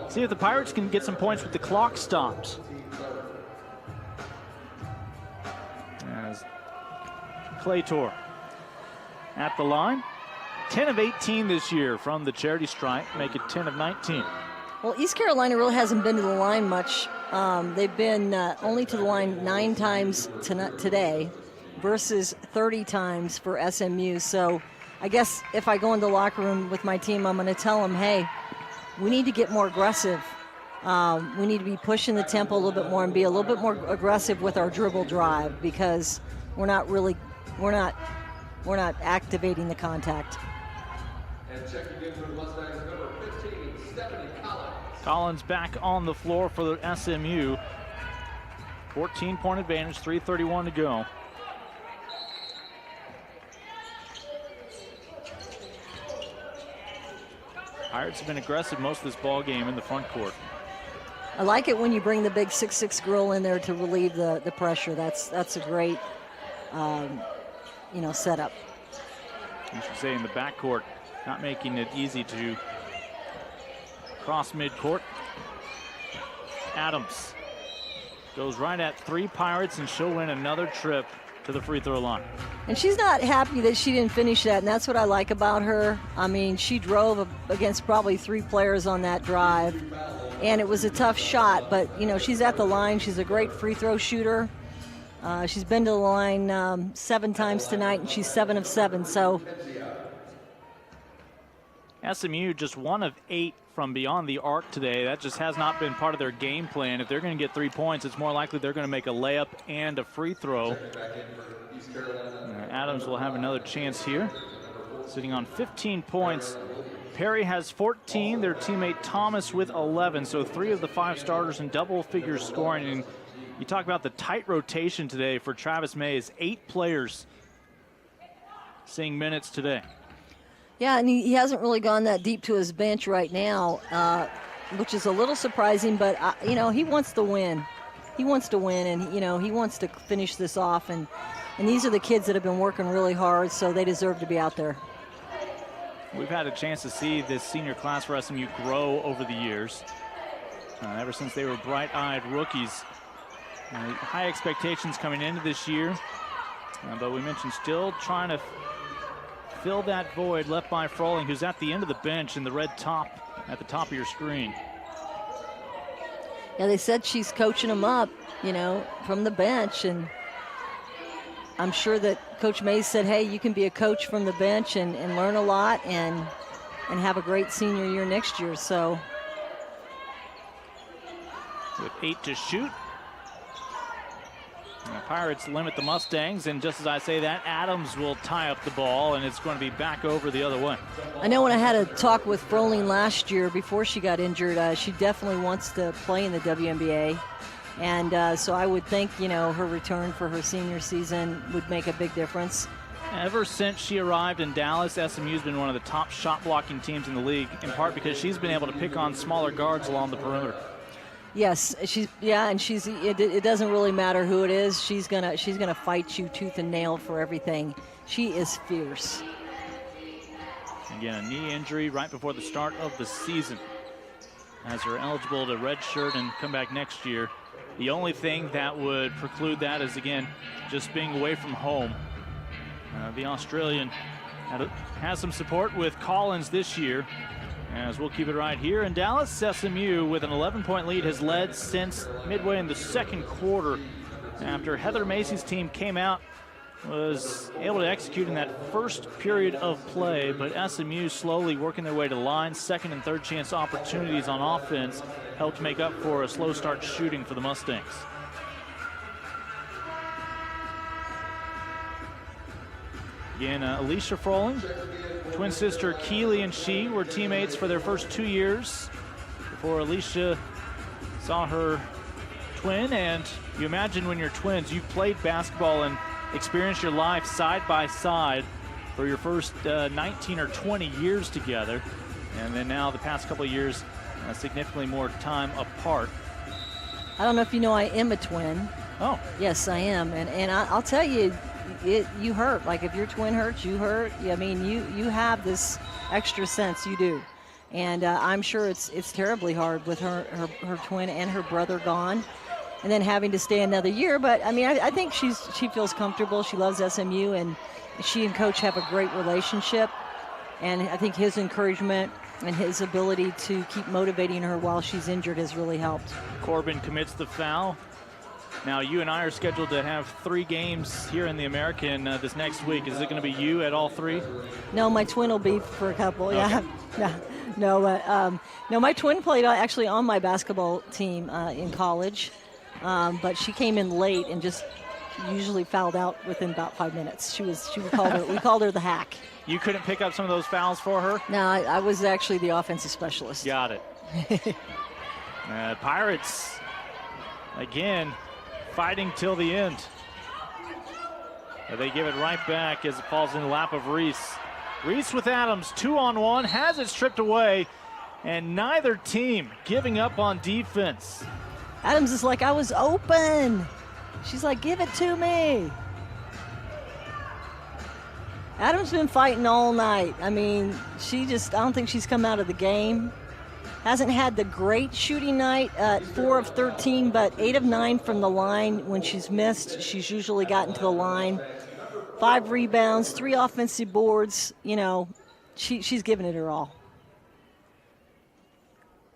See if the Pirates can get some points with the clock stopped. As Claytor at the line. 10 of 18 this year from the charity stripe, make it 10 of 19. Well, East Carolina really hasn't been to the line much. They've been only to the line 9 times today versus 30 times for SMU. So I guess if I go in the locker room with my team, I'm going to tell them, hey, we need to get more aggressive. We need to be pushing the tempo a little bit more and be a little bit more aggressive with our dribble drive, because we're not activating the contact. And checking in for the Mustangs, number 15, Stephanie Collins. Collins back on the floor for the SMU. 14-point advantage, 3:31 to go. Pirates have been aggressive most of this ball game in the front court. I like it when you bring the big 6'6" girl in there to relieve the pressure. That's a great setup. I should say in the backcourt, not making it easy to cross midcourt. Adams goes right at 3 Pirates, and she'll win another trip to the free throw line. And she's not happy that she didn't finish that, and that's what I like about her. I mean, she drove against probably 3 players on that drive, and it was a tough shot, but, she's at the line. She's a great free throw shooter. She's been to the line 7 times tonight, and she's 7 of 7, so. SMU just 1 of 8 from beyond the arc today. That just has not been part of their game plan. If they're going to get 3 points, it's more likely they're going to make a layup and a free throw. Adams will have another chance here. Sitting on 15 points. Perry has 14, their teammate Thomas with 11. So 3 of the 5 starters in double figures scoring. And you talk about the tight rotation today for Travis Mays. 8 players seeing minutes today. Yeah, and he hasn't really gone that deep to his bench right now, which is a little surprising, but, he wants to win. He wants to win, and, he wants to finish this off. And these are the kids that have been working really hard, so they deserve to be out there. We've had a chance to see this senior class for SMU grow over the years, ever since they were bright-eyed rookies. High expectations coming into this year, but we mentioned still trying to fill that void left by Froling, who's at the end of the bench in the red top at the top of your screen. Yeah, they said she's coaching them up, from the bench, and I'm sure that Coach Mays said, hey, you can be a coach from the bench and learn a lot and have a great senior year next year. So with 8 to shoot, the Pirates limit the Mustangs, and just as I say that, Adams will tie up the ball, and it's going to be back over the other way. I know when I had a talk with Froling last year before she got injured, she definitely wants to play in the WNBA. And so I would think, her return for her senior season would make a big difference. Ever since she arrived in Dallas, SMU's been one of the top shot-blocking teams in the league, in part because she's been able to pick on smaller guards along the perimeter. Yes, it doesn't really matter who it is. She's gonna fight you tooth and nail for everything. She is fierce. Again, a knee injury right before the start of the season, as her eligible to redshirt and come back next year. The only thing that would preclude that is, again, just being away from home. The Australian has some support with Collins this year, as we'll keep it right here in Dallas. SMU with an 11-point lead has led since midway in the second quarter, after Heather Macy's team came out, was able to execute in that first period of play, but SMU slowly working their way to line. Second and third chance opportunities on offense helped make up for a slow start shooting for the Mustangs. Again, Alicia Froling, twin sister Keely and she were teammates for their first 2 years before Alicia saw her twin. And you imagine when you're twins, you've played basketball and experienced your life side by side for your first 19 or 20 years together. And then now the past couple of years, significantly more time apart. I don't know if you know, I am a twin. Oh. Yes, I am. And I'll tell you, you hurt. Like, if your twin hurts, you hurt. I mean, you have this extra sense, you do. And I'm sure it's terribly hard with her twin and her brother gone. and then having to stay another year. But I mean, I think she feels comfortable. She loves SMU, and she and Coach have a great relationship. And I think his encouragement and his ability to keep motivating her while she's injured has really helped. Corbin commits the foul. Now, you and I are scheduled to have 3 games here in the American this next week. Is it going to be you at all 3? No, my twin will be for a couple. Okay. Yeah. No, my twin played actually on my basketball team in college, but she came in late and just usually fouled out within about 5 minutes. We called her the hack. You couldn't pick up some of those fouls for her? No, I was actually the offensive specialist. Got it. Pirates, again, fighting till the end. They give it right back as it falls in the lap of Reese. Reese with Adams, 2-on-1, has it stripped away, and neither team giving up on defense. Adams is like, I was open. She's like, give it to me. Adams been fighting all night. I mean, I don't think she's come out of the game. Hasn't had the great shooting night, 4 of 13, but 8 of 9 from the line. When she's missed, she's usually gotten to the line. 5 rebounds, 3 offensive boards. You know, she's giving it her all.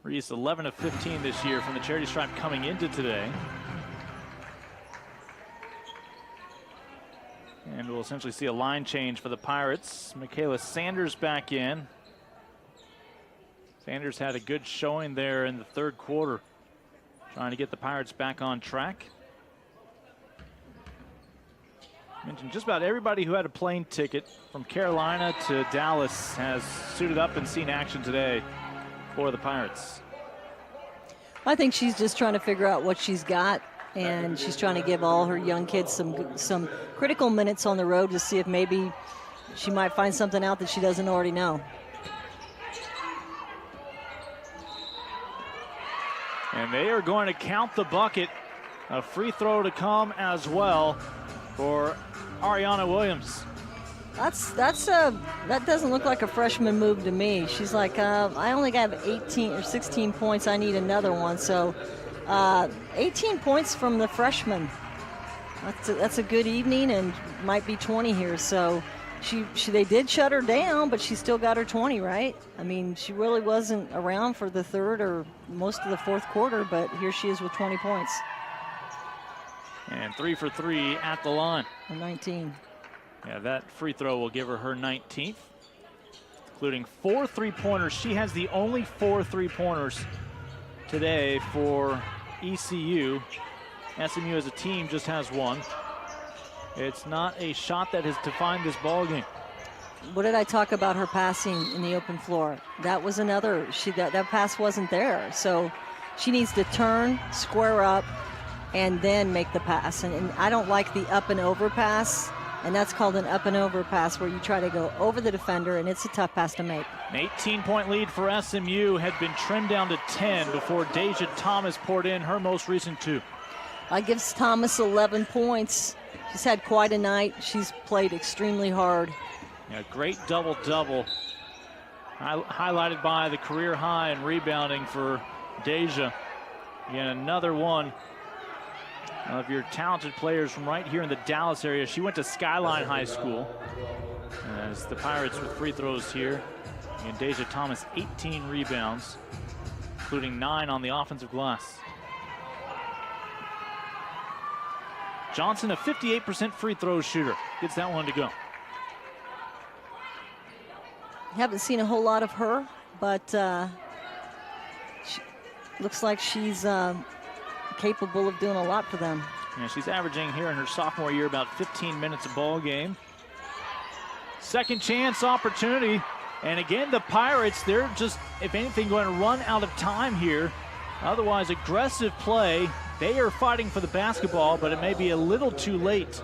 Reese 11 of 15 this year from the charity stripe coming into today. And we'll essentially see a line change for the Pirates. Michaela Sanders back in. Sanders had a good showing there in the third quarter, trying to get the Pirates back on track. Mentioned just about everybody who had a plane ticket from Carolina to Dallas has suited up and seen action today for the Pirates. I think she's just trying to figure out what she's got, and she's trying to give all her young kids some critical minutes on the road to see if maybe she might find something out that she doesn't already know. And they are going to count the bucket. A free throw to come as well for Ariana Williams. That doesn't look like a freshman move to me. She's like, I only got 18 or 16 points. I need another one. So 18 points from the freshman. That's a good evening, and might be 20 here. So they did shut her down, but she still got her 20, right? I mean, she really wasn't around for the third or most of the fourth quarter, but here she is with 20 points. And 3 for 3 at the line. 19. Yeah, that free throw will give her her 19th, including 4 3-pointers. She has the only 4 3-pointers today for ECU. SMU as a team just has 1. It's not a shot that has defined this ball game. What did I talk about her passing in the open floor? That was another. That pass wasn't there. So she needs to turn, square up, and then make the pass. And I don't like the up and over pass. And that's called an up and over pass, where you try to go over the defender, and it's a tough pass to make. An 18-point lead for SMU had been trimmed down to 10 before Deja Thomas poured in her most recent 2. I give Thomas 11 points. She's had quite a night. She's played extremely hard. Yeah, great double-double, highlighted by the career high in rebounding for Deja. Again, another one of your talented players from right here in the Dallas area. She went to Skyline High School. As the Pirates with free throws here. And Deja Thomas, 18 rebounds, including 9 on the offensive glass. Johnson, a 58% free throw shooter, gets that one to go. Haven't seen a whole lot of her, but looks like she's capable of doing a lot for them. Yeah, she's averaging here in her sophomore year about 15 minutes a ball game. Second chance opportunity. And again, the Pirates, they're just, if anything, going to run out of time here. Otherwise, aggressive play. They are fighting for the basketball, but it may be a little too late.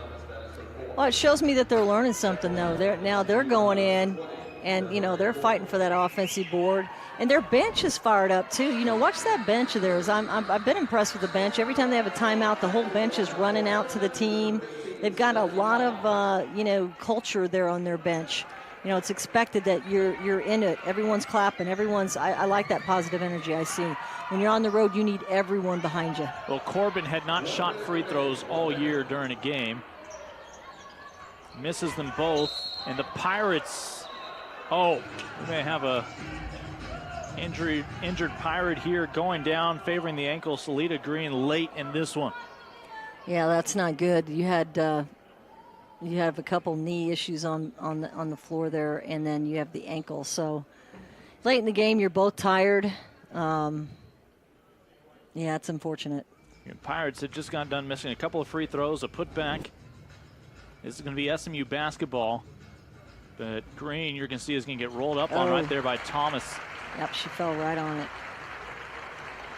Well, it shows me that they're learning something, though. They're going in, and, you know, they're fighting for that offensive board. And their bench is fired up, too. You know, watch that bench of theirs. I've been impressed with the bench. Every time they have a timeout, the whole bench is running out to the team. They've got a lot of, culture there on their bench. You know, it's expected that you're in it. Everyone's clapping. I like that positive energy I see. When you're on the road, you need everyone behind you. Well, Corbin had not shot free throws all year during a game. Misses them both, and the Pirates, we may have a injured Pirate here going down, favoring the ankle, Salita Green late in this one. Yeah, that's not good. You had you have a couple knee issues on the floor there, and then you have the ankle. So late in the game, you're both tired. Yeah, it's unfortunate. Your Pirates had just got done missing a couple of free throws, a putback. This is going to be SMU basketball. But Green, you're going to see, is going to get rolled up on right there by Thomas. Yep, she fell right on it.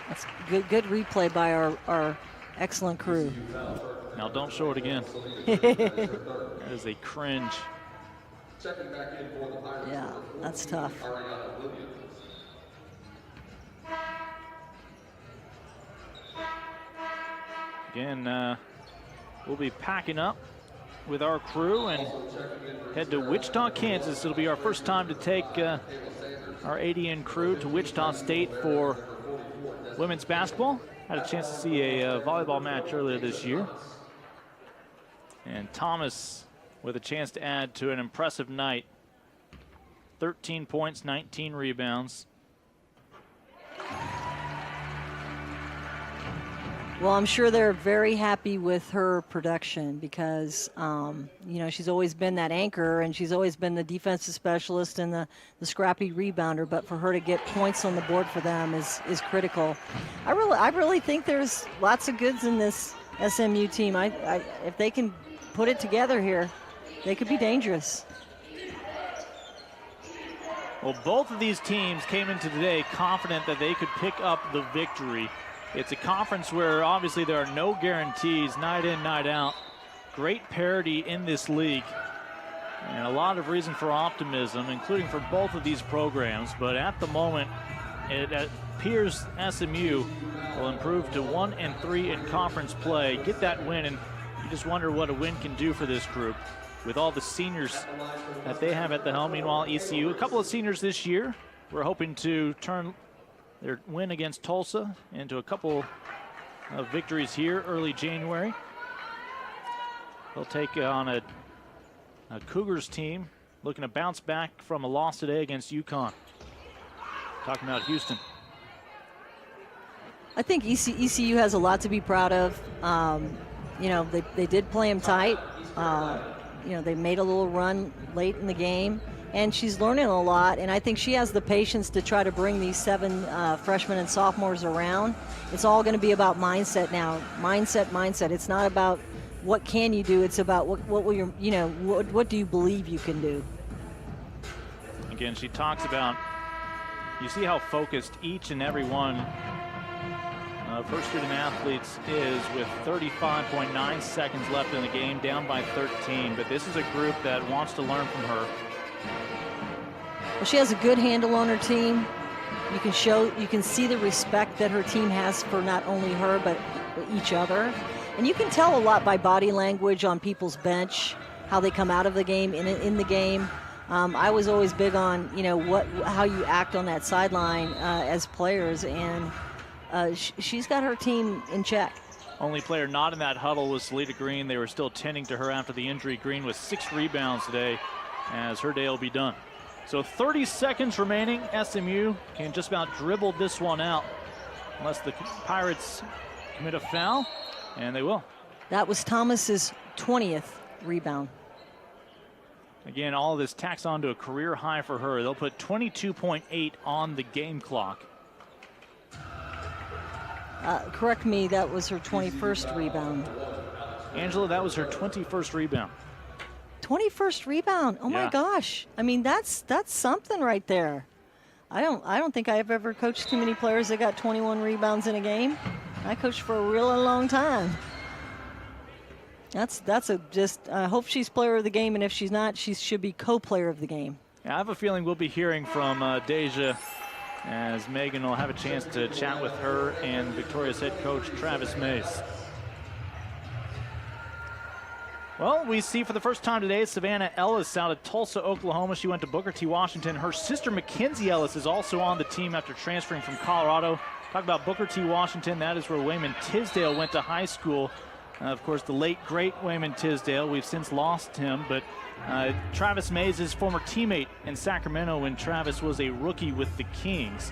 That's good replay by our excellent crew. Now don't show it again. That is a cringe. Yeah, that's tough. Again, we'll be packing up with our crew and head to Wichita, Kansas. It'll be our first time to take our ADN crew to Wichita State for women's basketball. Had a chance to see a volleyball match earlier this year. And Thomas with a chance to add to an impressive night. 13 points, 19 rebounds. Well, I'm sure they're very happy with her production because, you know, she's always been that anchor and she's always been the defensive specialist and the scrappy rebounder. But for her to get points on the board for them is critical. I really think there's lots of goods in this SMU team. If they can put it together here, they could be dangerous. Well, both of these teams came into today confident that they could pick up the victory. It's a conference where obviously there are no guarantees night in, night out. Great parity in this league. And a lot of reason for optimism, including for both of these programs. But at the moment, it appears SMU will improve to 1-3 in conference play, get that win, and you just wonder what a win can do for this group with all the seniors that they have at the helm. Meanwhile, ECU, a couple of seniors this year. We're hoping to turn their win against Tulsa into a couple of victories here early January. They'll take on a Cougars team looking to bounce back from a loss today against UConn. Talking about Houston. I think ECU has a lot to be proud of. You know, they did play them tight. You know, they made a little run late in the game. And she's learning a lot, and I think she has the patience to try to bring these 7 freshmen and sophomores around. It's all going to be about mindset now. Mindset. It's not about what can you do. It's about what will your, you know, what do you believe you can do. Again, she talks about, you see how focused each and every one of her student athletes is with 35.9 seconds left in the game, down by 13. But this is a group that wants to learn from her. Well, she has a good handle on her team. You can see the respect that her team has for not only her, but each other. And you can tell a lot by body language on people's bench, how they come out of the game, in the game. I was always big on, you know, how you act on that sideline as players, and she's got her team in check. Only player not in that huddle was Salita Green. They were still tending to her after the injury. Green with 6 rebounds today, as her day will be done. So 30 seconds remaining. SMU can just about dribble this one out unless the Pirates commit a foul, and they will. That was Thomas's 20th rebound. Again, all of this tacks on to a career high for her. They'll put 22.8 on the game clock. Correct me, that was her 21st rebound. Angela, that was her 21st rebound. 21st rebound. Oh my gosh. I mean, that's something right there. I don't think I've ever coached too many players that got 21 rebounds in a game. I coached for a really long time. I hope she's player of the game, and if she's not, she should be co-player of the game. Yeah, I have a feeling we'll be hearing from Deja as Megan will have a chance to chat with her and Victoria's head coach Travis Mays. Well, we see for the first time today Savannah Ellis out of Tulsa, Oklahoma. She went to Booker T. Washington. Her sister Mackenzie Ellis is also on the team after transferring from Colorado. Talk about Booker T. Washington. That is where Wayman Tisdale went to high school. Of course, the late, great Wayman Tisdale. We've since lost him, but Travis Mays, his former teammate in Sacramento when Travis was a rookie with the Kings,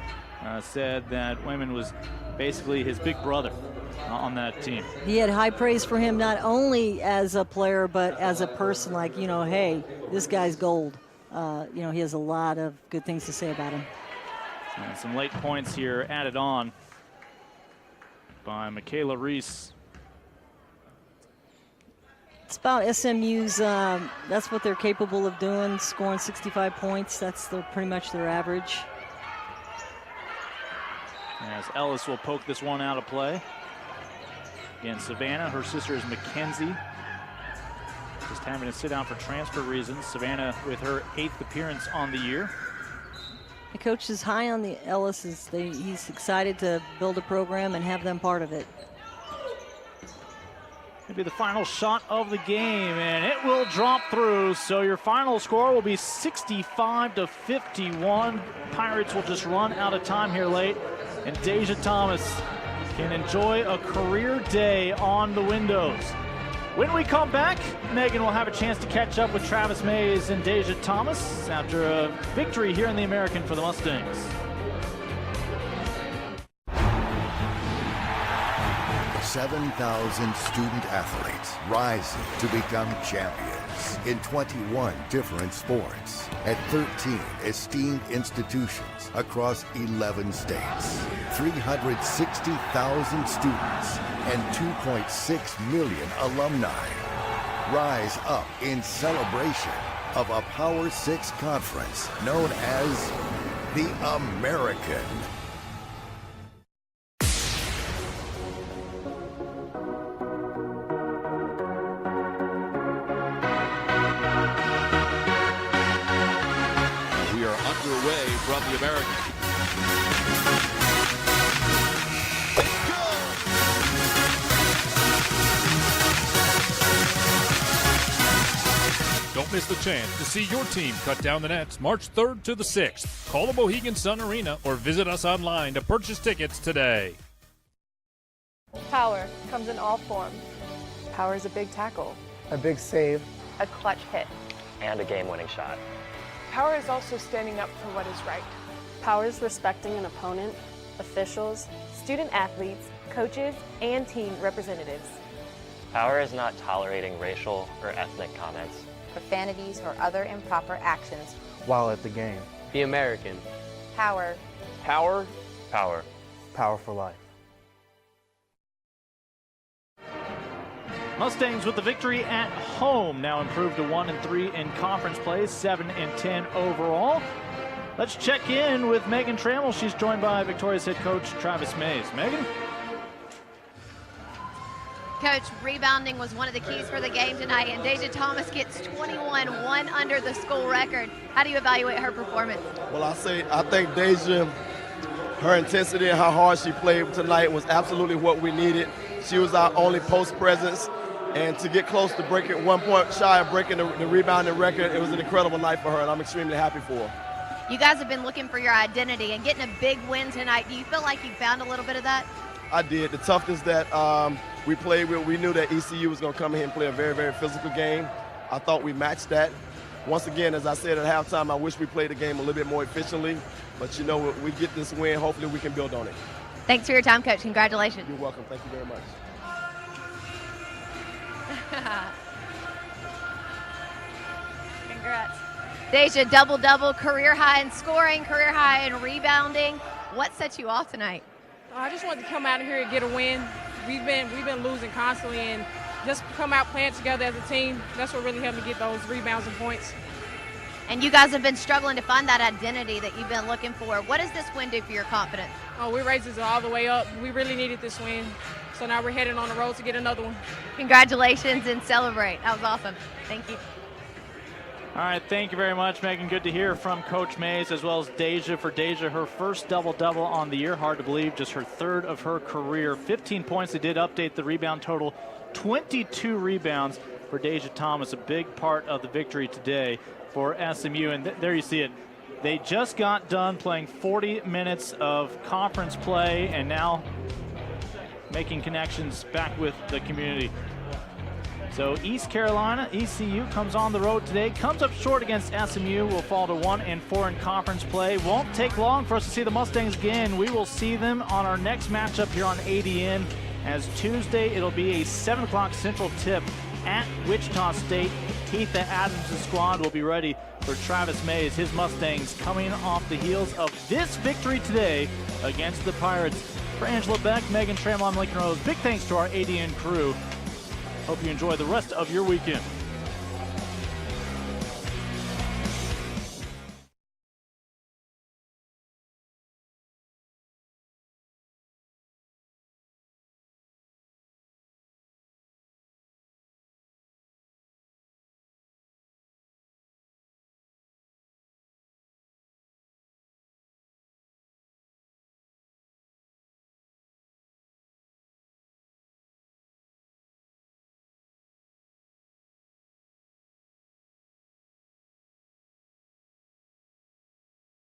said that Wayman was basically his big brother on that team. He had high praise for him, not only as a player, but as a person. Like, you know, hey, this guy's gold. You know, he has a lot of good things to say about him. And some late points here added on by Michaela Reese. It's about SMU's, that's what they're capable of doing, scoring 65 points. That's pretty much their average. As Ellis will poke this one out of play. Again, Savannah, her sister is Mackenzie. Just having to sit out for transfer reasons. Savannah with her 8th appearance on the year. The coach is high on the Ellis. He's excited to build a program and have them part of it. Maybe the final shot of the game, and it will drop through. So your final score will be 65-51. Pirates will just run out of time here late, and Deja Thomas can enjoy a career day on the windows. When we come back, Megan will have a chance to catch up with Travis Mays and Deja Thomas after a victory here in the American for the Mustangs. 7,000 student athletes rising to become champions in 21 different sports at 13 esteemed institutions across 11 states. 360,000 students and 2.6 million alumni rise up in celebration of a Power 6 conference known as the American. Underway from the American. Don't miss the chance to see your team cut down the nets March 3rd to the 6th. Call the Mohegan Sun Arena or visit us online to purchase tickets today. Power comes in all forms. Power is a big tackle, A big save. a clutch hit. And a game-winning shot. Power is also standing up for what is right. Power is respecting an opponent, officials, student athletes, coaches, and team representatives. Power is not tolerating racial or ethnic comments, profanities, or other improper actions While at the game. The American. Power. Power. Power. Power for life. Mustangs with the victory at home, now improved to 1-3 in conference play, 7-10 overall. Let's check in with Megan Trammell. She's joined by Victoria's head coach Travis Mays. Megan? Coach, rebounding was one of the keys for the game tonight, and Deja Thomas gets 21, one under the school record. How do you evaluate her performance? Well, I think Deja, her intensity and how hard she played tonight was absolutely what we needed. She was our only post presence. And to get close to breaking 1 point shy of breaking the rebounding record, it was an incredible night for her, and I'm extremely happy for her. You guys have been looking for your identity and getting a big win tonight. Do you feel like you found a little bit of that? I did. The toughness that we played with, we knew that ECU was going to come here and play a very, very physical game. I thought we matched that. Once again, as I said at halftime, I wish we played the game a little bit more efficiently. But, you know, we get this win. Hopefully we can build on it. Thanks for your time, Coach. Congratulations. You're welcome. Thank you very much. Congrats. Deja, double-double, career high in scoring, career high in rebounding. What set you off tonight? I just wanted to come out here and get a win. We've been losing constantly, and just come out playing together as a team, that's what really helped me get those rebounds and points. And you guys have been struggling to find that identity that you've been looking for. What does this win do for your confidence? Oh, we raised it all the way up. We really needed this win. So now we're heading on the road to get another one. Congratulations and celebrate. That was awesome. Thank you. All right, thank you very much, Megan. Good to hear from Coach Mays as well as Deja. For Deja, her first double-double on the year. Hard to believe, just her third of her career. 15 points. They did update the rebound total. 22 rebounds for Deja Thomas, a big part of the victory today for SMU. And there you see it. They just got done playing 40 minutes of conference play and now making connections back with the community. So East Carolina, ECU comes on the road today, comes up short against SMU, will fall to 1-4 in conference play. Won't take long for us to see the Mustangs again. We will see them on our next matchup here on ADN, as Tuesday it'll be a 7 o'clock Central tip at Wichita State. Keitha Adams' squad will be ready for Travis Mays, his Mustangs, coming off the heels of this victory today against the Pirates. For Angela Beck, Megan Tramel, I'm Lincoln Rose. Big thanks to our ADN crew. Hope you enjoy the rest of your weekend.